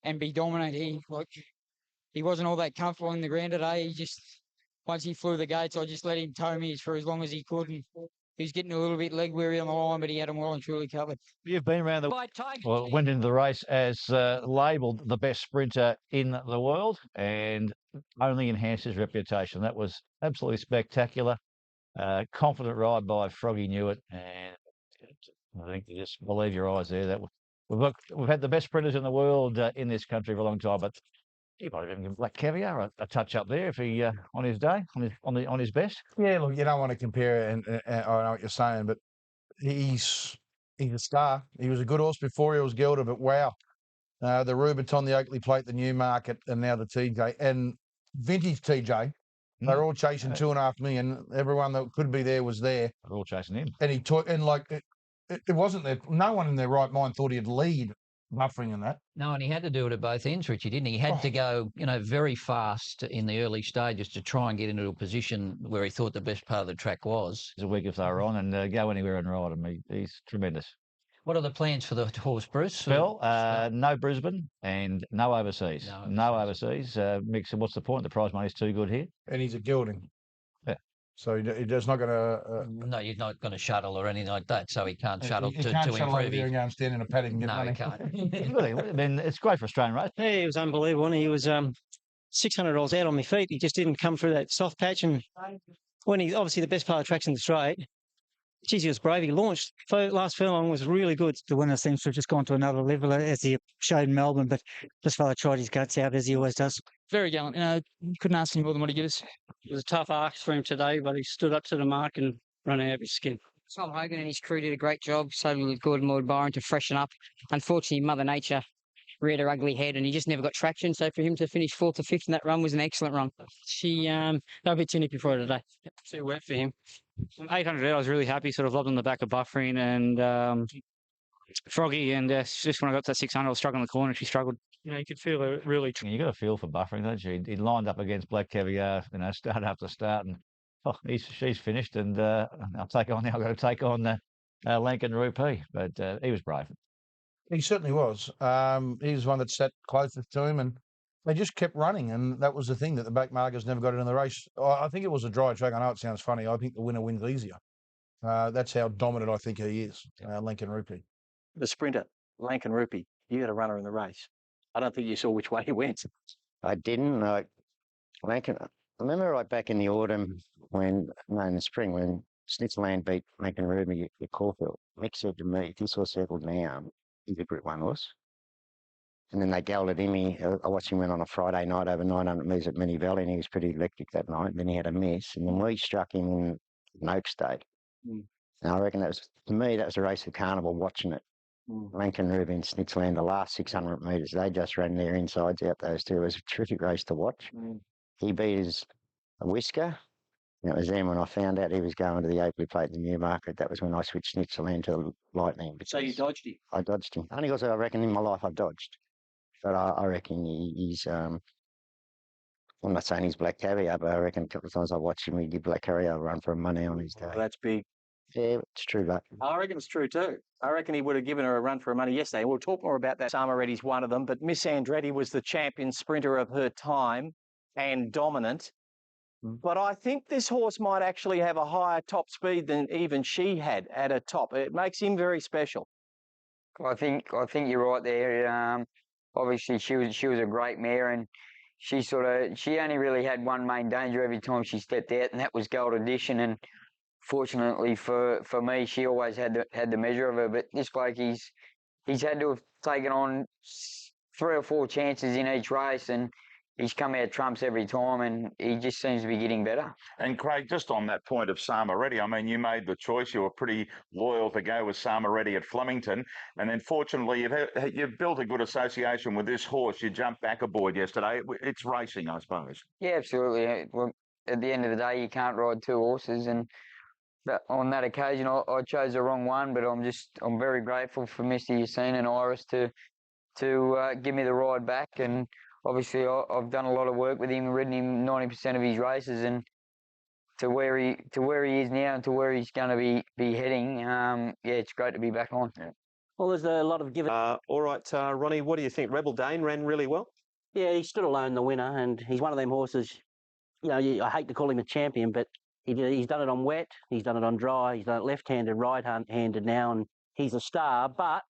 Speaker 8: and be dominant. He wasn't all that comfortable in the ground today. He just, once he flew the gates, I just let him tow me for as long as he could. And he was getting a little bit leg weary on the line, but he had him well and truly covered.
Speaker 6: You've been around went into the race as labelled the best sprinter in the world, and only enhanced his reputation. That was absolutely spectacular. Confident ride by Froggy Newitt, and I think you just believe your eyes there. That we've had the best sprinters in the world in this country for a long time, but he might have even given Black Caviar a touch up there if he on his day, on his best.
Speaker 7: Yeah, look, you don't want to compare it, and I know what you're saying, but he's a star. He was a good horse before he was gelded, but wow, the Rubiton, the Oakley Plate, the Newmarket, and now the TJ and vintage TJ. They're all chasing 2.5 million. Everyone that could be there was there.
Speaker 6: They're all chasing him.
Speaker 7: And he took, and like it wasn't that no one in their right mind thought he'd lead buffering in that.
Speaker 16: No, and he had to do it at both ends, Richie, didn't he? He had to go, you know, very fast in the early stages to try and get into a position where he thought the best part of the track was.
Speaker 6: He's a week if they were on, and go anywhere and ride him. He's tremendous.
Speaker 16: What are the plans for the horse, Bruce?
Speaker 6: Phil, no Brisbane and no overseas. No overseas. Mick said, what's the point? The prize money's too good here.
Speaker 7: And he's a gelding.
Speaker 6: Yeah.
Speaker 7: So he's not going to...
Speaker 16: No, you're not going to shuttle or anything like that, so he can't shuttle
Speaker 7: he
Speaker 16: to
Speaker 7: can't
Speaker 16: improve.
Speaker 7: Over there and go and stand in a paddock and get money.
Speaker 16: He can't.
Speaker 6: I mean, it's great for Australian race.
Speaker 17: Yeah, it was unbelievable. He was $600 out on my feet. He just didn't come through that soft patch. And when he's obviously the best part of the track's in the straight, geez, he was brave. He launched. Last furlong was really good. The winner seems to have just gone to another level as he showed in Melbourne, but this fella tried his guts out as he always does.
Speaker 8: Very gallant. You know, couldn't ask any more than what he gives.
Speaker 23: It was a tough ask for him today, but he stood up to the mark and run out of his skin.
Speaker 8: Tom Hogan and his crew did a great job. So did Gordon Lloyd Byron to freshen up. Unfortunately, Mother Nature reared her ugly head and he just never got traction. So for him to finish 4th or 5th in that run was an excellent run. They were a bit too nippy for her today.
Speaker 23: Too wet for him.
Speaker 15: 800 I was really happy, sort of lobbed on the back of Buffering and Froggy, and just when I got to that 600, I was struggling in the corner. She struggled.
Speaker 17: You know, you could feel it really.
Speaker 6: You got a feel for Buffering, don't you? He lined up against Black Caviar, start after start, and she's finished, and I'll take on now. I've got to take on Lankan Rupee, but he was brave.
Speaker 7: He certainly was. He was one that sat closest to him, and they just kept running, and that was the thing that the back markers never got it in the race. I think it was a dry track. I know it sounds funny. I think the winner wins easier. That's how dominant I think he is, Lankan Rupee.
Speaker 11: The sprinter, Lankan Rupee, you had a runner in the race. I don't think you saw which way he went.
Speaker 5: I didn't. Lankan. I remember right back in the autumn in the spring when Snitzerland beat Lankan Rupee at Caulfield. Mick said to me, "If this horse circled now, he's a Group 1 horse." And then they gelded him. I watched him win on a Friday night over 900 metres at Mini Valley, and he was pretty electric that night. Then he had a miss, and then we struck him in Oak State. And I reckon that was a race of carnival watching it. Lankan Rupee and Snitzerland, the last 600 metres, they just ran their insides out, those two. It was a terrific race to watch. He beat a whisker. And it was then when I found out he was going to the Oakley Plate in the Newmarket. That was when I switched Snitzerland to the Lightning.
Speaker 11: So you dodged him?
Speaker 5: I dodged him. Only because I reckon in my life I've dodged. But I reckon he's, I'm not saying he's Black Caviar, but I reckon a couple of times I watched him, he give Black Caviar a run for money on his day.
Speaker 11: Well, that's big.
Speaker 5: Yeah, it's true, but
Speaker 11: I reckon it's true too. I reckon he would have given her a run for her money yesterday. We'll talk more about that. Samaretti's one of them, but Miss Andretti was the champion sprinter of her time and dominant. But I think this horse might actually have a higher top speed than even she had at her top. It makes him very special.
Speaker 23: I think you're right there. Obviously, she was a great mare, and
Speaker 12: she only really had one main danger every time she stepped out, and that was Gold Edition. And fortunately for me, she always had the measure of her. But this bloke, he's had to have taken on 3 or 4 chances in each race, and he's come out trumps every time, and he just seems to be getting better.
Speaker 18: And Craig, just on that point of Samaretti, I mean, you made the choice. You were pretty loyal to go with Samaretti at Flemington, and then fortunately you've built a good association with this horse. You jumped back aboard yesterday. It's racing, I suppose.
Speaker 12: Yeah, absolutely. Well, at the end of the day, you can't ride 2 horses, and on that occasion, I chose the wrong one. But I'm very grateful for Mr. Yassine and Iris to give me the ride back. And obviously, I've done a lot of work with him, ridden him 90% of his races, and to where he is now and to where he's going to be heading. Yeah, it's great to be back on. Yeah.
Speaker 9: Well, there's a lot of giving.
Speaker 19: All right, Ronnie, what do you think? Rebel Dane ran really well.
Speaker 9: Yeah, he stood alone, the winner, and he's one of them horses. You know, I hate to call him a champion, but he's done it on wet, he's done it on dry, he's done it left-handed, right-handed now, and he's a star. But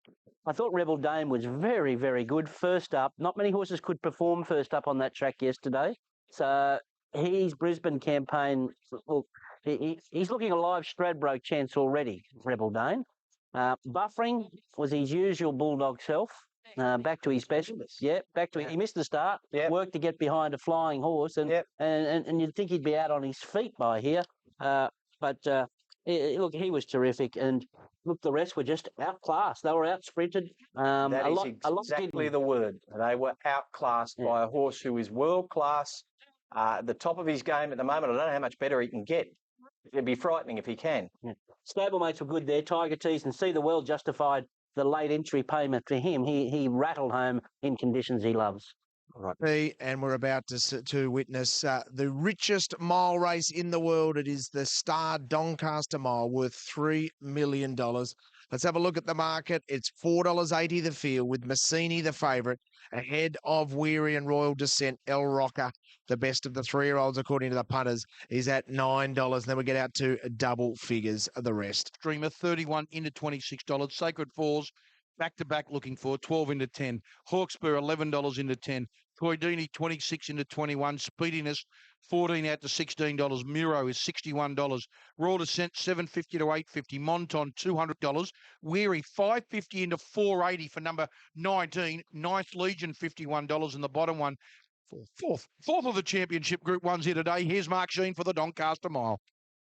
Speaker 9: I thought Rebel Dame was very, very good first up. Not many horses could perform first up on that track yesterday. So his Brisbane campaign, well, he's looking a live Stradbroke chance already, Rebel Dame. Buffering was his usual bulldog self. Back to his best. Yeah, back to he missed the start. Worked to get behind a flying horse, and you'd think he'd be out on his feet by here. But look, he was terrific, and look, the rest were just outclassed. They were out-sprinted.
Speaker 11: That is exactly the word. They were outclassed by a horse who is world-class, at the top of his game at the moment. I don't know how much better he can get. It'd be frightening if he can.
Speaker 9: Yeah. Stablemates were good there. Tiger Tease and See the World justified the late entry payment for him. He rattled home in conditions he loves.
Speaker 1: Right. And we're about to witness the richest mile race in the world. It is the Star Doncaster Mile, worth $3 million. Let's have a look at the market. It's $4.80 the field, with Massini the favourite, ahead of Weary and Royal Descent. El Rocker, the best of the 3-year-olds, according to the punters, is at $9. Then we get out to double figures of the rest.
Speaker 3: Streamer 31 into $26. Sacred Falls back-to-back looking for 12 into 10. Hawkspur $11 into 10. Toydini 26 into 21. Speediness 14 out to $16. Miro is $61. Royal Descent $750 to $850. Monton $200. Weary $550 into $480 for number 19. Ninth Legion $51, and the bottom one fourth of the championship Group 1's here today. Here's Mark Sheen for the Doncaster Mile.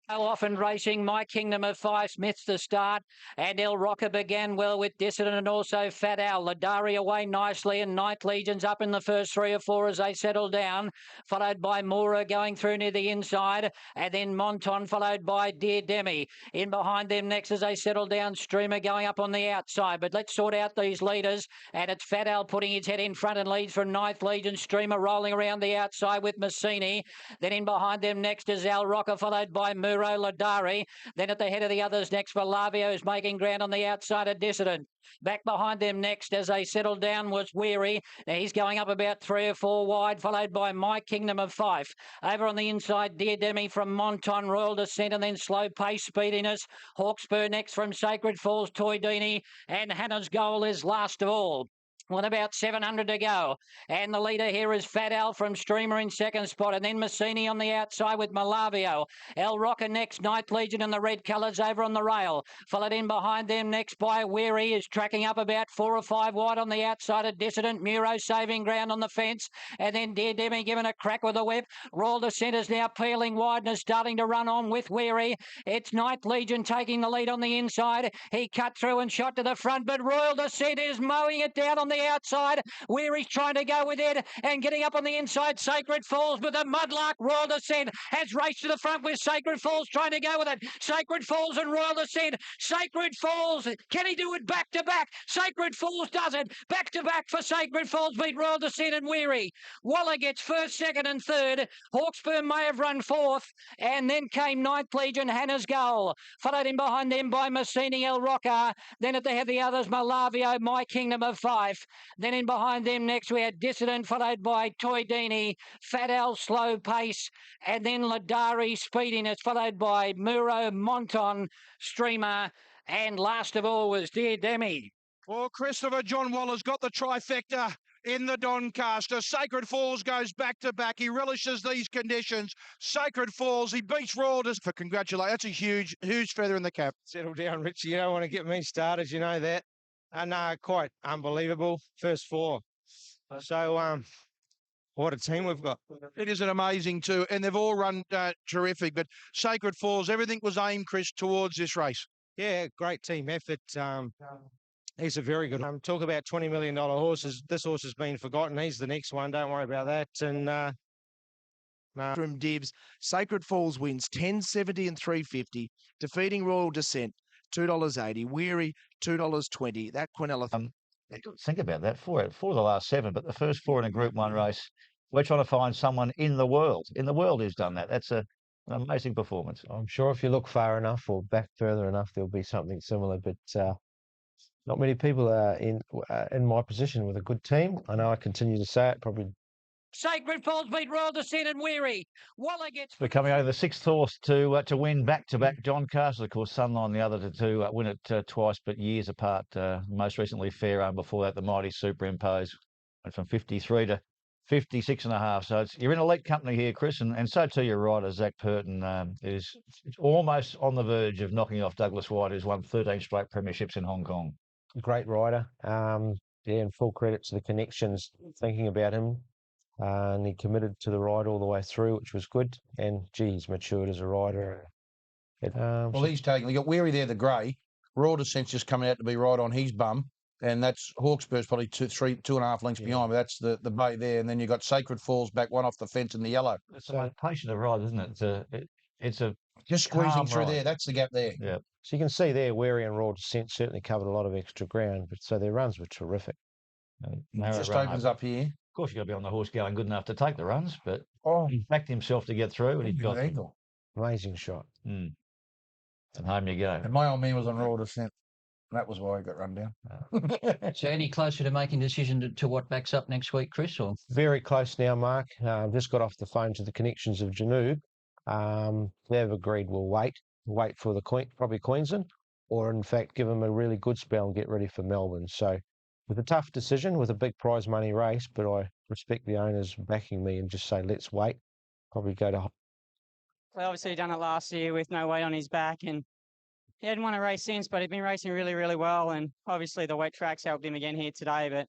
Speaker 4: How often racing, My Kingdom of Five missed the start, and El Rocker began well with Dissident and also Fat Al. Ladari away nicely, and Ninth Legion's up in the first 3 or 4 as they settle down, followed by Moora going through near the inside, and then Monton followed by Dear Demi. In behind them next as they settle down, Streamer going up on the outside. But let's sort out these leaders, and it's Fat Al putting his head in front and leads from Ninth Legion. Streamer rolling around the outside with Massini. Then in behind them next is El Rocker, followed by Moora. Ladari. Then at the head of the others next, Malavio is making ground on the outside of Dissident. Back behind them next as they settle down was Weary. Now he's going up about 3 or 4 wide, followed by My Kingdom of Fife. Over on the inside, Dear Demi from Monton, Royal Descent, and then Slow Pace, Speediness. Hawkspur next from Sacred Falls, Toydini, and Hannah's Goal is last of all. With about 700 to go. And the leader here is Fat Al from Streamer in second spot. And then Massini on the outside with Malavio. El Rocker next. Ninth Legion in the red colours over on the rail. Followed in behind them next by Weary, is tracking up about 4 or 5 wide on the outside of Dissident. Muro saving ground on the fence. And then Dear Demi giving a crack with a whip. Royal Descent is now peeling wide and is starting to run on with Weary. It's Ninth Legion taking the lead on the inside. He cut through and shot to the front, but Royal Descent is mowing it down on the outside. Weary's trying to go with it and getting up on the inside. Sacred Falls with a mudlark. Royal Descent has raced to the front with Sacred Falls trying to go with it. Sacred Falls and Royal Descent. Sacred Falls, can he do it back to back? Sacred Falls does it. Back to back for Sacred Falls, beat Royal Descent and Weary. Waller gets first, second and third. Hawkspur may have run fourth, and then came Ninth Legion, Hannah's Goal. Followed in behind them by Massini, El Rocker. Then at the head of the others, Malavio, My Kingdom of Fife. Then in behind them next we had Dissident, followed by Toydini, Fat Al, Slow Pace, and then Ladari, Speediness, followed by Muro, Monton, Streamer, and last of all was Dear Demi.
Speaker 3: Well, Christopher, John Waller's got the trifecta. in the Doncaster. Sacred Falls goes back to back. He relishes these conditions. Sacred Falls, he beats Royal for congratulations. That's a huge feather in the cap.
Speaker 2: Settle down, Richie. You don't want to get me started, you know that. And quite unbelievable. First four. So, what a team we've got.
Speaker 3: It is an amazing too, and they've all run terrific. But Sacred Falls, everything was aimed, Chris, towards this race.
Speaker 2: Yeah, great team effort. He's a very good. Talk about $20 million horses. This horse has been forgotten. He's the next one. Don't worry about that. And
Speaker 1: From Dibs, Sacred Falls wins 10.70 and 3.50, defeating Royal Descent $2.80, Weary $2.20. That Quinella.
Speaker 6: Think about that. Four of the last seven, but the first four in a Group 1 race. We're trying to find someone in the world who's done that. That's an amazing performance.
Speaker 10: I'm sure if you look far enough or back further enough, there'll be something similar. But not many people are in my position with a good team. I know I continue to say it, probably.
Speaker 4: Sacred Falls beat Royal Descent and Weary. Waller gets...
Speaker 6: Becoming only the sixth horse to win back-to-back Doncaster. Of course, Sunline, the other to win it twice, but years apart. Most recently, Fair before that, the mighty Superimpose. Went from 53 to 56.5. So you're in elite company here, Chris, and so too your rider, Zach Purton, is almost on the verge of knocking off Douglas White, who's won 13 straight premierships in Hong Kong.
Speaker 10: Great rider. And full credit to the connections thinking about him. And he committed to the ride all the way through, which was good. And, gee, he's matured as a rider.
Speaker 7: Well, he's taking... You got Weary there, the grey. Royal Descent's just coming out to be right on his bum. And that's Hawkspur's probably 2.5 lengths behind, but that's the bay there. And then you've got Sacred Falls back one off the fence in the yellow.
Speaker 6: It's a patient of ride, isn't it? It's a
Speaker 7: just squeezing through
Speaker 6: ride.
Speaker 7: there. That's the gap there.
Speaker 6: Yeah.
Speaker 10: So you can see there, Weary and Royal Descent certainly covered a lot of extra ground, but so their runs were terrific.
Speaker 7: Just opens up here.
Speaker 6: Of course, you've got to be on the horse going good enough to take the runs, but he backed himself to get through, and he got them.
Speaker 10: Amazing shot.
Speaker 6: And home you go.
Speaker 7: And my old man was on Royal Descent. That was why he got run down.
Speaker 16: So any closer to making a decision to what backs up next week, Chris? Or
Speaker 10: very close now, Mark. Just got off the phone to the connections of Janoob. They've agreed we'll wait for the probably Queensland, or in fact give them a really good spell and get ready for Melbourne. So with a tough decision, with a big prize money race, but I respect the owners backing me and just say let's wait. Probably go to.
Speaker 8: Well, obviously done it last year with no weight on his back, and he hadn't won a race since, but he'd been racing really, really well. And obviously the wet tracks helped him again here today, but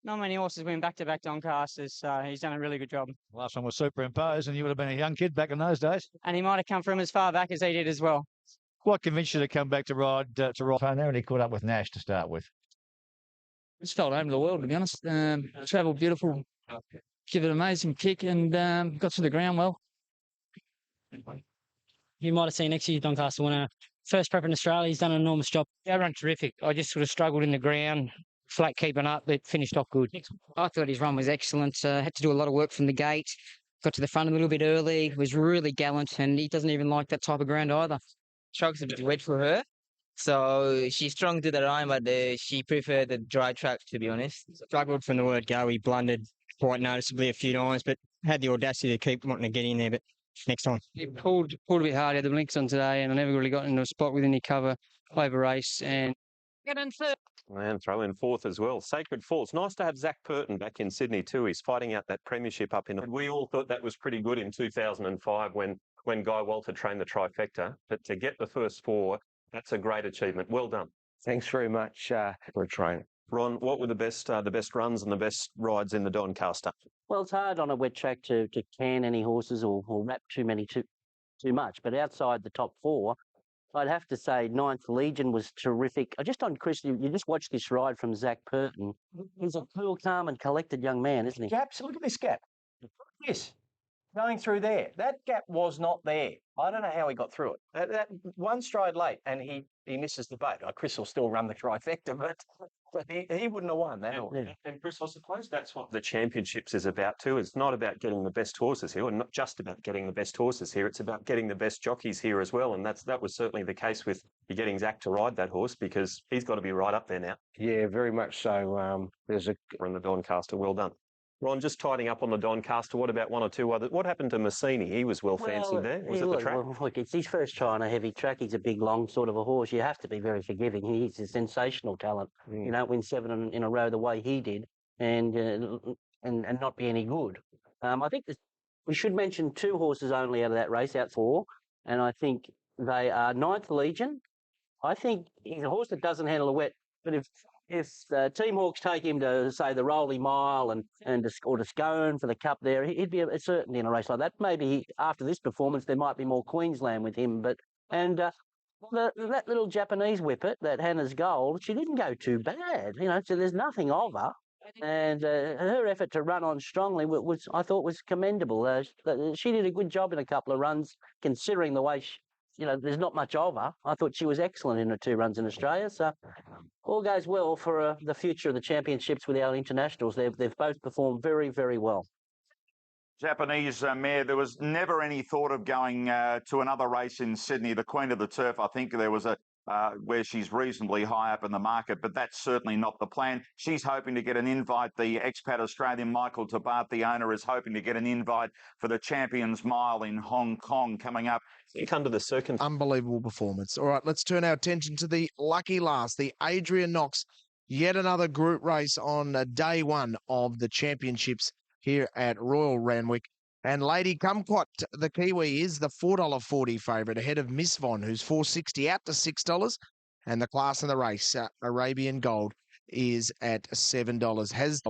Speaker 8: not many horses win back-to-back Doncasters, so he's done a really good job.
Speaker 6: Last one was Superimposed, and you would have been a young kid back in those days.
Speaker 8: And he might have come from as far back as he did as well.
Speaker 6: What convinced you to come back to ride home there, and he caught up with Nash to start with?
Speaker 20: Just felt home to the world, to be honest. Travelled beautiful, give it an amazing kick, and got to the ground well.
Speaker 17: You might have seen next year's Doncaster winner. First prep in Australia, he's done an enormous job.
Speaker 13: Yeah, run terrific. I just sort of struggled in the ground, flat keeping up, but finished off good.
Speaker 21: I thought his run was excellent. Had to do a lot of work from the gate. Got to the front a little bit early. Was really gallant, and he doesn't even like that type of ground either.
Speaker 22: Track's a bit wet for her, so she strung to the line, but she preferred the dry track, to be honest.
Speaker 17: Struggled from the word go. He blundered quite noticeably a few times, but had the audacity to keep wanting to get in there. But next time.
Speaker 13: He pulled a bit hard. He had the blinks on today, and I never really got into a spot with any cover over race. And
Speaker 4: get in third.
Speaker 19: And throw in fourth as well. Sacred Falls. Nice to have Zach Purton back in Sydney too. He's fighting out that premiership up in. We all thought that was pretty good in 2005 when Guy Walter trained the trifecta. But to get the first four, that's a great achievement. Well done.
Speaker 24: Thanks very much for a trainer.
Speaker 19: Ron, what were the best runs and the best rides in the Doncaster?
Speaker 9: Well, it's hard on a wet track to can any horses or wrap too much. But outside the top four, I'd have to say Ninth Legion was terrific. Just on Chris, you just watched this ride from Zach Purton. He's a cool, calm and collected young man, isn't he?
Speaker 11: Gaps, look at this gap. Yes, going through there. That gap was not there. I don't know how he got through it. That one stride late, and he misses the boat. Chris will still run the trifecta, but he wouldn't have won that.
Speaker 19: And Chris, I suppose that's what the championships is about too. It's not about getting the best horses here, and not just about getting the best horses here. It's about getting the best jockeys here as well. And that was certainly the case with you getting Zach to ride that horse, because he's got to be right up there now.
Speaker 24: Yeah, very much so.
Speaker 19: We're in the Doncaster. Well done. Ron, just tidying up on the Doncaster, what about one or two others? What happened to Massini? He was well fancied there. Was it the track?
Speaker 9: Well, look, it's his first try on a heavy track. He's a big, long sort of a horse. You have to be very forgiving. He's a sensational talent. You don't win 7 in a row the way he did. and not be any good. I think we should mention 2 horses only out of that race, out 4, and I think they are Ninth Legion. I think he's a horse that doesn't handle the wet, but if Team Hawks take him to, say, the Rolly Mile or to Scone for the Cup there, he'd be a certainty in a race like that. Maybe after this performance there might be more Queensland with him, that little Japanese whippet, that Hannah's Gold, she didn't go too bad, so there's nothing of her. And her effort to run on strongly I thought was commendable. She did a good job in a couple of runs, considering the way there's not much of her. I thought she was excellent in her 2 runs in Australia. So all goes well for the future of the championships with our internationals. They've both performed very, very well.
Speaker 18: Japanese mare, there was never any thought of going to another race in Sydney, the Queen of the Turf. I think there was where she's reasonably high up in the market, but that's certainly not the plan. She's hoping to get an invite. The expat Australian Michael Tabat, the owner, is hoping to get an invite for the Champions Mile in Hong Kong coming up.
Speaker 19: Under the circumstances.
Speaker 1: Unbelievable performance. All right, let's turn our attention to the lucky last, the Adrian Knox. Yet another group race on day 1 of the championships here at Royal Randwick. And Lady Kumquat, the Kiwi, is the $4.40 favourite ahead of Miss Von, who's $4.60 out to $6. And the class in the race, Arabian Gold, is at $7. Has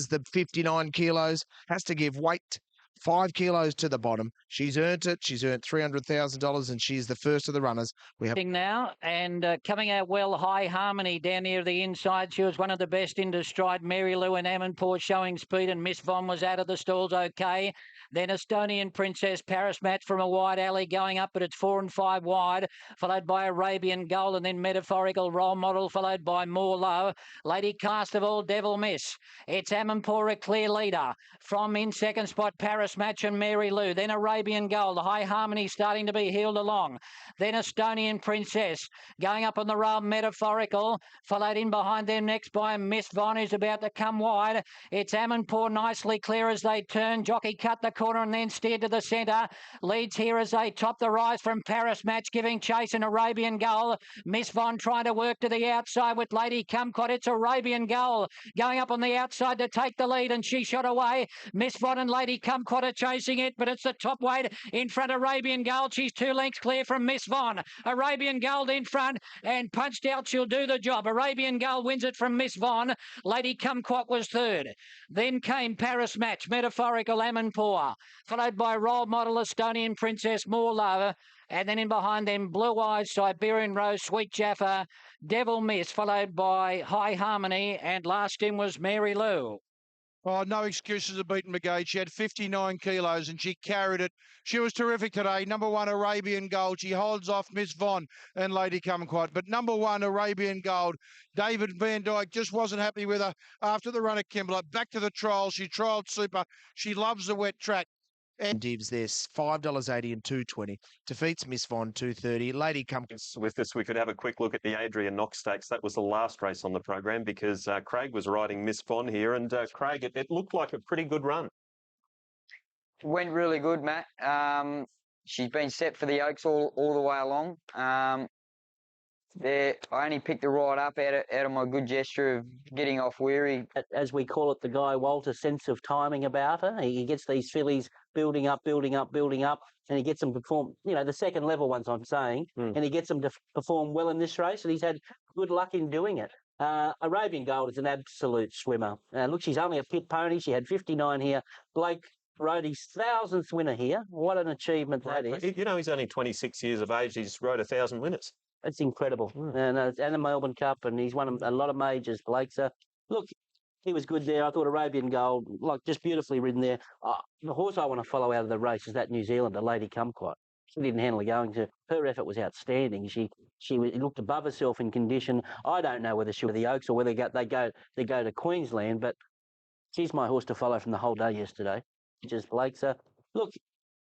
Speaker 1: the 59 kilos, has to give weight 5 kilos to the bottom. She's earned it. She's earned $300,000, and she's the first of the runners. We have
Speaker 4: now, and coming out well, High Harmony down near the inside. She was one of the best into stride. Mary Lou and Amanpour showing speed, and Miss Von was out of the stalls okay. Then Estonian Princess, Paris Match from a wide alley going up, but it's 4 and 5 wide, followed by Arabian Gold, and then Metaphorical Role Model, followed by More Low. Lady Castival, Devil Miss. It's Amanpour, a clear leader. From in second spot, Paris Match and Mary Lou. Then Arabian Gold. High Harmony starting to be heeled along. Then Estonian Princess going up on the rail, Metaphorical, followed in behind them next by Miss Von, who's about to come wide. It's Amanpour nicely clear as they turn. Jockey cut the corner and then steered to the centre. Leads here as they top the rise from Paris Match, giving chase in Arabian Gold. Miss Von trying to work to the outside with Lady Kumquat. It's Arabian Gold going up on the outside to take the lead, and she shot away. Miss Von and Lady Kumquat are chasing it, but it's the top weight in front of Arabian Gold. She's 2 lengths clear from Miss Von. Arabian Gold in front and punched out. She'll do the job. Arabian Gold wins it from Miss Von. Lady Kumquat was 3rd. Then came Paris Match, Metaphorical, Amanpour, followed by Role Model, Estonian Princess, More Lover, and then in behind them, Blue Eyes, Siberian Rose, Sweet Jaffa, Devil Miss, followed by High Harmony, and last in was Mary Lou.
Speaker 3: Oh, no excuses of beating McGade. She had 59 kilos and she carried it. She was terrific today. Number 1, Arabian Gold. She holds off Miss Von and Lady Kumquat. But number 1, Arabian Gold, David Van Dyke just wasn't happy with her after the run at Kimberley. Back to the trial. She trialled super. She loves the wet track.
Speaker 1: Divs this $5.80 and $2.20. Defeats Miss Von $2.30. Lady Kumquat.
Speaker 19: With this, we could have a quick look at the Adrian Knox Stakes. That was the last race on the program because Craig was riding Miss Von here, and Craig, it looked like a pretty good run.
Speaker 12: Went really good, Matt. She's been set for the Oaks all the way along. I only picked the ride up out of my good gesture of getting off weary.
Speaker 9: As we call it, the Guy Walter sense of timing about her. He gets these fillies building up, and he gets them to perform, the second level ones I'm saying, and he gets them to perform well in this race, and he's had good luck in doing it. Arabian Gold is an absolute swimmer. Look, she's only a pit pony. She had 59 here. Blake rode his 1,000th winner here. What an achievement that is.
Speaker 19: He's only 26 years of age. He's rode 1,000 winners.
Speaker 9: It's incredible. And the Melbourne Cup, and he's won a lot of majors, Blake. So, look, he was good there. I thought Arabian Gold, just beautifully ridden there. The horse I want to follow out of the race is that New Zealander, Lady Kumquat. She didn't handle the going. Her effort was outstanding. She looked above herself in condition. I don't know whether she'll be the Oaks or whether they go to Queensland, but she's my horse to follow from the whole day yesterday, just Blake. So, look,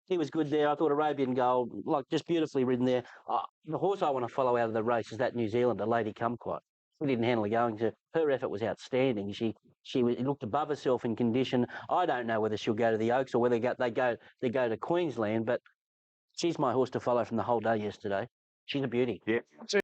Speaker 9: he was good there. I thought Arabian Gold, just beautifully ridden there. The horse I want to follow out of the race is that New Zealander, Lady Kumquat. She didn't handle the going. Her effort was outstanding. She looked above herself in condition. I don't know whether she'll go to the Oaks or whether they go to Queensland, but she's my horse to follow from the whole day yesterday. She's a beauty.
Speaker 18: Yeah.